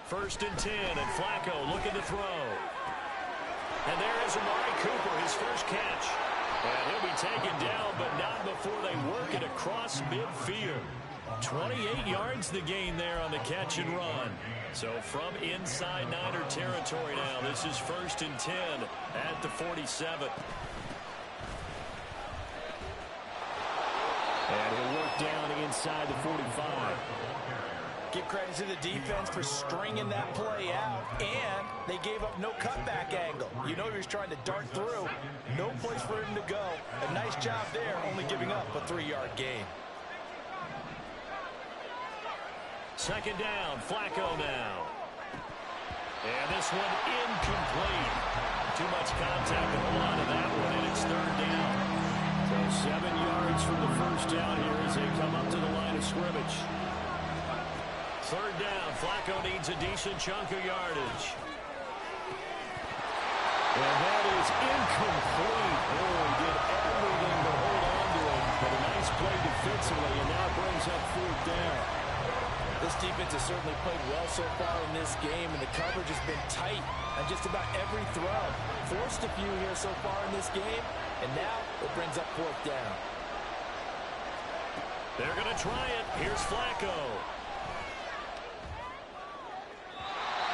First and 10, and Flacco looking to throw. And there is Amari Cooper, his first catch. And he'll be taken down, but not before they work it across midfield. 28 yards the gain there on the catch and run. So from inside Niner territory now, this is first and 10 at the 47. And he'll work down inside the 45. Give credit to the defense for stringing that play out, and they gave up no cutback angle. You know he was trying to dart through. No place for him to go. A nice job there, only giving up a 3-yard gain. Second down, Flacco now. And this one incomplete. Too much contact with a lot of that one, and it's third down. So 7 yards from the first down here as they come up to the line of scrimmage. Third down, Flacco needs a decent chunk of yardage. And that is incomplete. Oh, he did everything to hold on to it. But a nice play defensively, and now brings up fourth down. This defense has certainly played well so far in this game, and the coverage has been tight on just about every throw. Forced a few here so far in this game, and now it brings up fourth down. They're going to try it. Here's Flacco.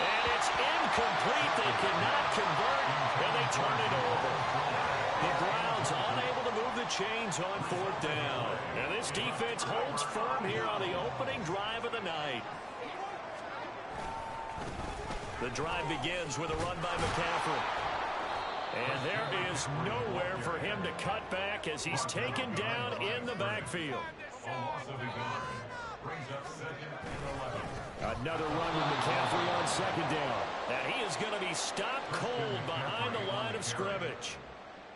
And it's incomplete. They cannot convert, and they turn it over. The Browns unable to move the chains on fourth down. And this defense holds firm here on the opening drive of the night. The drive begins with a run by McCaffrey. And there is nowhere for him to cut back as he's taken down in the backfield. Another run with McCaffrey on second down. And he is going to be stopped cold behind the line of scrimmage.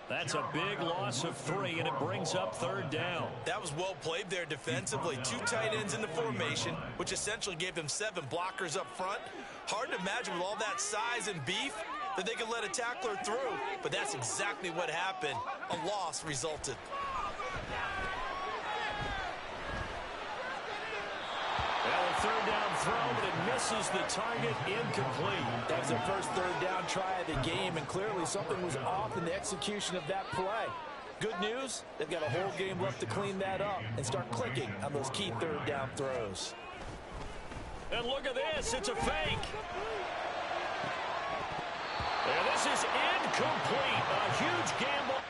That's a big loss of 3, and it brings up third down. That was well played there defensively. 2 tight ends in the formation, which essentially gave them 7 blockers up front. Hard to imagine with all that size and beef that they could let a tackler through, but that's exactly what happened. A loss resulted. Well, a third down throw, but it misses the target, incomplete. That was their first third down try of the game, and clearly something was off in the execution of that play. Good news, they've got a whole game left to clean that up and start clicking on those key third down throws. And look at this, it's a fake. And this is incomplete, a huge gamble.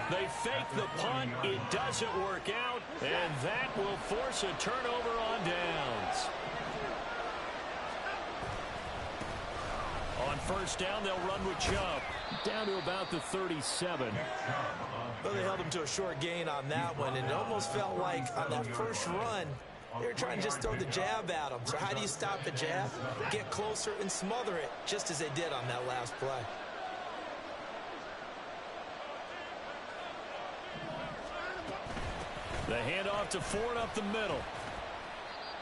They fake the punt. It doesn't work out, and that will force a turnover on downs. On first down, they'll run with Chubb. Down to about the 37. Well, they held him to a short gain on that one, and it almost felt like on that first run, They were trying to just throw the jab at him. So how do you stop the jab? Get closer and smother it, just as they did on that last play. The handoff to Ford up the middle.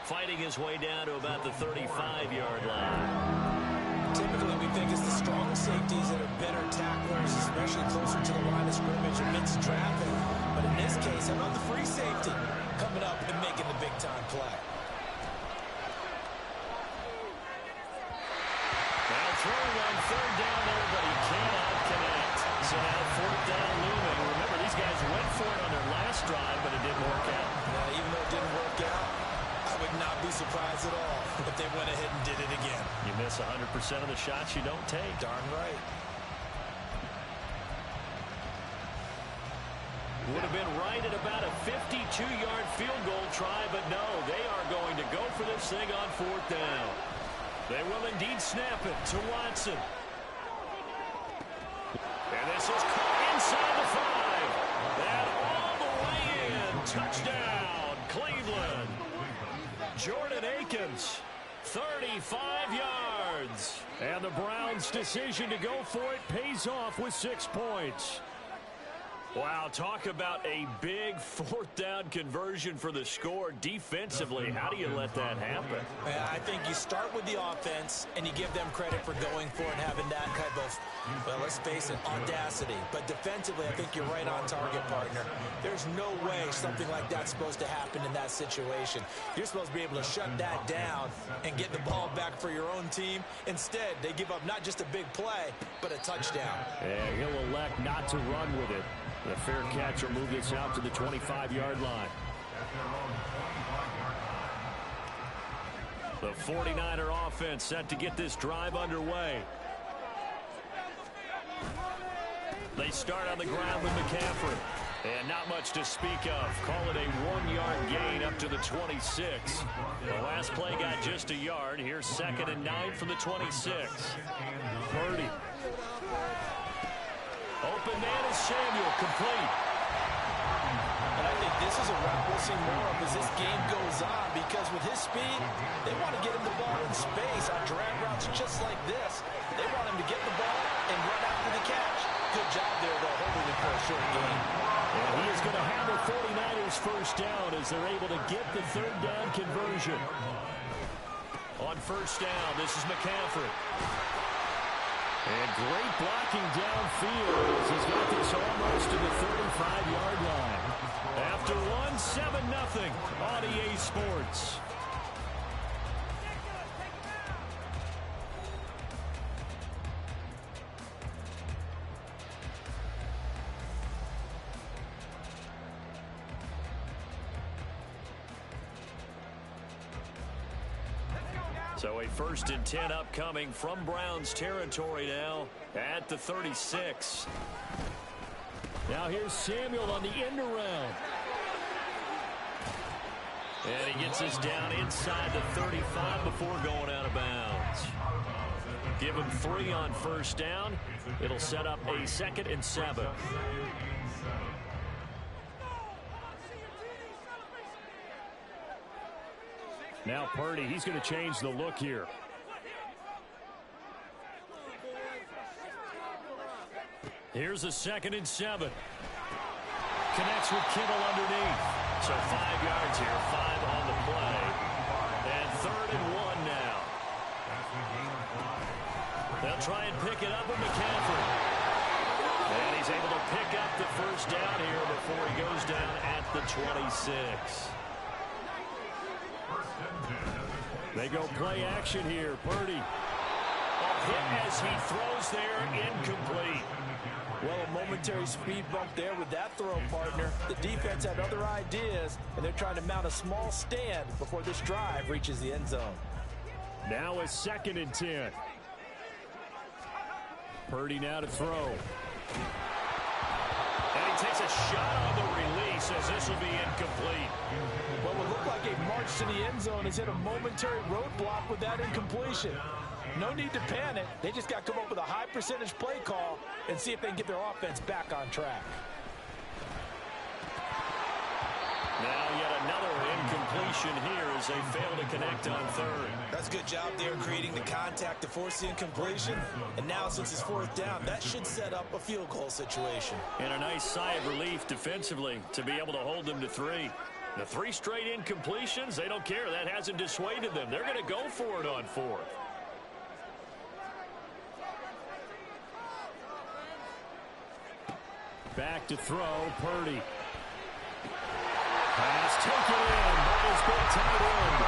Fighting his way down to about the 35-yard line. Typically, we think it's the strong safeties that are better tacklers, especially closer to the line of scrimmage amidst traffic. But in this case, how about the free safety coming up and making the big-time play? Now throwing on third down there, but he cannot connect. So now fourth down looming. Remember, these guys went for it on their last drive, but it didn't work out. Yeah, even though it didn't work out, I would not be surprised at all if they went ahead and did it again. You miss 100% of the shots you don't take. Darn right. Would have been right at about a 52-yard field goal try, but no, they are going to go for this thing on fourth down. They will indeed snap it to Watson. And this is caught inside the 5. And all the way in. Touchdown, Cleveland. Jordan Akins, 35 yards. And the Browns' decision to go for it pays off with 6 points. Wow, talk about a big fourth down conversion for the score. Defensively, how do you let that happen? I think you start with the offense, and you give them credit for going for it and having that type of, well, let's face it, audacity. But defensively, I think you're right on target, partner. There's no way something like that's supposed to happen in that situation. You're supposed to be able to shut that down and get the ball back for your own team. Instead, they give up not just a big play, but a touchdown. And he'll elect not to run with it. The fair catch will move this out to the 25-yard line. The 49er offense set to get this drive underway. They start on the ground with McCaffrey. And not much to speak of. Call it a 1-yard gain up to the 26. The last play got just a yard. Here's 2nd and 9 from the 26. Purdy. Open man is Samuel, complete. And I think this is a route we'll see more of as this game goes on, because with his speed, they want to get him the ball in space on drag routes just like this. They want him to get the ball and run after the catch. Good job there, though, holding it for a short game. And he is going to have the 49ers first down as they're able to get the third down conversion. On first down, this is McCaffrey. And great blocking downfield as he's got this almost to the 35-yard line. After one, 7-0 on EA Sports. So a 1st and 10 upcoming from Browns territory now at the 36. Now here's Samuel on the end around. And he gets us down inside the 35 before going out of bounds. Give him 3 on first down. It'll set up a 2nd and 7. Now Purdy, he's going to change the look here. Here's a 2nd and 7. Connects with Kittle underneath. So 5 yards here, 5 on the play. And 3rd and 1 now. They'll try and pick it up with McCaffrey. And he's able to pick up the first down here before he goes down at the 26. They go play action here. Purdy. A hit as he throws there, incomplete. Well, a momentary speed bump there with that throw, partner. The defense had other ideas, and they're trying to mount a small stand before this drive reaches the end zone. Now a 2nd and 10. Purdy now to throw. And he takes a shot on the release as this will be incomplete. What would look like a march to the end zone has hit a momentary roadblock with that incompletion. No need to panic. They just got to come up with a high percentage play call and see if they can get their offense back on track. Now yet another incompletion here as they fail to connect on third. That's a good job there creating the contact to force the incompletion. And now since it's fourth down, that should set up a field goal situation. And a nice sigh of relief defensively to be able to hold them to 3. The 3 straight incompletions, they don't care. That hasn't dissuaded them. They're going to go for it on 4th. Back to throw, Purdy. Pass taken in by his big tight end.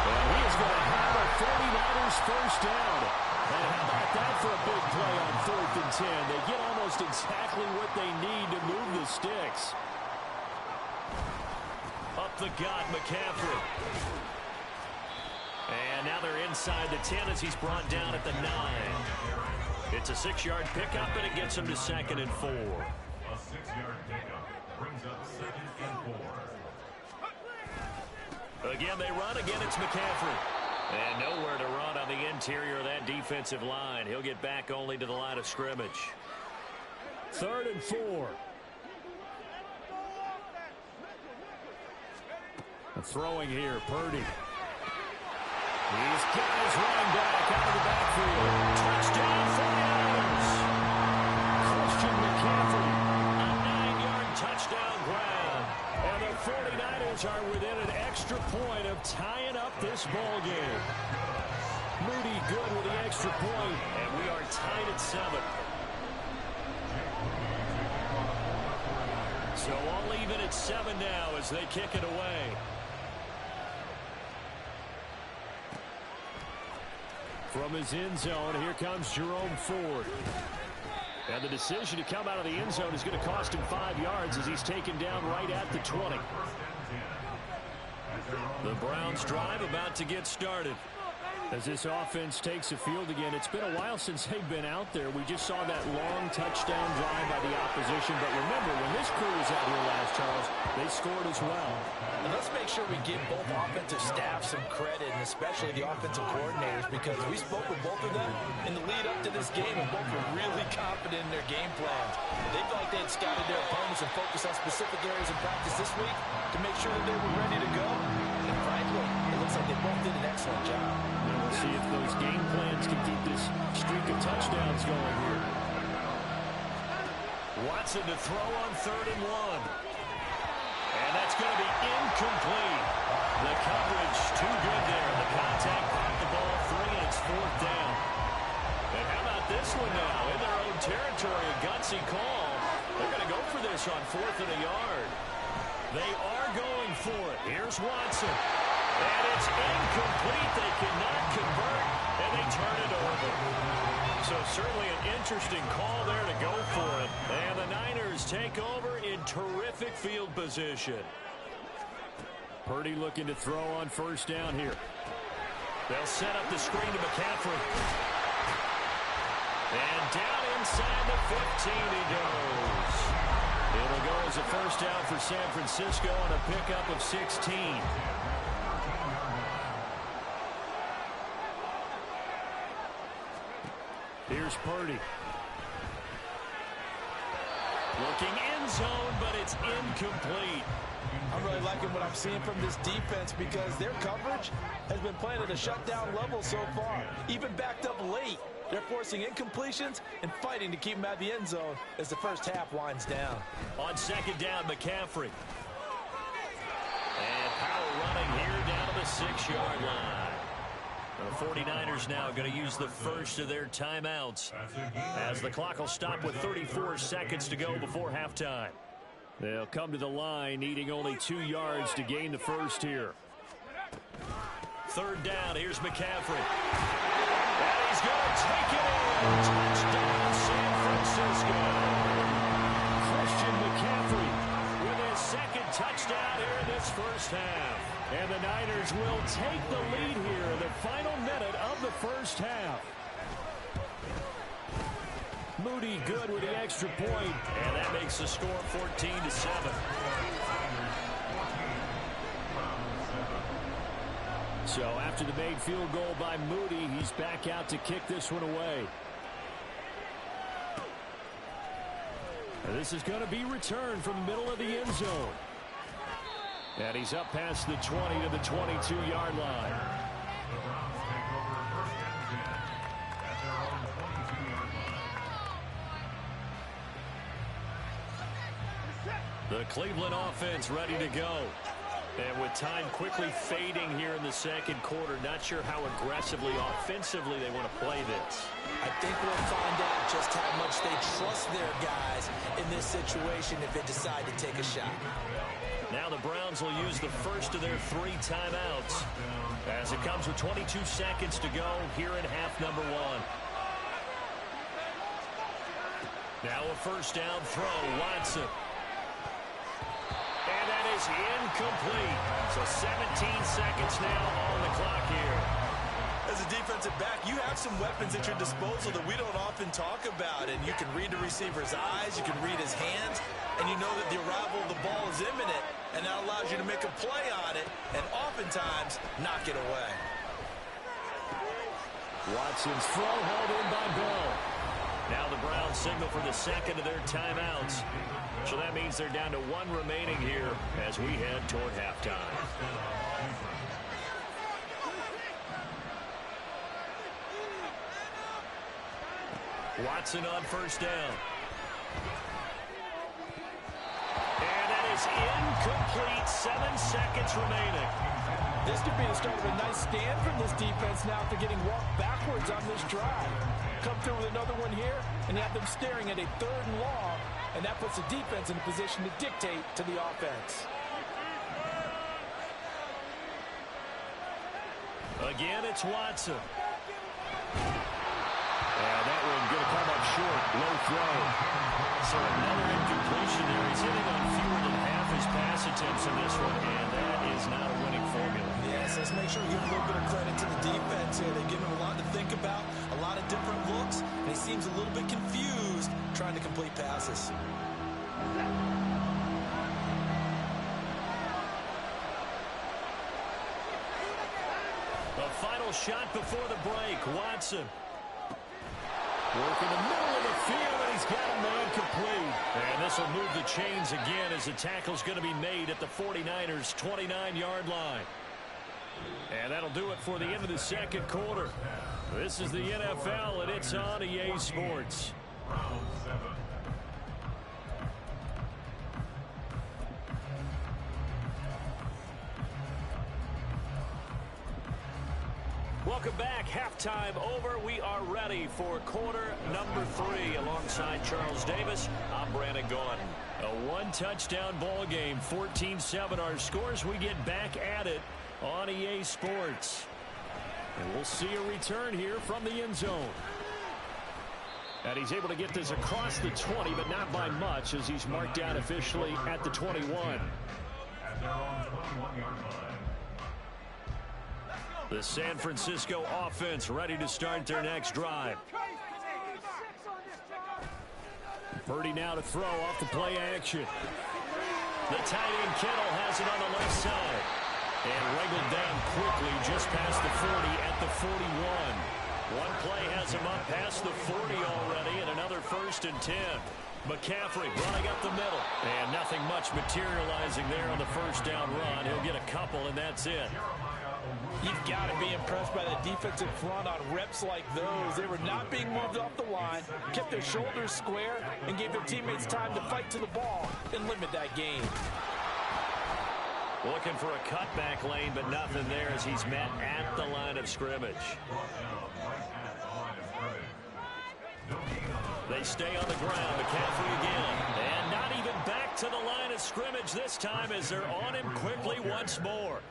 And he is going to have a 49ers first down. And how about that for a big play on 4th and 10? They get almost exactly what they need to move the sticks. Up the gut, McCaffrey. And now they're inside the 10 as he's brought down at the 9. It's a 6-yard pickup, and it gets him to 2nd and 4. A 6-yard pickup brings up 2nd and 4. Again, they run. Again, it's McCaffrey. And nowhere to run on the interior of that defensive line. He'll get back only to the line of scrimmage. 3rd and 4. Throwing here, Purdy. He's got his running back out of the backfield. Touchdown, 49ers. Christian McCaffrey, a 9-yard touchdown grab. And the 49ers are within an extra point of tying up this ball game. Moody good with the extra point. And we are tied at 7. So all even at 7 now as they kick it away. From his end zone, here comes Jerome Ford. And the decision to come out of the end zone is going to cost him 5 yards as he's taken down right at the 20. The Browns drive about to get started. As this offense takes the field again, it's been a while since they've been out there. We just saw that long touchdown drive by the opposition. But remember, when this crew was out here last, Charles, they scored as well. And let's make sure we give both offensive staffs some credit, and especially the offensive coordinators, because we spoke with both of them in the lead up to this game, and both were really confident in their game plans. They felt like they had scouted their opponents and focused on specific areas in practice this week to make sure that they were ready to go. And frankly, it looks like they both did an excellent job. We'll see if those game plans can keep this streak of touchdowns going here. Watson to throw on 3rd and 1. And that's going to be incomplete. The coverage too good there. The contact popped the ball 3, and it's 4th down. And how about this one now? In their own territory, a gutsy call. They're going to go for this on 4th and a yard. They are going for it. Here's Watson. And it's incomplete. They cannot convert, and they turn it over. So certainly an interesting call there to go for it. And the Niners take over in terrific field position. Purdy looking to throw on 1st down here. They'll set up the screen to McCaffrey. And down inside the 15 he goes. It'll go as a 1st down for San Francisco on a pickup of 16. Here's Purdy. Looking end zone, but it's incomplete. I'm really liking what I'm seeing from this defense because their coverage has been playing at a shutdown level so far. Even backed up late, they're forcing incompletions and fighting to keep them out of the end zone as the first half winds down. On 2nd down, McCaffrey. And Powell running here down to the 6-yard line. The 49ers now going to use the first of their timeouts as the clock will stop with 34 seconds to go before halftime. They'll come to the line needing only 2 yards to gain the first here. 3rd down, here's McCaffrey. And he's going to take it in. Touchdown, San Francisco. Christian McCaffrey With his 2nd touchdown here in this first half. And the Niners will take the lead here in the final minute of the first half. Moody good with the extra point. And that makes the score 14-7. So after the made field goal by Moody, he's back out to kick this one away. And this is going to be returned from the middle of the end zone. And he's up past the 20 to the 22-yard line. The Browns take over first and 10 at their own 22-yard line. The Cleveland offense ready to go. And with time quickly fading here in the second quarter, not sure how aggressively, offensively they want to play this. I think we'll find out just how much they trust their guys in this situation if they decide to take a shot. Now the Browns will use the first of their 3 timeouts as it comes with 22 seconds to go here in half number 1. Now a first down throw, Watson. And that is incomplete. So 17 seconds now on the clock here. As a defensive back, you have some weapons at your disposal that we don't often talk about. And you can read the receiver's eyes, you can read his hands, and you know that the arrival of the ball is imminent. And that allows you to make a play on it and oftentimes knock it away. Watson's throw hauled in by Bell. Now the Browns signal for the second of their timeouts. So that means they're down to 1 remaining here as we head toward halftime. Watson on first down. And that is incomplete. 7 seconds remaining. This could be the start of a nice stand from this defense now after getting walked backwards on this drive. Come through with another one here, and you have them staring at a 3rd and long, and that puts the defense in a position to dictate to the offense. Again, it's Watson. And that one going to come up short. Low throw. So another incompletion there. He's hitting on fewer than half his pass attempts in this one, and that is not a winning formula. Yes, let's make sure we give a little bit of credit to the defense here. They give him a lot to think about, a lot of different looks, and he seems a little bit confused trying to complete passes. The final shot before the break. Watson. Working the middle of the field, and he's got a man complete. And this will move the chains again as the tackle's going to be made at the 49ers' 29-yard line. And that'll do it for the end of the second quarter. This is the NFL, and it's on EA Sports. Round 7. Welcome back. Halftime over. We are ready for quarter number 3. Alongside Charles Davis, I'm Brandon Gaudin. A 1-touchdown ball game, 14-7 our scores. We get back at it on EA Sports. And we'll see a return here from the end zone. And he's able to get this across the 20, but not by much as he's marked down officially at the 21. At their own 21-yard line. The San Francisco offense ready to start their next drive. Purdy now to throw off the play action. The tight end Kittle has it on the left side. And wriggled down quickly just past the 40 at the 41. One play has him up past the 40 already, and another 1st and 10. McCaffrey running up the middle. And nothing much materializing there on the first down run. He'll get a couple, and that's it. You've got to be impressed by the defensive front on reps like those. They were not being moved off the line, kept their shoulders square, and gave their teammates time to fight to the ball and limit that gain. Looking for a cutback lane, but nothing there as he's met at the line of scrimmage. They stay on the ground. McCaffrey again. And not even back to the line of scrimmage this time as they're on him quickly once more.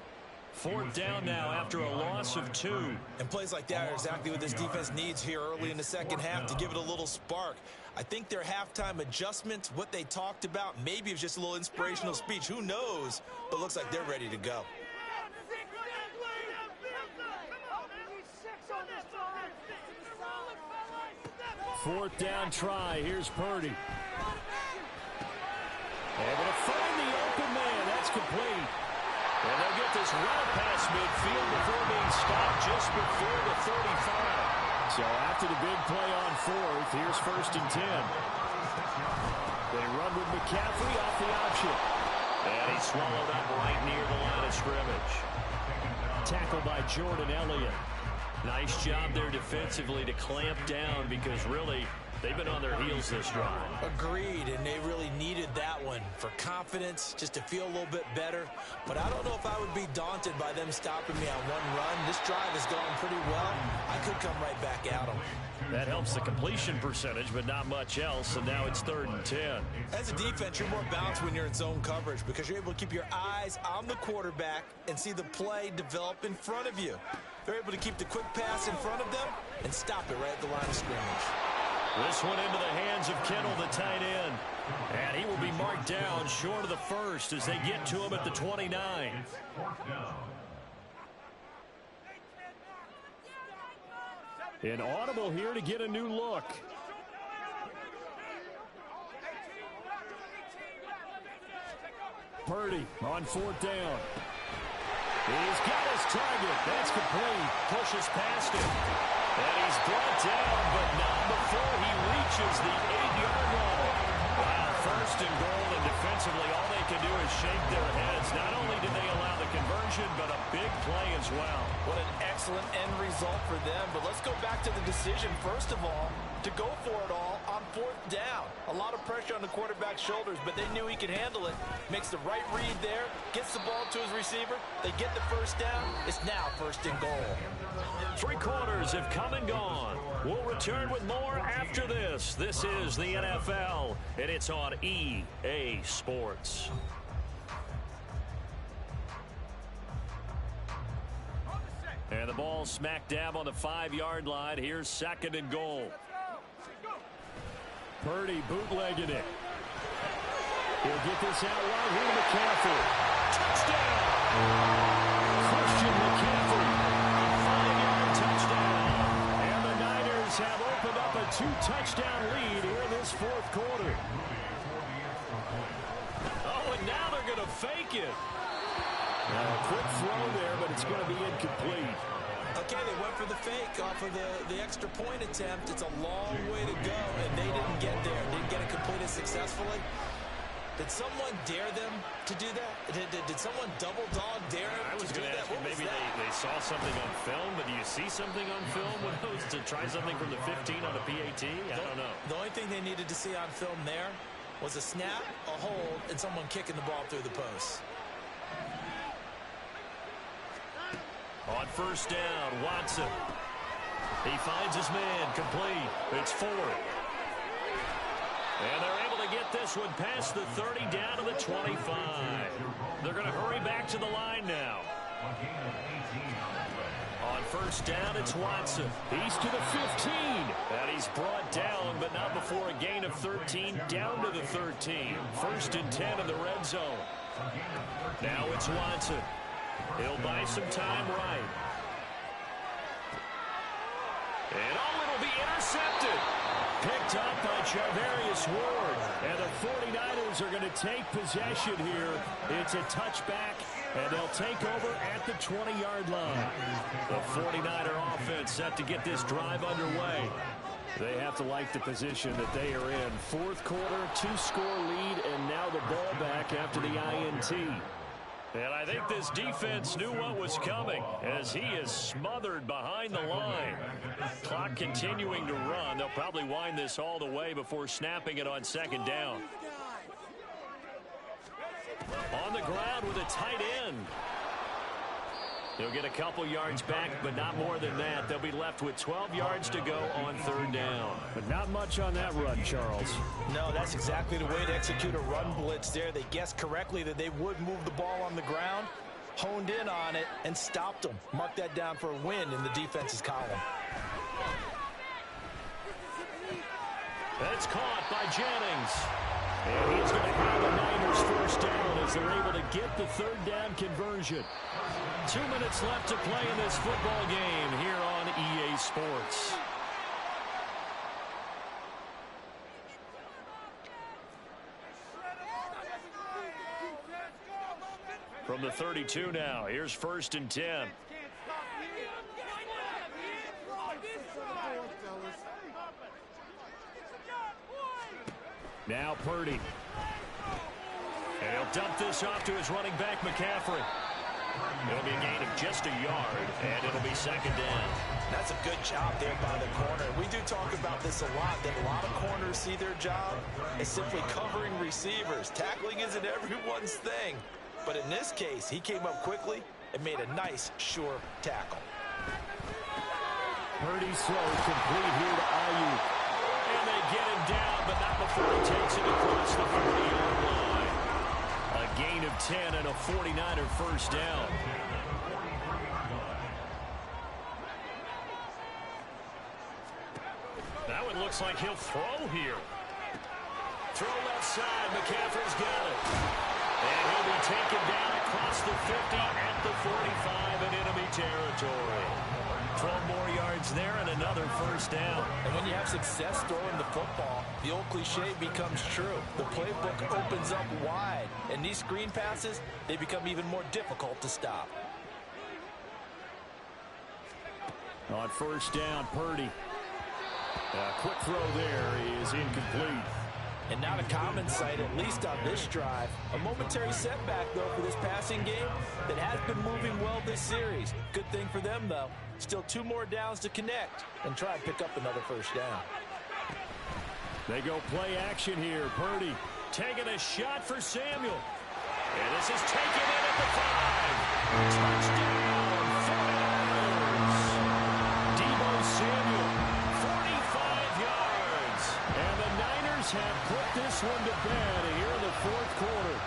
4th down now after a loss of 2. And plays like that are exactly what this defense needs here early in the second half to give it a little spark. I think their halftime adjustments, what they talked about, maybe it was just a little inspirational speech. Who knows? But looks like they're ready to go. 4th down try. Here's Purdy. Able to find the open man. That's complete. And they'll get this route past midfield before being stopped just before the 35. So after the big play on 4th, here's 1st and 10. They run with McCaffrey off the option. And he's swallowed up right near the line of scrimmage. Tackled by Jordan Elliott. Nice job there defensively to clamp down because really they've been on their heels this drive. Agreed, and they really needed that one for confidence, just to feel a little bit better. But I don't know if I would be daunted by them stopping me on one run. This drive is going pretty well. I could come right back at them. That helps the completion percentage, but not much else, and now it's 3rd and 10. As a defense, you're more balanced when you're in zone coverage because you're able to keep your eyes on the quarterback and see the play develop in front of you. They're able to keep the quick pass in front of them and stop it right at the line of scrimmage. This one into the hands of Kittle, the tight end. And he will be marked down short of the first as they get to him at the 29. An audible here to get a new look. Purdy on 4th down. He's got his target. That's complete. Pushes past him. And he's brought down, but not before he reaches the 8-yard line. Wow, 1st and goal, and defensively all they can do is shake their heads. Not only did they allow the conversion, but a big play as well. What an excellent end result for them. But let's go back to the decision, first of all, to go for it all on 4th down. A lot of pressure on the quarterback's shoulders, but they knew he could handle it. Makes the right read there, gets the ball to his receiver. They get the 1st down. It's now 1st and goal. 3 quarters have come and gone. We'll return with more after this. This is the NFL, and it's on EA Sports. And the ball smack dab on the 5-yard line. Here's 2nd and goal. Purdy bootlegging it. He'll get this out right here to McCaffrey. Touchdown! Christian McCaffrey. A 5-yard touchdown. And the Niners have opened up a 2-touchdown lead here in this 4th quarter. Oh, and now they're going to fake it. A quick throw there, but it's going to be incomplete. Okay, they went for the fake off of the extra point attempt. It's a long way to go, and they didn't get there. Didn't get it completed successfully. Did someone dare them to do that? Did someone double dog dare them I was going to ask you, maybe they saw something on film, but do you see something on film with those to try something from the 15 on the PAT? I don't know. The only thing they needed to see on film there was a snap, a hold, and someone kicking the ball through the post. On 1st down, Watson. He finds his man, complete. It's 4. And they're able to get this one past the 30 down to the 25. They're going to hurry back to the line now. On 1st down, it's Watson. He's to the 15. And he's brought down, but not before a gain of 13, down to the 13. 1st and 10 in the red zone. Now it's Watson. He'll buy some time right. And it'll be intercepted. Picked up by Charvarius Ward. And the 49ers are going to take possession here. It's a touchback, and they'll take over at the 20-yard line. The 49er offense set to get this drive underway. They have to like the position that they are in. 4th quarter, 2-score lead, and now the ball back after the INT. And I think this defense knew what was coming as he is smothered behind the line. Clock continuing to run. They'll probably wind this all the way before snapping it on 2nd down. On the ground with a tight end. He'll get a couple yards back, but not more than that. They'll be left with 12 yards to go on 3rd down. But not much on that run, Charles. No, that's exactly the way to execute a run blitz there. They guessed correctly that they would move the ball on the ground, honed in on it, and stopped them. Mark that down for a win in the defense's column. That's caught by Jennings. And he's going to have the Niners 1st down as they're able to get the 3rd down conversion. 2 minutes left to play in this football game here on EA Sports. From the 32 now, here's 1st and 10. Now Purdy. And he'll dump this off to his running back, McCaffrey. It'll be a gain of just a yard, and it'll be second down. That's a good job there by the corner. We do talk about this a lot, that a lot of corners see their job as simply covering receivers. Tackling isn't everyone's thing. But in this case, he came up quickly and made a nice, sure tackle. Purdy's throw complete here to Ayuk. And they get him down, but not before he takes it across the 40-yard line. A gain of 10 and a 49er first down. That one looks like he'll throw here. Throw left side. McCaffrey's got it. And he'll be taken down across the 50 at the 45 in enemy territory. 12 more yards there and another first down. And when you have success throwing the football, the old cliche becomes true. The playbook opens up wide. And these screen passes, they become even more difficult to stop. On first down, Purdy. A quick throw there is incomplete. And not a common sight, at least on this drive. A momentary setback, though, for this passing game that has been moving well this series. Good thing for them, though. Still 2 more downs to connect and try and pick up another first down. They go play action here. Purdy taking a shot for Samuel. And this is taken in at the 5. Touchdown, 49ers. Deebo Samuel, 45 yards. And the Niners have put this one to bed here in the fourth quarter.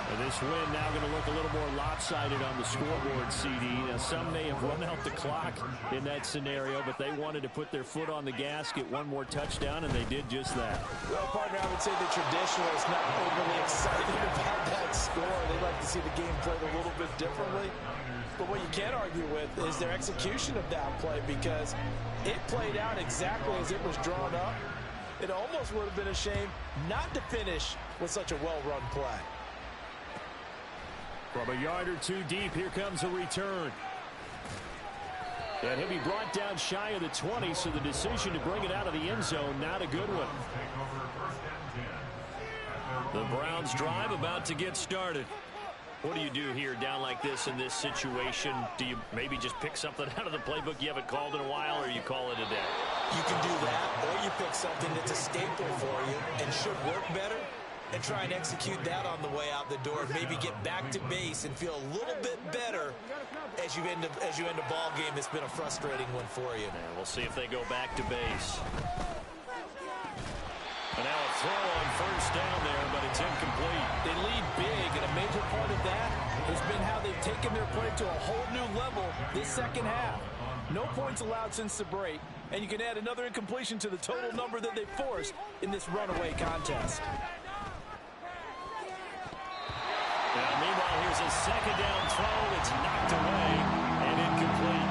And this win now going to look a little more lopsided on the scoreboard, CD. Now, some may have run out the clock in that scenario, but they wanted to put their foot on the gas, get one more touchdown, and they did just that. Well, partner, I would say the traditionalists not overly excited about that score. They'd like to see the game played a little bit differently. But what you can't argue with is their execution of that play, because it played out exactly as it was drawn up. It almost would have been a shame not to finish with such a well-run play. From a yard or two deep, here comes a return. And he'll be brought down shy of the 20, so the decision to bring it out of the end zone, not a good one. The Browns drive about to get started. What do you do here down like this in this situation? Do you maybe just pick something out of the playbook you haven't called in a while, or you call it a day? You can do that, or you pick something that's a staple for you and should work better, and try and execute that on the way out the door. Maybe get back to base and feel a little bit better as you end a ball game that's been a frustrating one for you. And we'll see if they go back to base. And now a throw on first down there, but it's incomplete. They lead big, and a major part of that has been how they've taken their play to a whole new level this second half. No points allowed since the break, and you can add another incompletion to the total number that they forced in this runaway contest. Now, meanwhile, here's a second down throw that's knocked away and incomplete.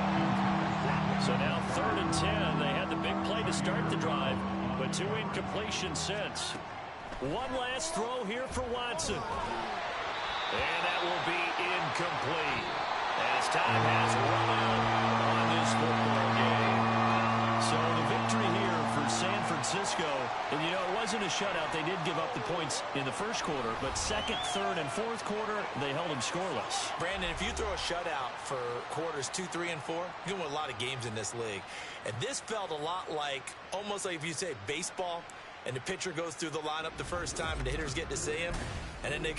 So now 3rd and 10. They had the big play to start the drive, but 2 incompletions since. One last throw here for Watson. And that will be incomplete as time has run out on this football game. So the victory here for San Francisco, and you know, it wasn't a shutout. They did give up the points in the first quarter, but second, third, and fourth quarter, they held them scoreless. Brandon, if you throw a shutout for quarters 2, 3, and 4, you can win a lot of games in this league. And this felt a lot like, almost like if you say baseball, and the pitcher goes through the lineup the first time, and the hitters get to see him, and then they